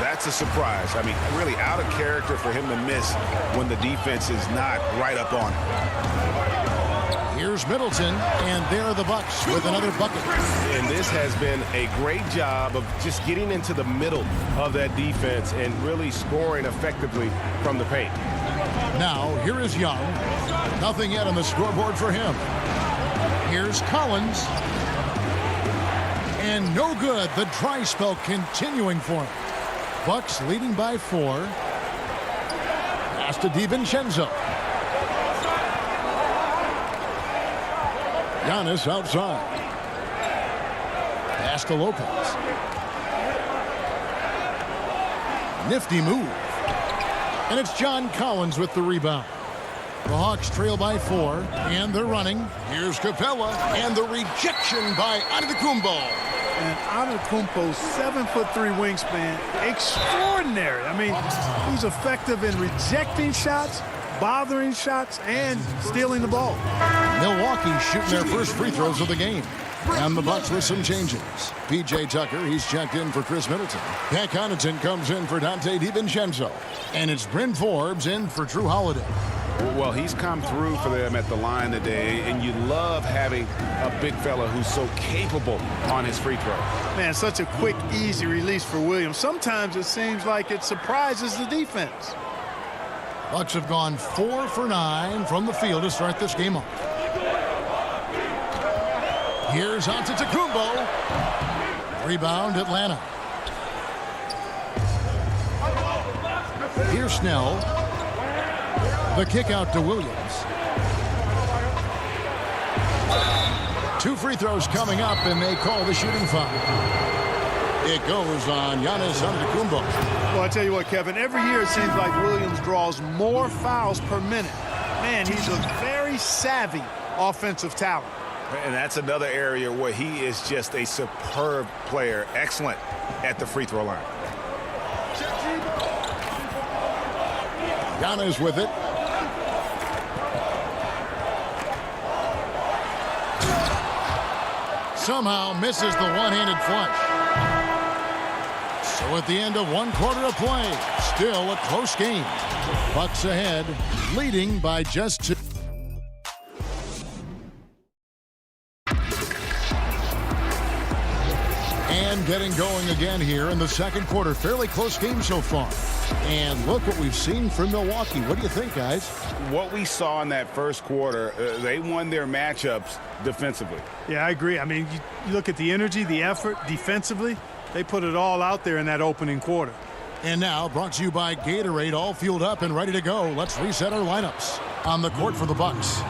C: That's a surprise. I mean, really out of character for him to miss when the defense is not right up on him.
B: Here's Middleton, and there are the Bucks with another bucket.
E: And this has been a great job of just getting into the middle of that defense and really scoring effectively from the paint.
B: Now, here is Young. Nothing yet on the scoreboard for him. Here's Collins. And no good. The dry spell continuing for him. Bucks leading by 4. Pass to DiVincenzo. Giannis outside. Pass to Lopez. Nifty move. And it's John Collins with the rebound. The Hawks trail by 4, and they're running. Here's Capella, and the rejection by Antetokounmpo.
D: And Antetokounmpo's 7'3" wingspan, extraordinary. I mean, he's effective in rejecting shots, bothering shots, and stealing the ball.
B: Milwaukee shooting their first free throws of the game. And the Bucks with some changes. P.J. Tucker, he's checked in for Chris Middleton. Pat Connaughton comes in for Dante DiVincenzo. And it's Bryn Forbes in for Drew Holiday.
E: Well, he's come through for them at the line today, and you love having a big fella who's so capable on his free throw.
D: Man, such a quick, easy release for Williams. Sometimes it seems like it surprises the defense.
B: Bucks have gone 4 for 9 from the field to start this game off. Here's Antetokounmpo. Rebound, Atlanta. Here's Snell. The kick out to Williams. 2 free throws coming up, and they call the shooting foul. It goes on Giannis Antetokounmpo.
D: Well, I tell you what, Kevin, every year it seems like Williams draws more fouls per minute. Man, he's a very savvy offensive talent.
C: And that's another area where he is just a superb player. Excellent at the free throw line.
B: Giannis with it. Somehow misses the one-handed flush. So at the end of 1 quarter of play, still a close game. Bucks ahead, leading by just 2. And getting going again here in the second quarter. Fairly close game so far. And look what we've seen from Milwaukee. What do you think, guys?
C: What we saw in that first quarter, they won their matchups defensively.
D: Yeah, I agree. I mean, you look at the energy, the effort defensively. They put it all out there in that opening quarter.
B: And now, brought to you by Gatorade, all fueled up and ready to go. Let's reset our lineups. On the court for the Bucks,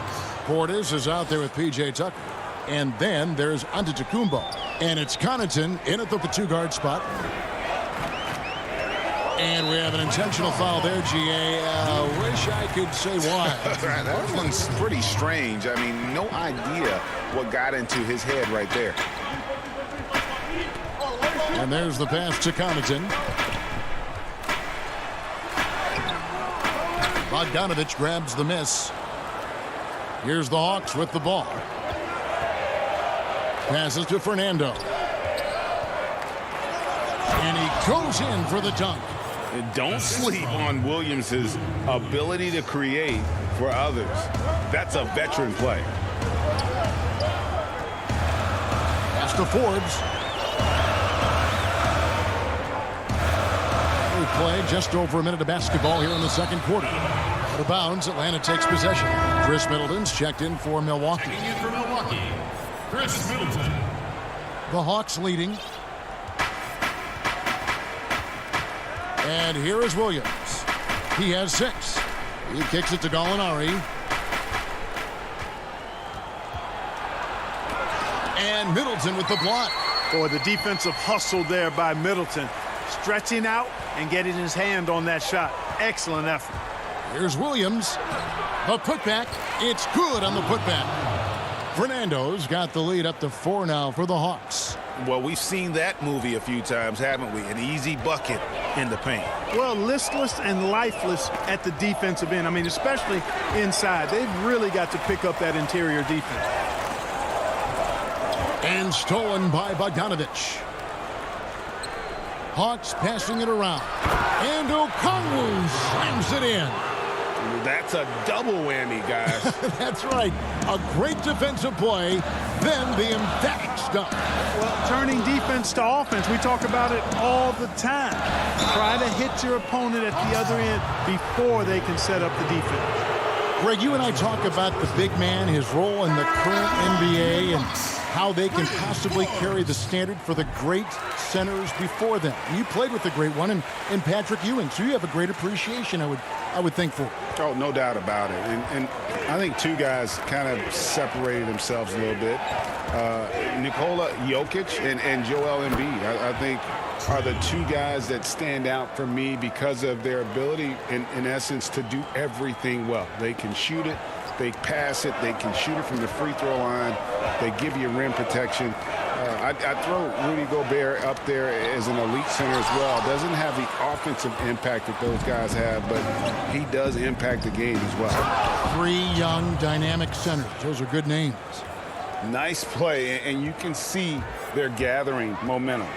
B: Portis is out there with P.J. Tucker. And then there's Antetokounmpo. And it's Connaughton in at the 2-guard spot. And we have an intentional foul there, G.A. Wish I could say why.
C: That one's pretty strange. I mean, no idea what got into his head right there.
B: And there's the pass to Connaughton. Bogdanovich grabs the miss. Here's the Hawks with the ball. Passes to Fernando. And he goes in for the dunk.
C: Don't sleep on Williams' ability to create for others. That's a veteran play.
B: Pass to Forbes. We play just over a minute of basketball here in the second quarter. Out of bounds, Atlanta takes possession. Chris Middleton's checked in for Milwaukee.
L: Checking in for Milwaukee, Chris Middleton.
B: The Hawks leading. And here is Williams. He has 6. He kicks it to Gallinari. And Middleton with the block.
D: Boy, the defensive hustle there by Middleton. Stretching out and getting his hand on that shot. Excellent effort.
B: Here's Williams. The putback. It's good on the putback. Fernando's got the lead up to 4 now for the Hawks.
C: Well, we've seen that movie a few times, haven't we? An easy bucket in the paint.
D: Well, listless and lifeless at the defensive end. I mean, especially inside. They've really got to pick up that interior defense.
B: And stolen by Bogdanovich. Hawks passing it around. And Okongwu slams it in.
C: That's a double whammy, guys.
B: That's right. A great defensive play, then the emphatic stop.
D: Well, turning defense to offense, we talk about it all the time. Try to hit your opponent at the other end before they can set up the defense.
B: Greg, you and I talk about the big man, his role in the current NBA, and how they can possibly carry the standard for the great centers before them. You played with the great one in Patrick Ewing, so you have a great appreciation, I would think, for.
C: Oh, no doubt about it. And I think 2 guys kind of separated themselves a little bit. Nikola Jokic and Joel Embiid, I think, are the 2 guys that stand out for me because of their ability, in essence, to do everything well. They can shoot it. They pass it. They can shoot it from the free throw line. They give you rim protection. I throw Rudy Gobert up there as an elite center as well. Doesn't have the offensive impact that those guys have, but he does impact the game as well.
B: 3 young, dynamic centers. Those are good names.
C: Nice play, and you can see they're gathering momentum.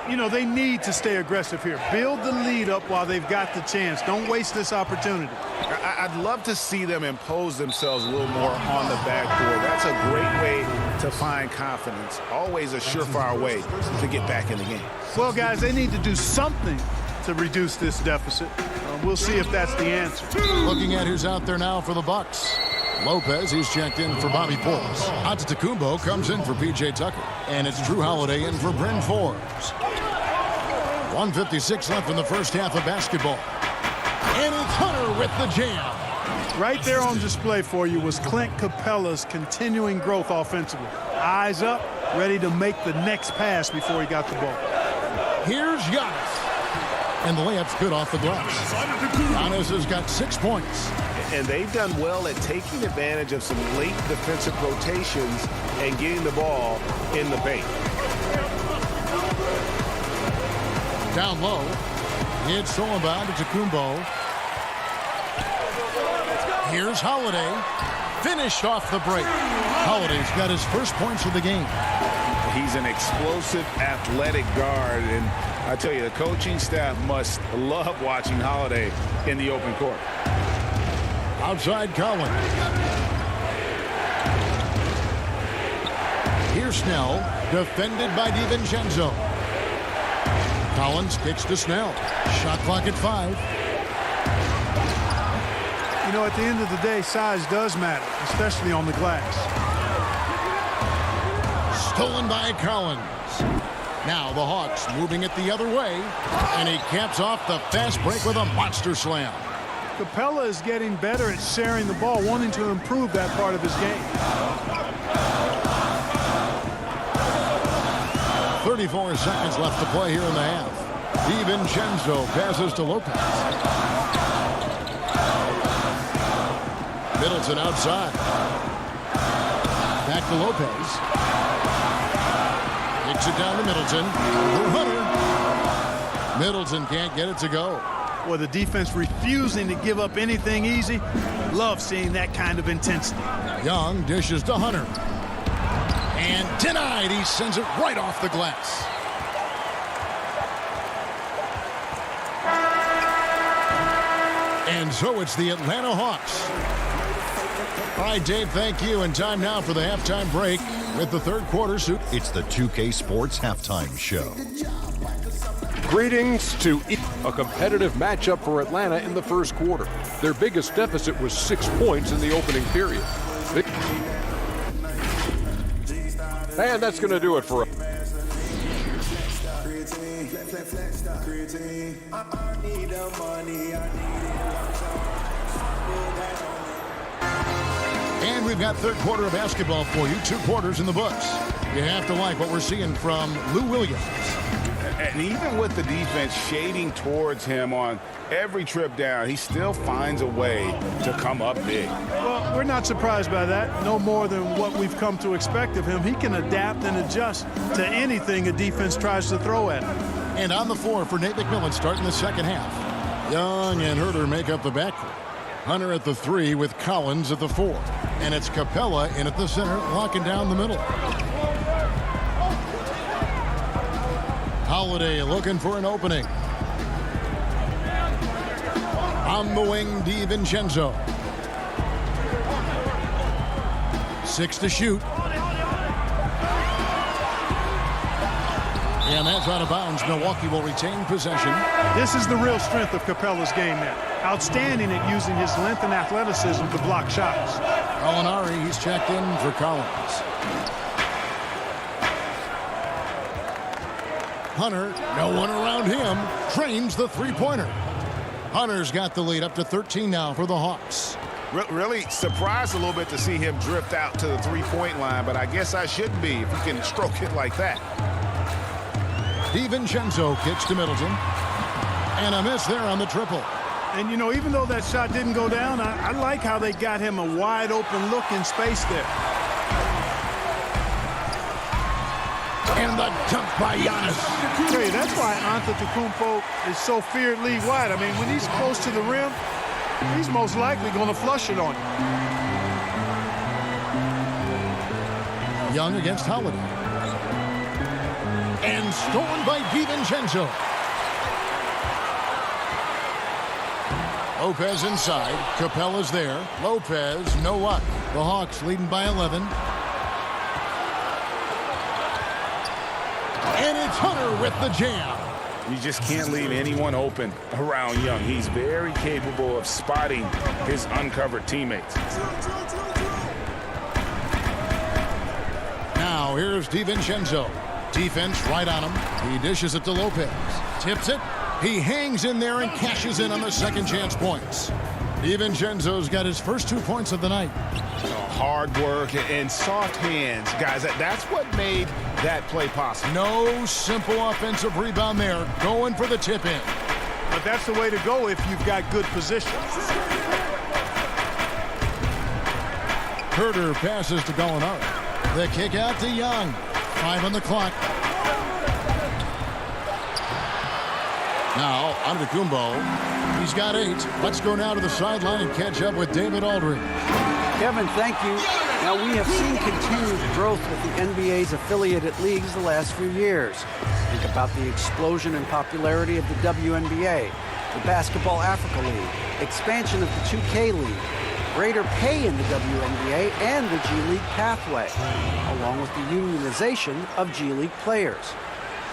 D: You know, they need to stay aggressive here. Build the lead up while they've got the chance. Don't waste this opportunity.
C: I'd love to see them impose themselves a little more on the backboard. That's a great way to find confidence. Always a surefire way to get back in the game.
D: Well, guys, they need to do something to reduce this deficit. We'll see if that's the answer.
B: Looking at who's out there now for the Bucks. Lopez, he's checked in for Bobby Portis. Antetokounmpo comes in for P.J. Tucker. And it's Drew Holiday in for Bryn Forbes. 1:56 left in the first half of basketball. And it's Hunter with the jam.
D: Right there on display for you was Clint Capella's continuing growth offensively. Eyes up, ready to make the next pass before he got the ball.
B: Here's Giannis. And the layup's good off the glass. Giannis has got 6 points.
E: And they've done well at taking advantage of some late defensive rotations and getting the ball in the paint.
B: Down low. It's Solomon to Antetokounmpo. Here's Holiday. Finished off the break. Holiday's got his first points of the game.
C: He's an explosive, athletic guard, and I tell you, the coaching staff must love watching Holiday in the open court.
B: Outside Collins. Here's Snell, defended by DiVincenzo. Collins kicks to Snell. Shot clock at 5.
D: You know, at the end of the day, size does matter, especially on the glass.
B: Stolen by Collins. Now the Hawks moving it the other way, and he caps off the fast break with a monster slam.
D: Capella is getting better at sharing the ball, wanting to improve that part of his game.
B: 34 seconds left to play here in the half. DiVincenzo passes to Lopez. Middleton outside. Back to Lopez. Kicks it down to Middleton. The Hunter. Middleton can't get it to go.
D: Well, the defense refusing to give up anything easy. Love seeing that kind of intensity.
B: Young dishes to Hunter. And denied. He sends it right off the glass. And so it's the Atlanta Hawks. All right, Dave, thank you. And time now for the halftime break with the third quarter.
G: It's the 2K Sports Halftime Show.
H: Greetings to a competitive matchup for Atlanta in the first quarter. Their biggest deficit was 6 points in the opening period. And that's going to do it for us.
B: And we've got third quarter of basketball for you. 2 quarters in the books. You have to like what we're seeing from Lou Williams.
C: And even with the defense shading towards him on every trip down, he still finds a way to come up big.
D: Well, we're not surprised by that. No more than what we've come to expect of him. He can adapt and adjust to anything a defense tries to throw at him.
B: And on the floor for Nate McMillan starting the second half. Young and Herter make up the backcourt. Hunter at the 3 with Collins at the 4. And it's Capella in at the center, locking down the middle. Holiday looking for an opening. On the wing, DiVincenzo. 6 to shoot. And that's out of bounds. Milwaukee will retain possession.
D: This is the real strength of Capella's game now. Outstanding at using his length and athleticism to block shots.
B: Molinari, he's checked in for Collins. Hunter, no one around him, trains the three-pointer. Hunter's got the lead up to 13 now for the Hawks.
C: Really surprised a little bit to see him drift out to the three-point line, but I guess I shouldn't be if he can stroke it like that.
B: DiVincenzo kicks to Middleton. And a miss there on the triple.
D: And, you know, even though that shot didn't go down, I like how they got him a wide open look in space there.
B: And the dunk by Giannis.
D: Hey, that's why Antetokounmpo is so feared league-wide. I mean, when he's close to the rim, he's most likely going to flush it on you.
B: Young against Holiday. And stolen by DiVincenzo. Lopez inside. Capella's there. Lopez, no luck. The Hawks leading by 11. And it's Hunter with the jam.
C: You just can't leave anyone open around Young. He's very capable of spotting his uncovered teammates.
B: Now here's DiVincenzo. Defense right on him. He dishes it to Lopez. Tips it. He hangs in there and cashes in on the second chance points. DiVincenzo's got his first 2 points of the night.
C: Hard work and soft hands, guys. That's what made that play possible.
B: No simple offensive rebound there. Going for the tip in.
D: But that's the way to go if you've got good position.
B: Herter passes to Gallinari. The kick out to Young. 5 on the clock. Now, Antetokounmpo. He's got 8. Let's go now to the sideline and catch up with David Aldridge.
O: Kevin, thank you. Now, we have seen continued growth with the NBA's affiliated leagues the last few years. Think about the explosion in popularity of the WNBA, the Basketball Africa League, expansion of the 2K League, greater pay in the WNBA, and the G League pathway, along with the unionization of G League players.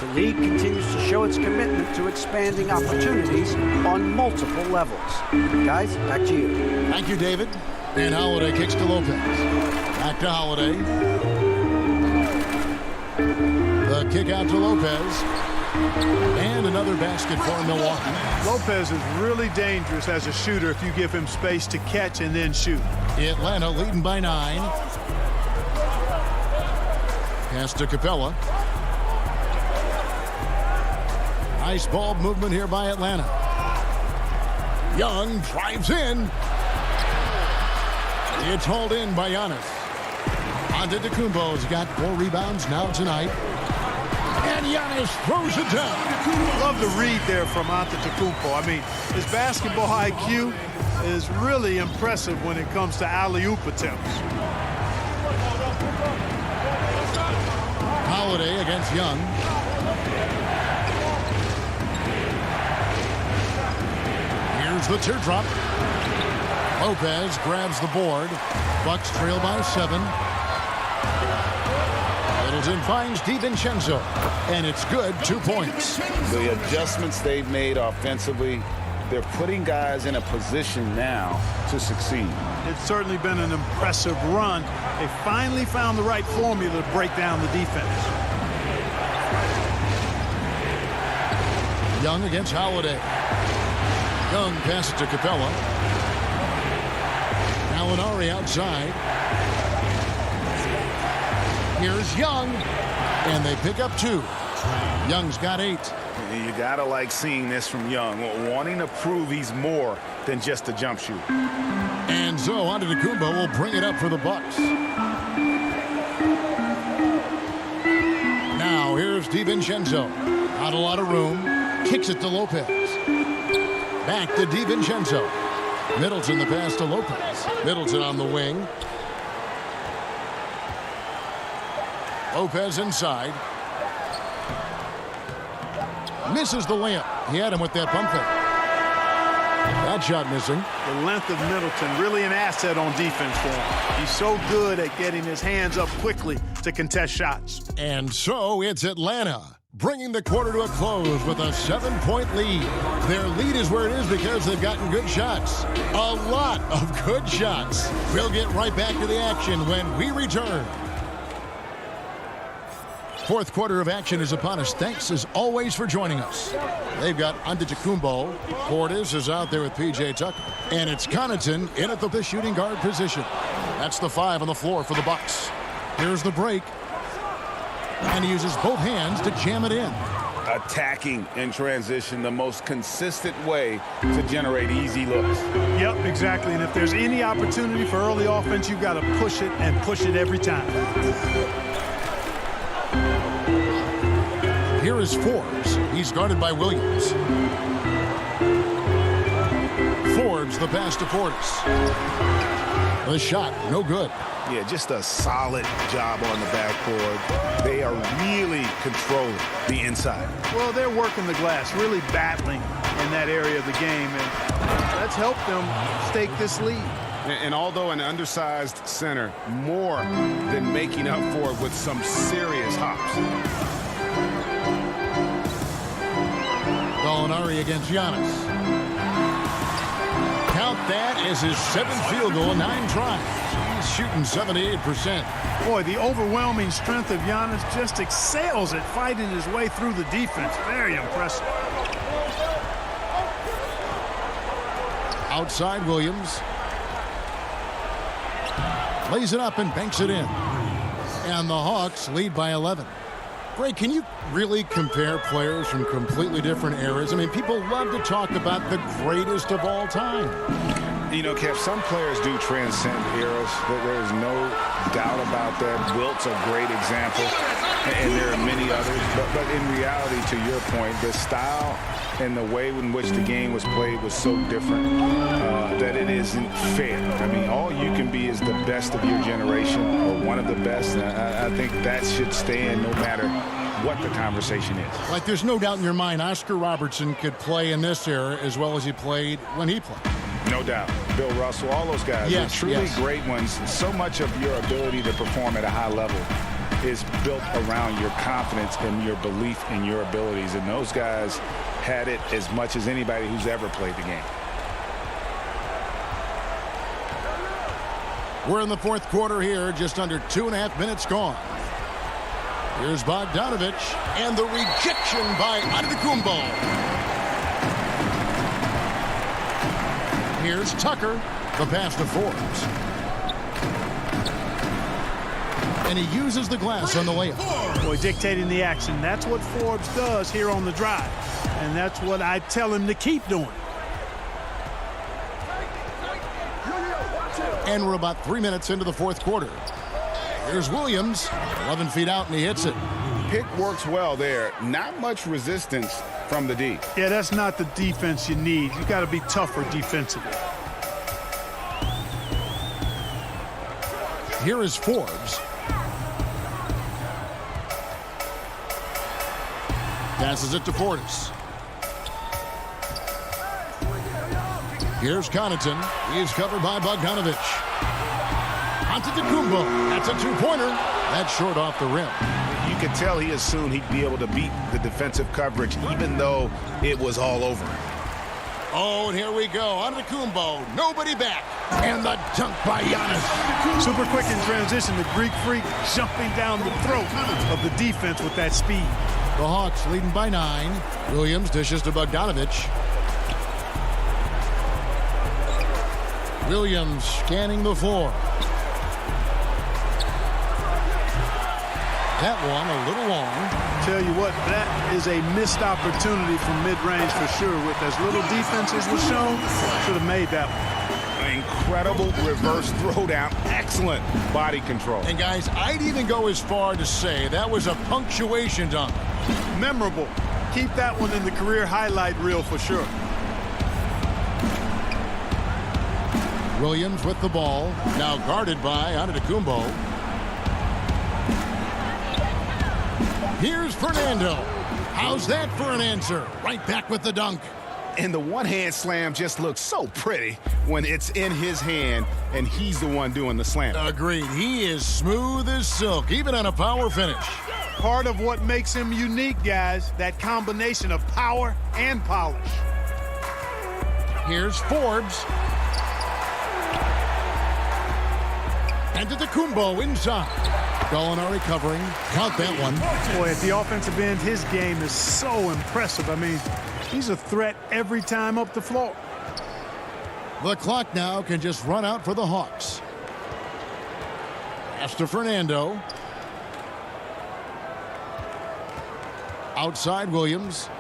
O: The league continues to show its commitment to expanding opportunities on multiple levels. Guys, back to you.
B: Thank you, David. And Holiday kicks to Lopez. Back to Holiday. The kick out to Lopez. And another basket for Milwaukee.
D: Lopez is really dangerous as a shooter if you give him space to catch and then shoot.
B: Atlanta leading by 9. Pass to Capella. Nice ball movement here by Atlanta. Young drives in. It's hauled in by Giannis. Antetokounmpo's got 4 rebounds now tonight. And Giannis throws it down.
D: Love the read there from Antetokounmpo. I mean, his basketball IQ is really impressive when it comes to alley-oop attempts.
B: Holiday against Young. Here's the teardrop. Lopez grabs the board. Bucks trail by 7. Middleton finds DiVincenzo, and it's good. 2 points.
C: The adjustments they've made offensively, they're putting guys in a position now to succeed.
D: It's certainly been an impressive run. They finally found the right formula to break down the defense.
B: Young against Holiday. Young passes to Capella. Gallinari outside. Here's Young, and they pick up 2. Young's got 8.
C: You gotta like seeing this from Young, wanting to prove he's more than just a jump shooter.
B: And so Antetokounmpo will bring it up for the Bucks. Now here's DiVincenzo. Not a lot of room. Kicks it to Lopez. Back to DiVincenzo. Middleton the pass to Lopez. Middleton on the wing. Lopez inside. Misses the layup. He had him with that pump fake. That shot missing.
D: The length of Middleton, really an asset on defense for him. He's so good at getting his hands up quickly to contest shots.
B: And so it's Atlanta, bringing the quarter to a close with a 7-point lead. Their lead is where it is because they've gotten good shots. A lot of good shots. We'll get right back to the action when we return. Fourth quarter of action is upon us. Thanks, as always, for joining us. They've got Antetokounmpo. Portis is out there with P.J. Tucker. And it's Connaughton in at the shooting guard position. That's the 5 on the floor for the Bucks. Here's the break. And he uses both hands to jam it in.
C: Attacking in transition, the most consistent way to generate easy looks.
D: Yep, exactly. And if there's any opportunity for early offense, you've got to push it and push it every time.
B: Here is Forbes. He's guarded by Williams. Forbes, the pass to Portis. The shot, no good.
C: Yeah, just a solid job on the backboard. They are really controlling the inside.
D: Well, they're working the glass, really battling in that area of the game, and that's helped them stake this lead.
E: And although an undersized center, more than making up for it with some serious hops.
B: Gallinari against Giannis. Count that as his 7th field goal in 9 tries. He's shooting 78%.
D: Boy, the overwhelming strength of Giannis just excels at fighting his way through the defense. Very impressive.
B: Outside Williams. Lays it up and banks it in. And the Hawks lead by 11. Ray, can you really compare players from completely different eras? I mean, people love to talk about the greatest of all time.
C: You know, Kev, some players do transcend eras. There's no doubt about that. Wilt's a great example, and there are many others. But in reality, to your point, the style and the way in which the game was played was so different that it isn't fair. I mean, all you can be is the best of your generation or one of the best. And I think that should stand no matter what the conversation is.
B: Like, there's no doubt in your mind Oscar Robertson could play in this era as well as he played when he played.
C: No doubt. Bill Russell, all those guys.
B: Yes,
C: are truly
B: yes.
C: Great ones. So much of your ability to perform at a high level is built around your confidence and your belief in your abilities. And those guys had it as much as anybody who's ever played the game.
B: We're in the 4th quarter here, just under 2.5 minutes gone. Here's Bogdanovich, and the rejection by Antetokounmpo. Here's Tucker, the pass to Forbes. And he uses the glass on the layup.
D: Boy, dictating the action. That's what Forbes does here on the drive. And that's what I tell him to keep doing.
B: And we're about 3 minutes into the 4th quarter. Here's Williams, 11 feet out, and he hits it.
C: Pick works well there. Not much resistance from the D.
D: Yeah, that's not the defense you need. You got to be tougher defensively.
B: Here is Forbes. Passes it to Portis. Here's Connaughton. He's covered by Bogdanovich. Antetokounmpo. That's a 2-pointer. That's short off the rim.
C: You could tell he assumed he'd be able to beat the defensive coverage even though it was all over.
B: Oh, and here we go. Antetokounmpo. Nobody back. And the dunk by Giannis.
D: Super quick in transition. The Greek freak jumping down the throat of the defense with that speed.
B: The Hawks leading by 9. Williams dishes to Bogdanovich. Williams scanning the floor. That one a little long.
D: Tell you what, that is a missed opportunity from mid-range for sure. With as little defense as was shown, should have made that one.
C: Incredible reverse throwdown. Excellent body control.
B: And guys, I'd even go as far to say that was a punctuation dunk.
D: Memorable. Keep that one in the career highlight reel for sure.
B: Williams with the ball, now guarded by Antetokounmpo. Here's Fernando. How's that for an answer? Right back with the dunk.
C: And the one-hand slam just looks so pretty when it's in his hand and he's the one doing the slam.
B: Agreed. He is smooth as silk, even on a power finish.
D: Part of what makes him unique, guys, that combination of power and polish.
B: Here's Forbes. Antetokounmpo inside. Gallinari covering. Count that one.
D: Boy, at the offensive end, his game is so impressive. I mean, he's a threat every time up the floor.
B: The clock now can just run out for the Hawks. Pass to Fernando. Outside Williams.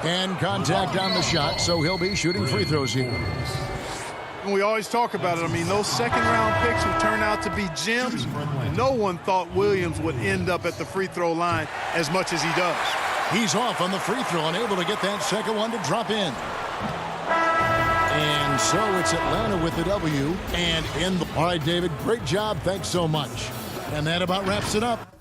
B: And contact on the shot, so he'll be shooting free throws here.
D: and we always talk about it. I mean, those second-round picks who turn out to be gems, no one thought Williams would end up at the free throw line as much as he does.
B: He's off on the free throw and able to get that second one to drop in. And so it's Atlanta with the W. And all right, David, great job. Thanks so much. And that about wraps it up.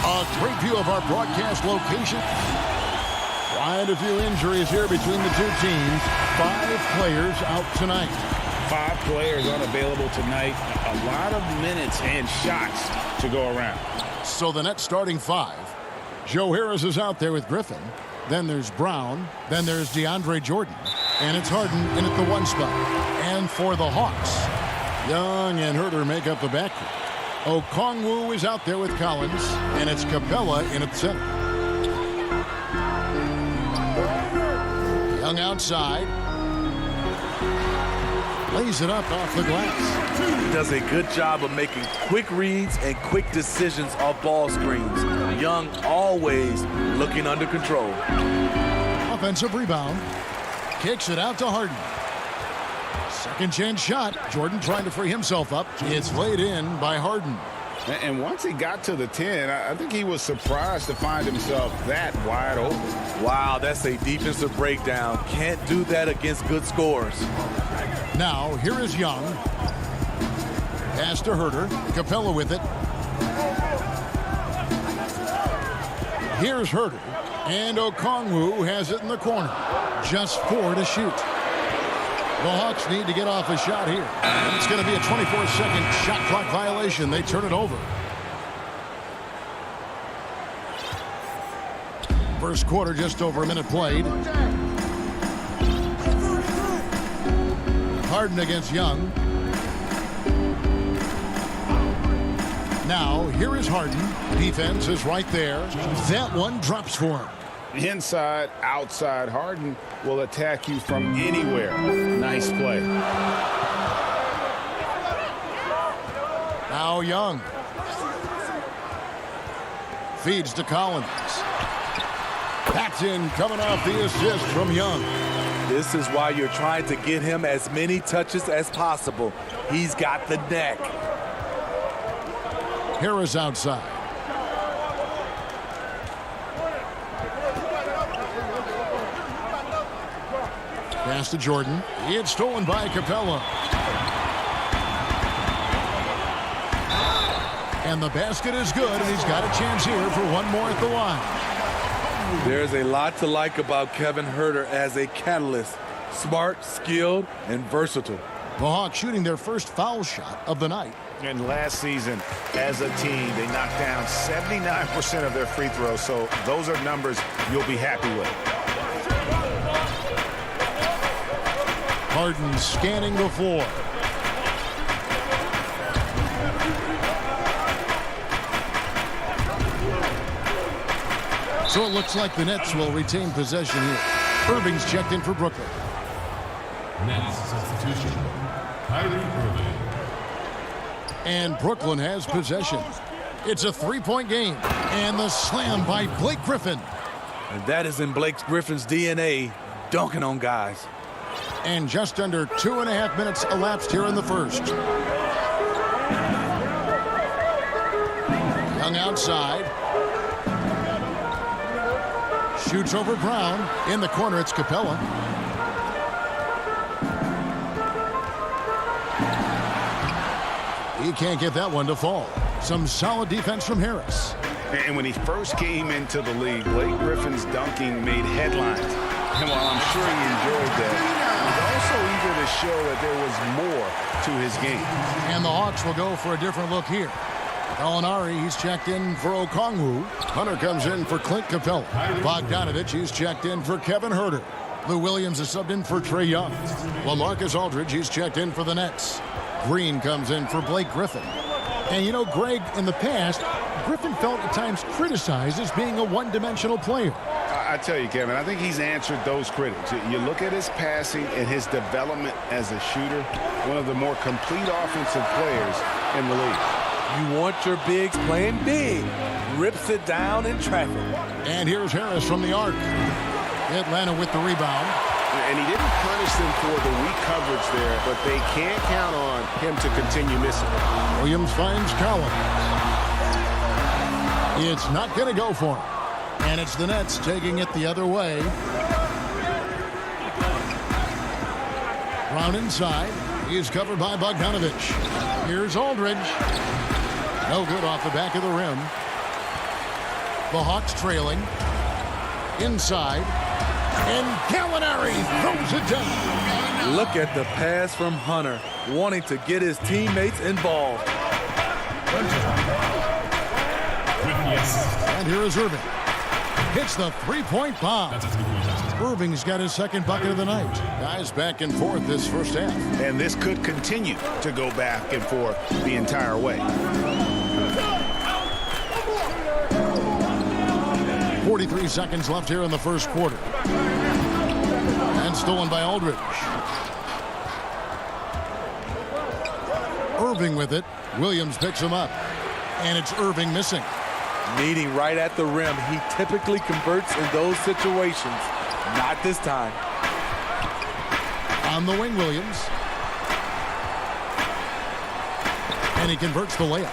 B: A great view of our broadcast location. Quite a few injuries here between the two teams. 5 players out tonight.
C: 5 players unavailable tonight. A lot of minutes and shots to go around.
B: So the Nets starting 5. Joe Harris is out there with Griffin. Then there's Brown. Then there's DeAndre Jordan. And it's Harden in at the 1 spot. And for the Hawks, Young and Herter make up the backcourt. Okongwu is out there with Collins, and it's Capella in at center. Young outside. Lays it up off the glass.
J: He does a good job of making quick reads and quick decisions off ball screens. Young always looking under control.
B: Offensive rebound. Kicks it out to Harden. Second chance shot. Jordan trying to free himself up. It's laid in by Harden.
C: And once he got to the 10, I think he was surprised to find himself that wide open.
J: Wow, that's a defensive breakdown. Can't do that against good scores.
B: Now, here is Young. Pass to Herter. Capella with it. Here's Herter. And Okongwu has it in the corner. Just 4 to shoot. The Hawks need to get off a shot here. And it's going to be a 24-second shot clock violation. They turn it over. First quarter, just over a minute played. Harden against Young. Now, here is Harden. Defense is right there. That one drops for him.
C: Inside, outside, Harden will attack you from anywhere. Nice play.
B: Now Young. Feeds to Collins. That's in, coming off the assist from Young.
J: This is why you're trying to get him as many touches as possible. He's got the neck.
B: Harris outside. Pass to Jordan. It's stolen by Capella. And the basket is good, and he's got a chance here for one more at the line.
J: There's a lot to like about Kevin Herter as a catalyst. Smart, skilled, and versatile.
B: The Hawks shooting their first foul shot of the night.
C: And last season, as a team, they knocked down 79% of their free throws, so those are numbers you'll be happy with.
B: Harden scanning the floor. So it looks like the Nets will retain possession here. Irving's checked in for Brooklyn.
L: Nets substitution. Kyrie Irving.
B: And Brooklyn has possession. It's a three-point game. And the slam by Blake Griffin.
J: And that is in Blake Griffin's DNA, dunking on guys.
B: And just under 2.5 minutes elapsed here in the first. Young outside. Shoots over Brown. In the corner, it's Capella. He can't get that one to fall. Some solid defense from Harris.
C: And when he first came into the league, Blake Griffin's dunking made headlines. And while I'm sure he enjoyed that, he was also eager to show that there was more to his game.
B: And the Hawks will go for a different look here. Gallinari, he's checked in for Okongwu. Hunter comes in for Clint Capella. Bogdanovich, he's checked in for Kevin Herter. Lou Williams is subbed in for Trae Young. LaMarcus Aldridge, he's checked in for the Nets. Green comes in for Blake Griffin. And you know, Greg, in the past, Griffin felt at times criticized as being a one-dimensional player.
C: I tell you, Kevin, I think he's answered those critics. You look at his passing and his development as a shooter, one of the more complete offensive players in the league.
J: You want your bigs playing big. Rips it down in traffic.
B: And here's Harris from the arc. Atlanta with the rebound.
E: And he didn't punish them for the weak coverage there, but they can't count on him to continue missing.
B: Williams finds Collins. It's not going to go for him. And it's the Nets taking it the other way. Brown inside. He's covered by Bogdanovich. Here's Aldridge. No good off the back of the rim. The Hawks trailing. Inside. And Gallinari throws it down.
J: Look at the pass from Hunter, wanting to get his teammates involved.
B: And here is Irving. hits the three-point bomb. Irving's got his second bucket of the night. Guys back and forth this first half.
C: And this could continue to go back and forth the entire way.
B: 43 seconds left here in the first quarter. And stolen by Aldridge. Irving with it. Williams picks him up. And it's Irving missing.
J: Meeting right at the rim. He typically converts in those situations. Not this time.
B: On the wing, Williams. And he converts the layup.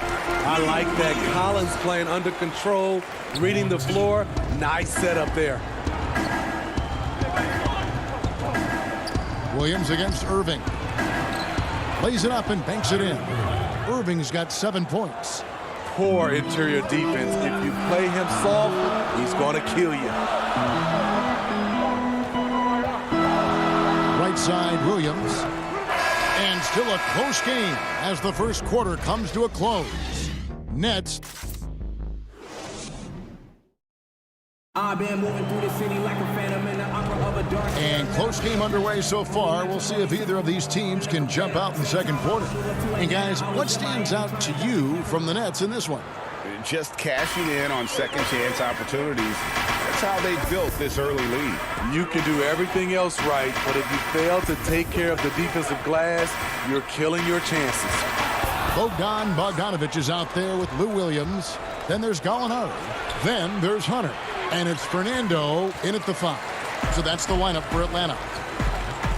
J: I like that. Collins playing under control, reading the floor. Nice setup there.
B: Williams against Irving. Lays it up and banks it in. Irving's got 7 points.
J: Poor interior defense. If you play him soft, he's going to kill you.
B: Right side, Williams. And still a close game as the first quarter comes to a close. Nets.
P: I've been moving through the city like a phantom in the opera of a dark.
B: And close game underway so far. We'll see if either of these teams can jump out in the second quarter. And guys, what stands out to you from the Nets in this one?
C: Just cashing in on second chance opportunities. That's how they built this early lead.
J: You can do everything else right, but if you fail to take care of the defensive glass, you're killing your chances.
B: Bogdanovich is out there with Lou Williams. Then there's Gallinari. Then there's Hunter. And it's Fernando in at the 5. So that's the lineup for Atlanta.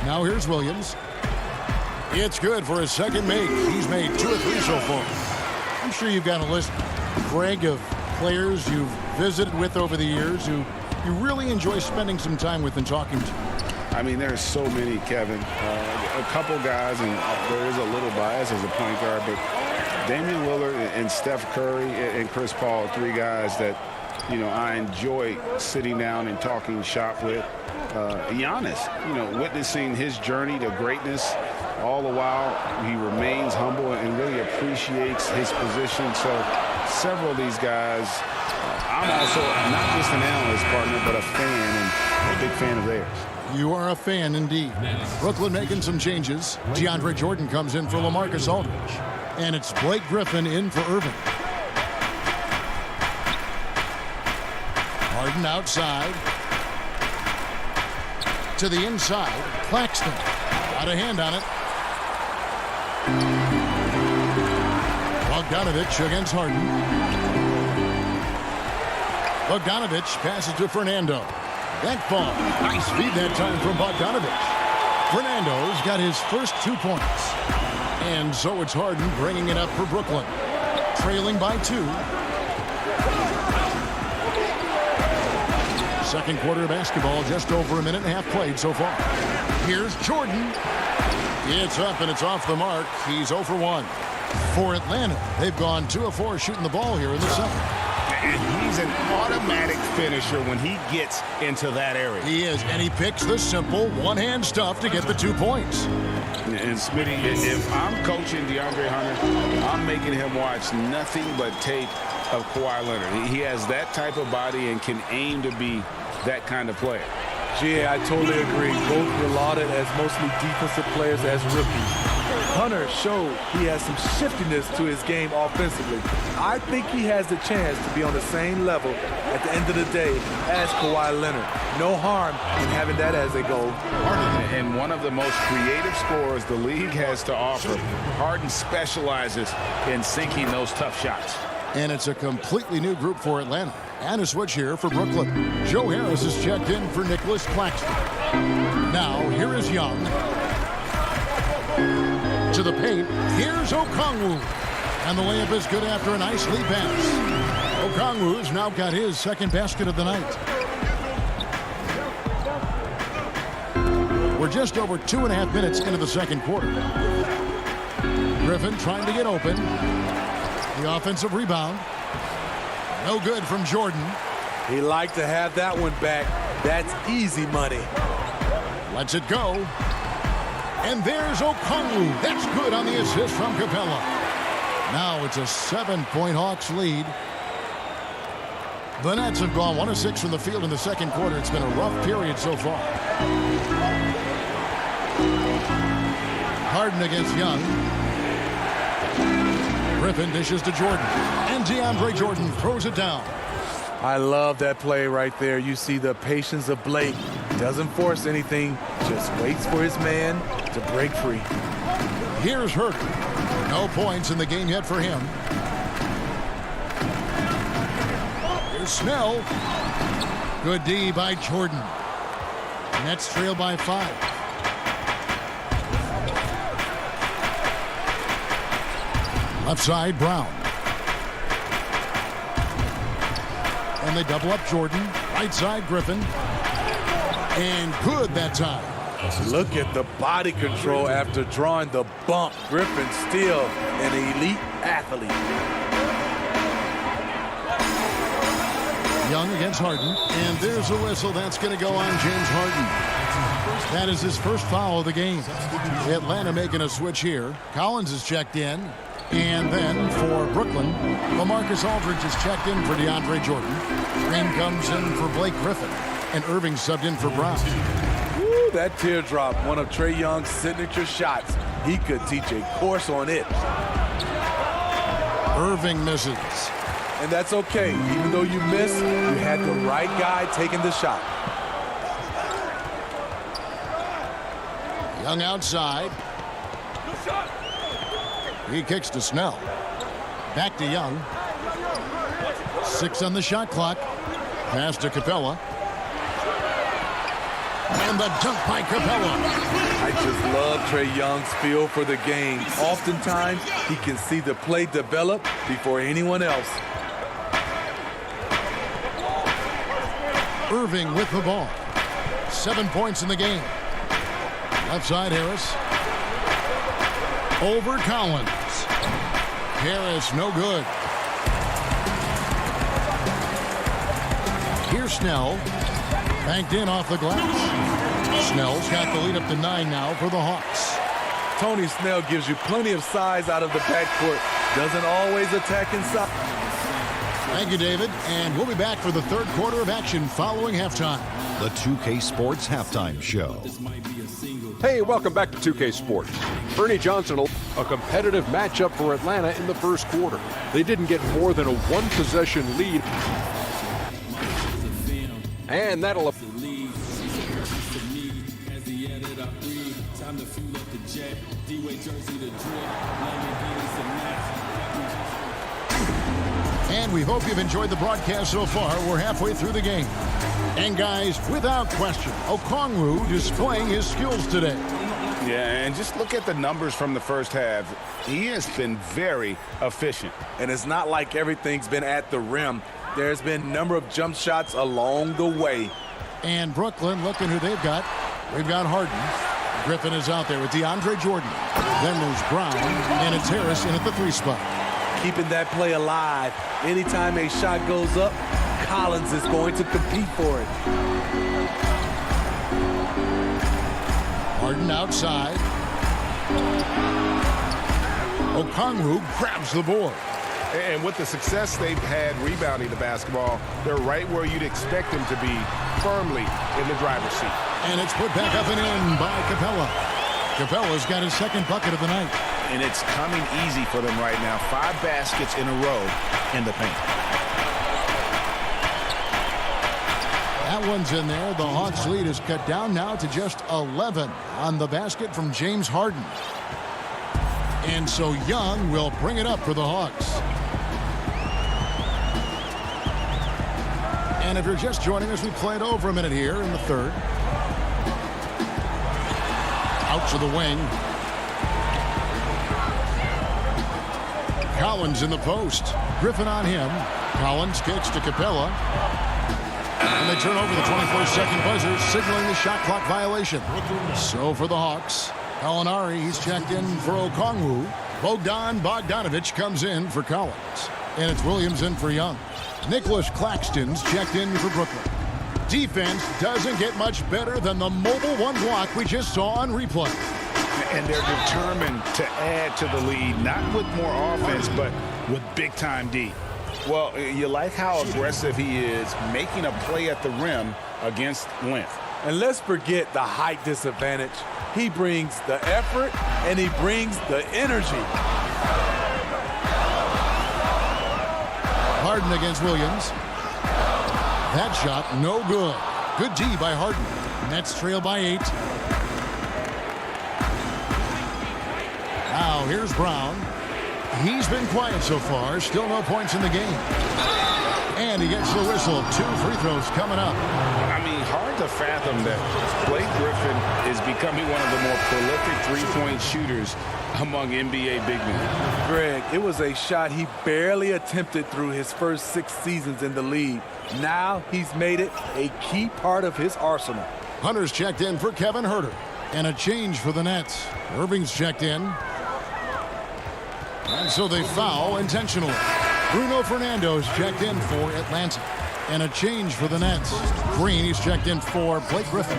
B: Now here's Williams. It's good for his second make. He's made 2 or 3 so far. I'm sure you've got a list, Greg, of players you've visited with over the years who you really enjoy spending some time with and talking to.
C: I mean, there's so many, Kevin. A couple guys, and there is a little bias as a point guard, but Damian Lillard and Steph Curry and Chris Paul, 3 guys that, you know, I enjoy sitting down and talking shop with. Giannis, you know, witnessing his journey to greatness, all the while he remains humble and really appreciates his position. So several of these guys, I'm also not just an analyst partner, but a fan and a big fan of theirs.
B: You are a fan indeed. Brooklyn making some changes. DeAndre Jordan comes in for LaMarcus Aldridge. And it's Blake Griffin in for Irving. Harden outside. To the inside. Claxton. Got a hand on it. Bogdanovich against Harden. Bogdanovich passes to Fernando. That ball. Nice feed that time from Bogdanovich. Fernando's got his first 2 points. And so it's Harden bringing it up for Brooklyn. Trailing by 2. Second quarter of basketball, just over a minute and a half played so far. Here's Jordan. It's up and it's off the mark. He's 0 for 1. For Atlanta, they've gone 2 of 4 shooting the ball here in the second.
C: And he's an automatic finisher when he gets into that area.
B: He is, and he picks the simple one-hand stuff to get the 2 points.
C: And Smitty, if I'm coaching DeAndre Hunter, I'm making him watch nothing but tape of Kawhi Leonard. He has that type of body and can aim to be that kind of player.
J: Yeah, I totally agree. Both were lauded as mostly defensive players as rookies. Hunter showed he has some shiftiness to his game offensively. I think he has the chance to be on the same level at the end of the day as Kawhi Leonard. No harm in having that as a goal.
C: And one of the most creative scorers the league has to offer. Harden specializes in sinking those tough shots.
B: And it's a completely new group for Atlanta. And a switch here for Brooklyn. Joe Harris is checked in for Nicholas Claxton. Now, here is Young. To the paint, here's Okongwu. And the layup is good after a nice lead pass. Okongwu's now got his second basket of the night. We're just over 2.5 minutes into the second quarter. Griffin trying to get open. The offensive rebound. No good from Jordan.
J: He liked to have that one back. That's easy money.
B: Lets it go. And there's Okongwu. That's good on the assist from Capella. Now it's a 7-point Hawks lead. The Nets have gone 1 of 6 from the field in the second quarter. It's been a rough period so far. Harden against Young. Griffin dishes to Jordan. And DeAndre Jordan throws it down.
J: I love that play right there. You see the patience of Blake. Doesn't force anything. Just waits for his man to break free.
B: Here's Herter. No points in the game yet for him. Here's Snell. Good D by Jordan. Nets trail by 5. Left side, Brown. And they double up Jordan. Right side, Griffin. And good that time.
J: Look at the body control after drawing the bump. Griffin still an elite athlete.
B: Young against Harden. And there's a whistle. That's going to go on James Harden. That is his first foul of the game. Atlanta making a switch here. Collins is checked in. And then for Brooklyn, LaMarcus Aldridge is checked in for DeAndre Jordan. Green comes in for Blake Griffin. And Irving subbed in for Brown.
J: Woo, that teardrop, one of Trae Young's signature shots. He could teach a course on it.
B: Irving misses.
J: And that's okay. Even though you miss, you had the right guy taking the shot.
B: Young outside. He kicks to Snell. Back to Young. 6 on the shot clock. Pass to Capella. And the dunk by Capella.
J: I just love Trae Young's feel for the game. Oftentimes, he can see the play develop before anyone else.
B: Irving with the ball. 7 points in the game. Left side, Harris. Over Collins. Harris, no good. Here's Snell. Banked in off the glass. Snell's got the lead up to 9 now for the Hawks.
J: Tony Snell gives you plenty of size out of the backcourt. Doesn't always attack inside.
B: Thank you, David. And we'll be back for the third quarter of action following halftime.
G: The 2K Sports Halftime Show.
H: Hey, welcome back to 2K Sports. Ernie Johnson, a competitive matchup for Atlanta in the first quarter. They didn't get more than a one-possession lead. And that'll...
B: And we hope you've enjoyed the broadcast so far. We're halfway through the game. And guys, without question, Okongwu displaying his skills today.
C: Yeah, and just look at the numbers from the first half. He has been very efficient.
J: And it's not like everything's been at the rim. There's been a number of jump shots along the way.
B: And Brooklyn, looking who they've got. We've got Harden. Griffin is out there with DeAndre Jordan. Then there's Brown, and it's Harris in at the 3 spot.
J: Keeping that play alive. Anytime a shot goes up, Collins is going to compete for it.
B: Harden outside. Okongwu grabs the board.
C: And with the success they've had rebounding the basketball, they're right where you'd expect them to be, firmly in the driver's seat.
B: And it's put back up and in by Capella. Capella's got his second bucket of the night.
C: And it's coming easy for them right now. 5 baskets in a row in the paint.
B: That one's in there. The Hawks' lead is cut down now to just 11 on the basket from James Harden. And so Young will bring it up for the Hawks. And if you're just joining us, we played over a minute here in the third. Out to the wing. Collins in the post. Griffin on him. Collins kicks to Capella. And they turn over the 24-second buzzer, signaling the shot clock violation. So for the Hawks, Gallinari, he's checked in for Okongwu. Bogdan Bogdanovic comes in for Collins. And it's Williams in for Young. Nicholas Claxton's checked in for Brooklyn. Defense doesn't get much better than the mobile one block we just saw on replay.
C: And they're determined to add to the lead, not with more offense, but with big-time D. Well, you like how aggressive he is, making a play at the rim against length.
J: And let's forget the height disadvantage. He brings the effort, and he brings the energy.
B: Harden against Williams. That shot, no good. Good D by Harden. Nets trail by 8. Now here's Brown. He's been quiet so far. Still no points in the game. And he gets the whistle. 2 free throws coming up.
C: I mean, hard to fathom that Blake Griffin is becoming one of the more prolific three-point shooters among NBA big men.
J: Greg, it was a shot he barely attempted through his first 6 seasons in the league. Now he's made it a key part of his arsenal.
B: Hunter's checked in for Kevin Huerter. And a change for the Nets. Irving's checked in. And so they foul intentionally. Bruno Fernando's checked in for Atlanta. And a change for the Nets. Green, he's checked in for Blake Griffin.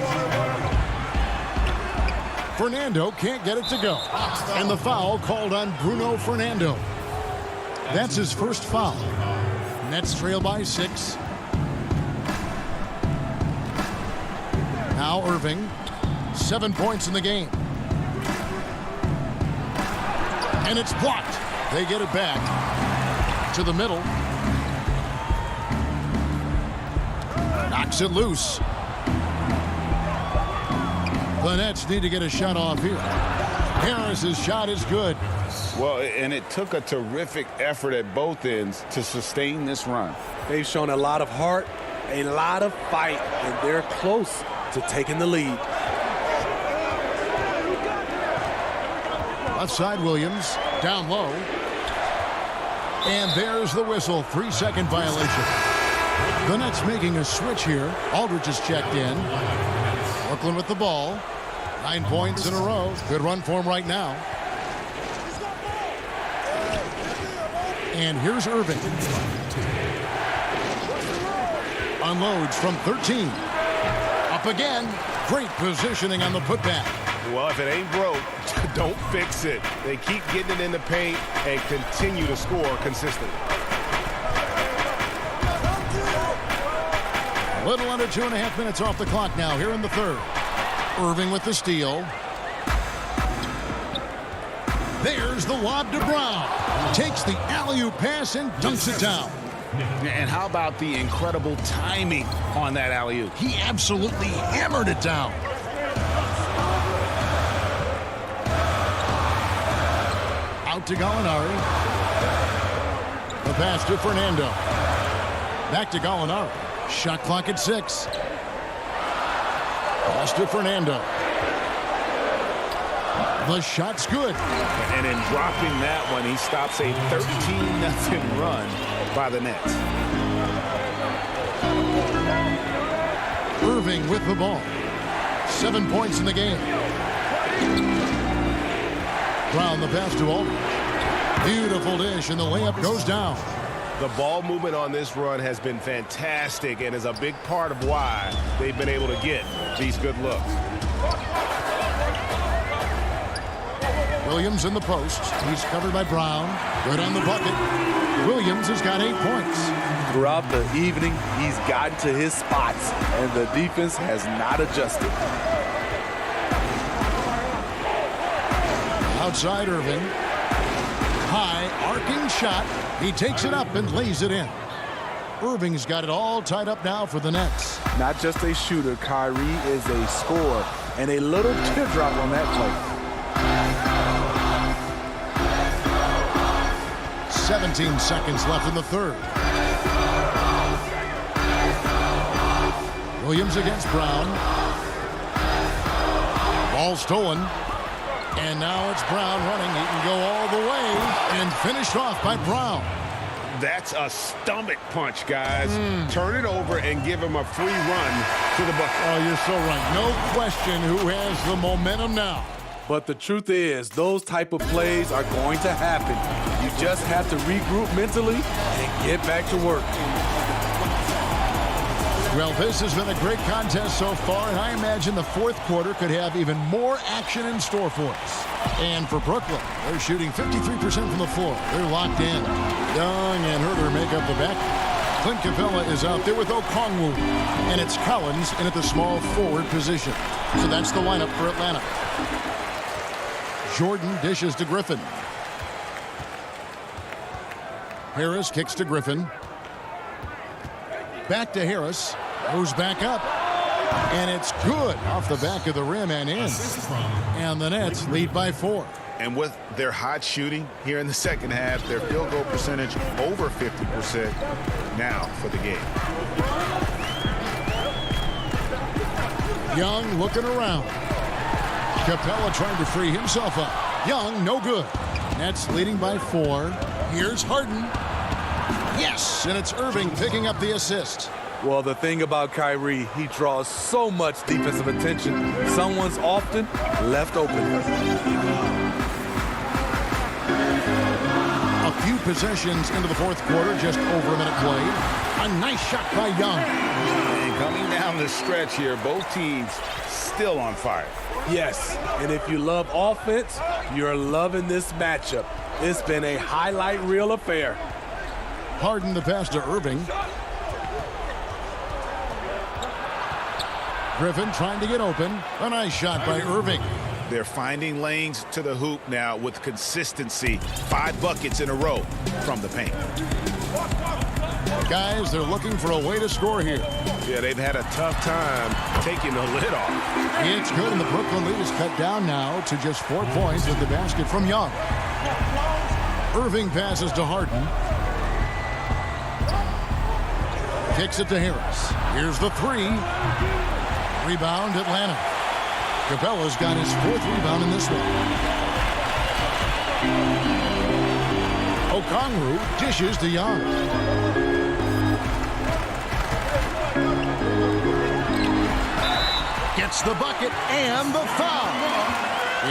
B: Fernando can't get it to go. And the foul called on Bruno Fernando. That's his first foul. Nets trail by 6. Now Irving. 7 points in the game. And it's blocked. They get it back to the middle. Knocks it loose. The Nets need to get a shot off here. Harris's shot is good.
C: Well, and it took a terrific effort at both ends to sustain this run.
J: They've shown a lot of heart, a lot of fight, and they're close to taking the lead.
B: Left side Williams, down low. And there's the whistle, 3-second violation. The Nets making a switch here. Aldridge is checked in. Brooklyn with the ball. 9 points in a row. Good run for him right now. And here's Irving. Unloads from 13. Up again. Great positioning on the putback.
Q: Well, if it ain't broke, don't fix it. They keep getting it in the paint and continue to score consistently.
B: A little under 2.5 minutes off the clock now here in the third. Irving with the steal. There's the lob to Brown. Takes the alley-oop pass and dunks it down.
C: And how about the incredible timing on that alley-oop?
B: He absolutely hammered it down. Out to Gallinari. The pass to Fernando. Back to Gallinari. Shot clock at 6. Pass to Fernando. The shot's good.
C: And in dropping that one, he stops a 13-0 run by the Nets.
B: Irving with the ball. 7 points in the game. Brown the pass to Aldridge. Beautiful dish, and the layup goes down.
Q: The ball movement on this run has been fantastic and is a big part of why they've been able to get these good looks.
B: Williams in the post. He's covered by Brown. Good on the bucket. Williams has got 8 points.
J: Throughout the evening, he's gotten to his spots, and the defense has not adjusted.
B: Outside Irving. High, arcing shot. He takes it up and lays it in. Irving's got it all tied up now for the Nets.
J: Not just a shooter, Kyrie is a scorer, and a little teardrop on that play.
B: 17 seconds left in the third. Williams against Brown. Ball stolen. And now it's Brown running. He can go all the way and finished off by Brown.
Q: That's a stomach punch, guys. Turn it over and give him a free run to the bucket.
B: Oh, you're so right. No question who has the momentum now.
J: But the truth is, those type of plays are going to happen. You just have to regroup mentally and get back to work.
B: Well, this has been a great contest so far, and I imagine the fourth quarter could have even more action in store for us. And for Brooklyn, they're shooting 53% from the floor. They're locked in. Young and Herter make up the back. Clint Capella is out there with Okongwu, and it's Collins in at the small forward position. So that's the lineup for Atlanta. Jordan dishes to Griffin. Harris kicks to Griffin. Back to Harris. Goes back up. And it's good off the back of the rim and in. And the Nets lead by 4.
C: And with their hot shooting here in the second half, their field goal percentage over 50% now for the game.
B: Young looking around. Capella trying to free himself up. Young, no good. Nets leading by 4. Here's Harden. Yes, and it's Irving picking up the assist.
J: Well, the thing about Kyrie, he draws so much defensive attention. Someone's often left open.
B: A few possessions into the fourth quarter, just over a minute played. A nice shot by Young.
C: And coming down the stretch here, both teams still on fire.
J: Yes, and if you love offense, you're loving this matchup. It's been a highlight reel affair.
B: Harden the pass to Irving. Griffin trying to get open. A nice shot by Irving.
C: They're finding lanes to the hoop now with consistency. 5 buckets in a row from the paint.
B: Guys, they're looking for a way to score here.
Q: Yeah, they've had a tough time taking the lid off.
B: It's good, and the Brooklyn lead is cut down now to just 4 points with the basket from Young. Irving passes to Harden. Kicks it to Harris. Here's the 3. Rebound, Atlanta. Capella's got his 4th rebound in this one. Okongwu dishes to Young. Gets the bucket and the foul.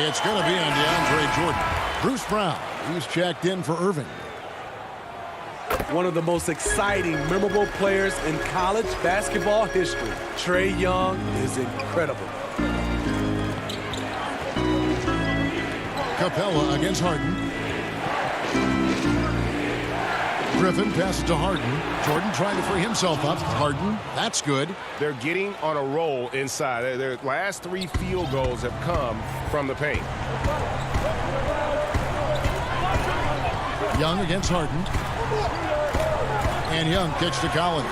B: It's going to be on DeAndre Jordan. Bruce Brown, he's checked in for Irving.
J: One of the most exciting, memorable players in college basketball history. Trae Young is incredible.
B: Capella against Harden. Griffin passes to Harden. Jordan trying to free himself up. Harden, that's good.
Q: They're getting on a roll inside. Their last 3 field goals have come from the paint.
B: Young against Harden. And Young kicks to Collins.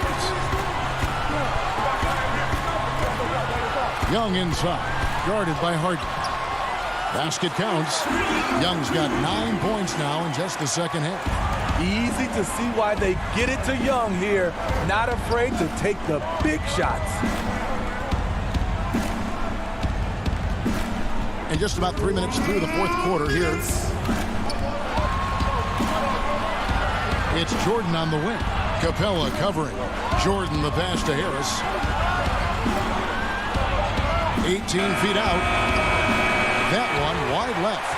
B: Young inside, guarded by Harden. Basket counts. Young's got 9 points now in just the second half.
J: Easy to see why they get it to Young here. Not afraid to take the big shots.
B: And just about 3 minutes through the fourth quarter here. It's Jordan on the wing. Capella covering. Jordan the pass to Harris. 18 feet out. That one wide left.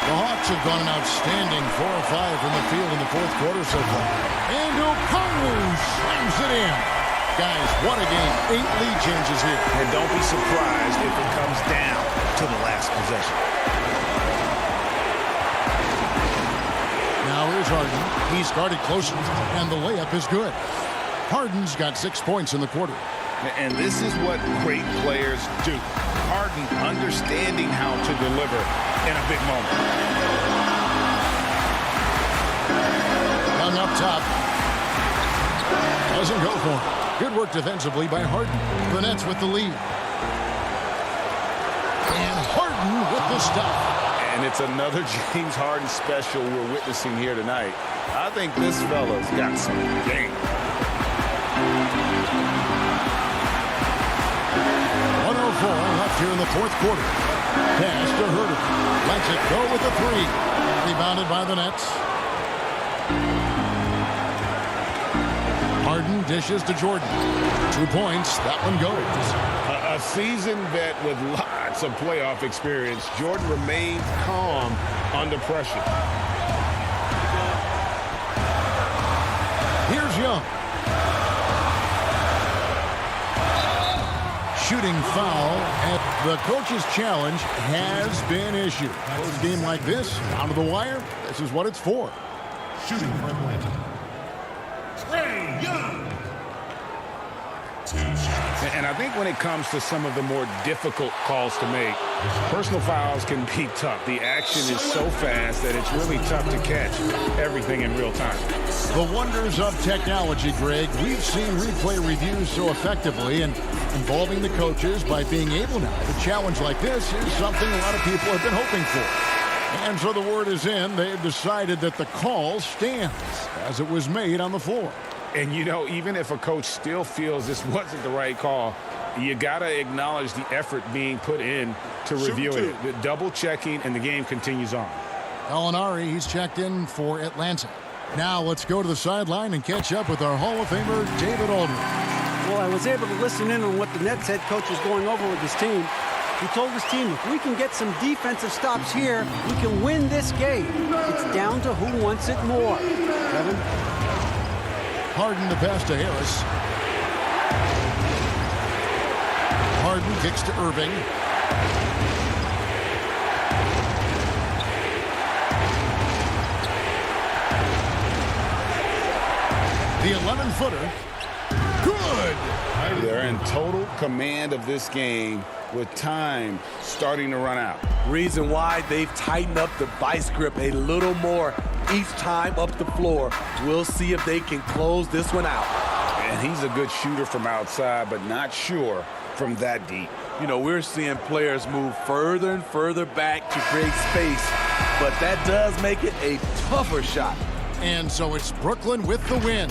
B: The Hawks have gone an outstanding 4 of 5 from the field in the fourth quarter so far. And Okongwu slams it in. Guys, what a game. 8 lead changes here.
C: And don't be surprised if it comes down to the last possession.
B: Now here's Harden. He's guarded closer, and the layup is good. Harden's got 6 points in the quarter.
C: And this is what great players do. Harden understanding how to deliver in a big moment.
B: Young up top. Doesn't go for him. Good work defensively by Harden. The Nets with the lead. And Harden with the stop.
C: And it's another James Harden special we're witnessing here tonight. I think this fella's got some game.
B: 104 left here in the fourth quarter. Pass to Herter. Lets it go with the 3. Rebounded by the Nets. Harden dishes to Jordan. 2 points. That one goes.
Q: A seasoned vet with lots of playoff experience, Jordan remained calm under pressure.
B: Here's Young. shooting foul, and the coach's challenge has been issued. Close game like this, down to the wire, this is what it's for.
L: Shooting for Atlanta, Trae Young.
C: And I think when it comes to some of the more difficult calls to make, personal fouls can be tough. The action is so fast that it's really tough to catch everything in real time.
B: The wonders of technology, Greg. We've seen replay reviews so effectively, and involving the coaches by being able now to challenge like this is something a lot of people have been hoping for. And so the word is in. They've decided that the call stands as it was made on the floor.
C: And, you know, even if a coach still feels this wasn't the right call, you got to acknowledge the effort being put in to reviewing it. The double checking, and the game continues on.
B: Gallinari, he's checked in for Atlanta. Now let's go to the sideline and catch up with our Hall of Famer, David Aldridge.
O: Well, I was able to listen in on what the Nets head coach is going over with his team. He told his team, if we can get some defensive stops here, we can win this game. It's down to who wants it more. Kevin?
B: Harden the pass to Harris. Harden kicks to Irving. The 11-footer. Good!
C: They're in total command of this game with time starting to run out.
J: Reason why they've tightened up the vice grip a little more each time up the floor. We'll see if they can close this one out.
C: And he's a good shooter from outside, but not sure from that deep.
J: You know, we're seeing players move further and further back to create space, but that does make it a tougher shot.
B: And so it's Brooklyn with the win.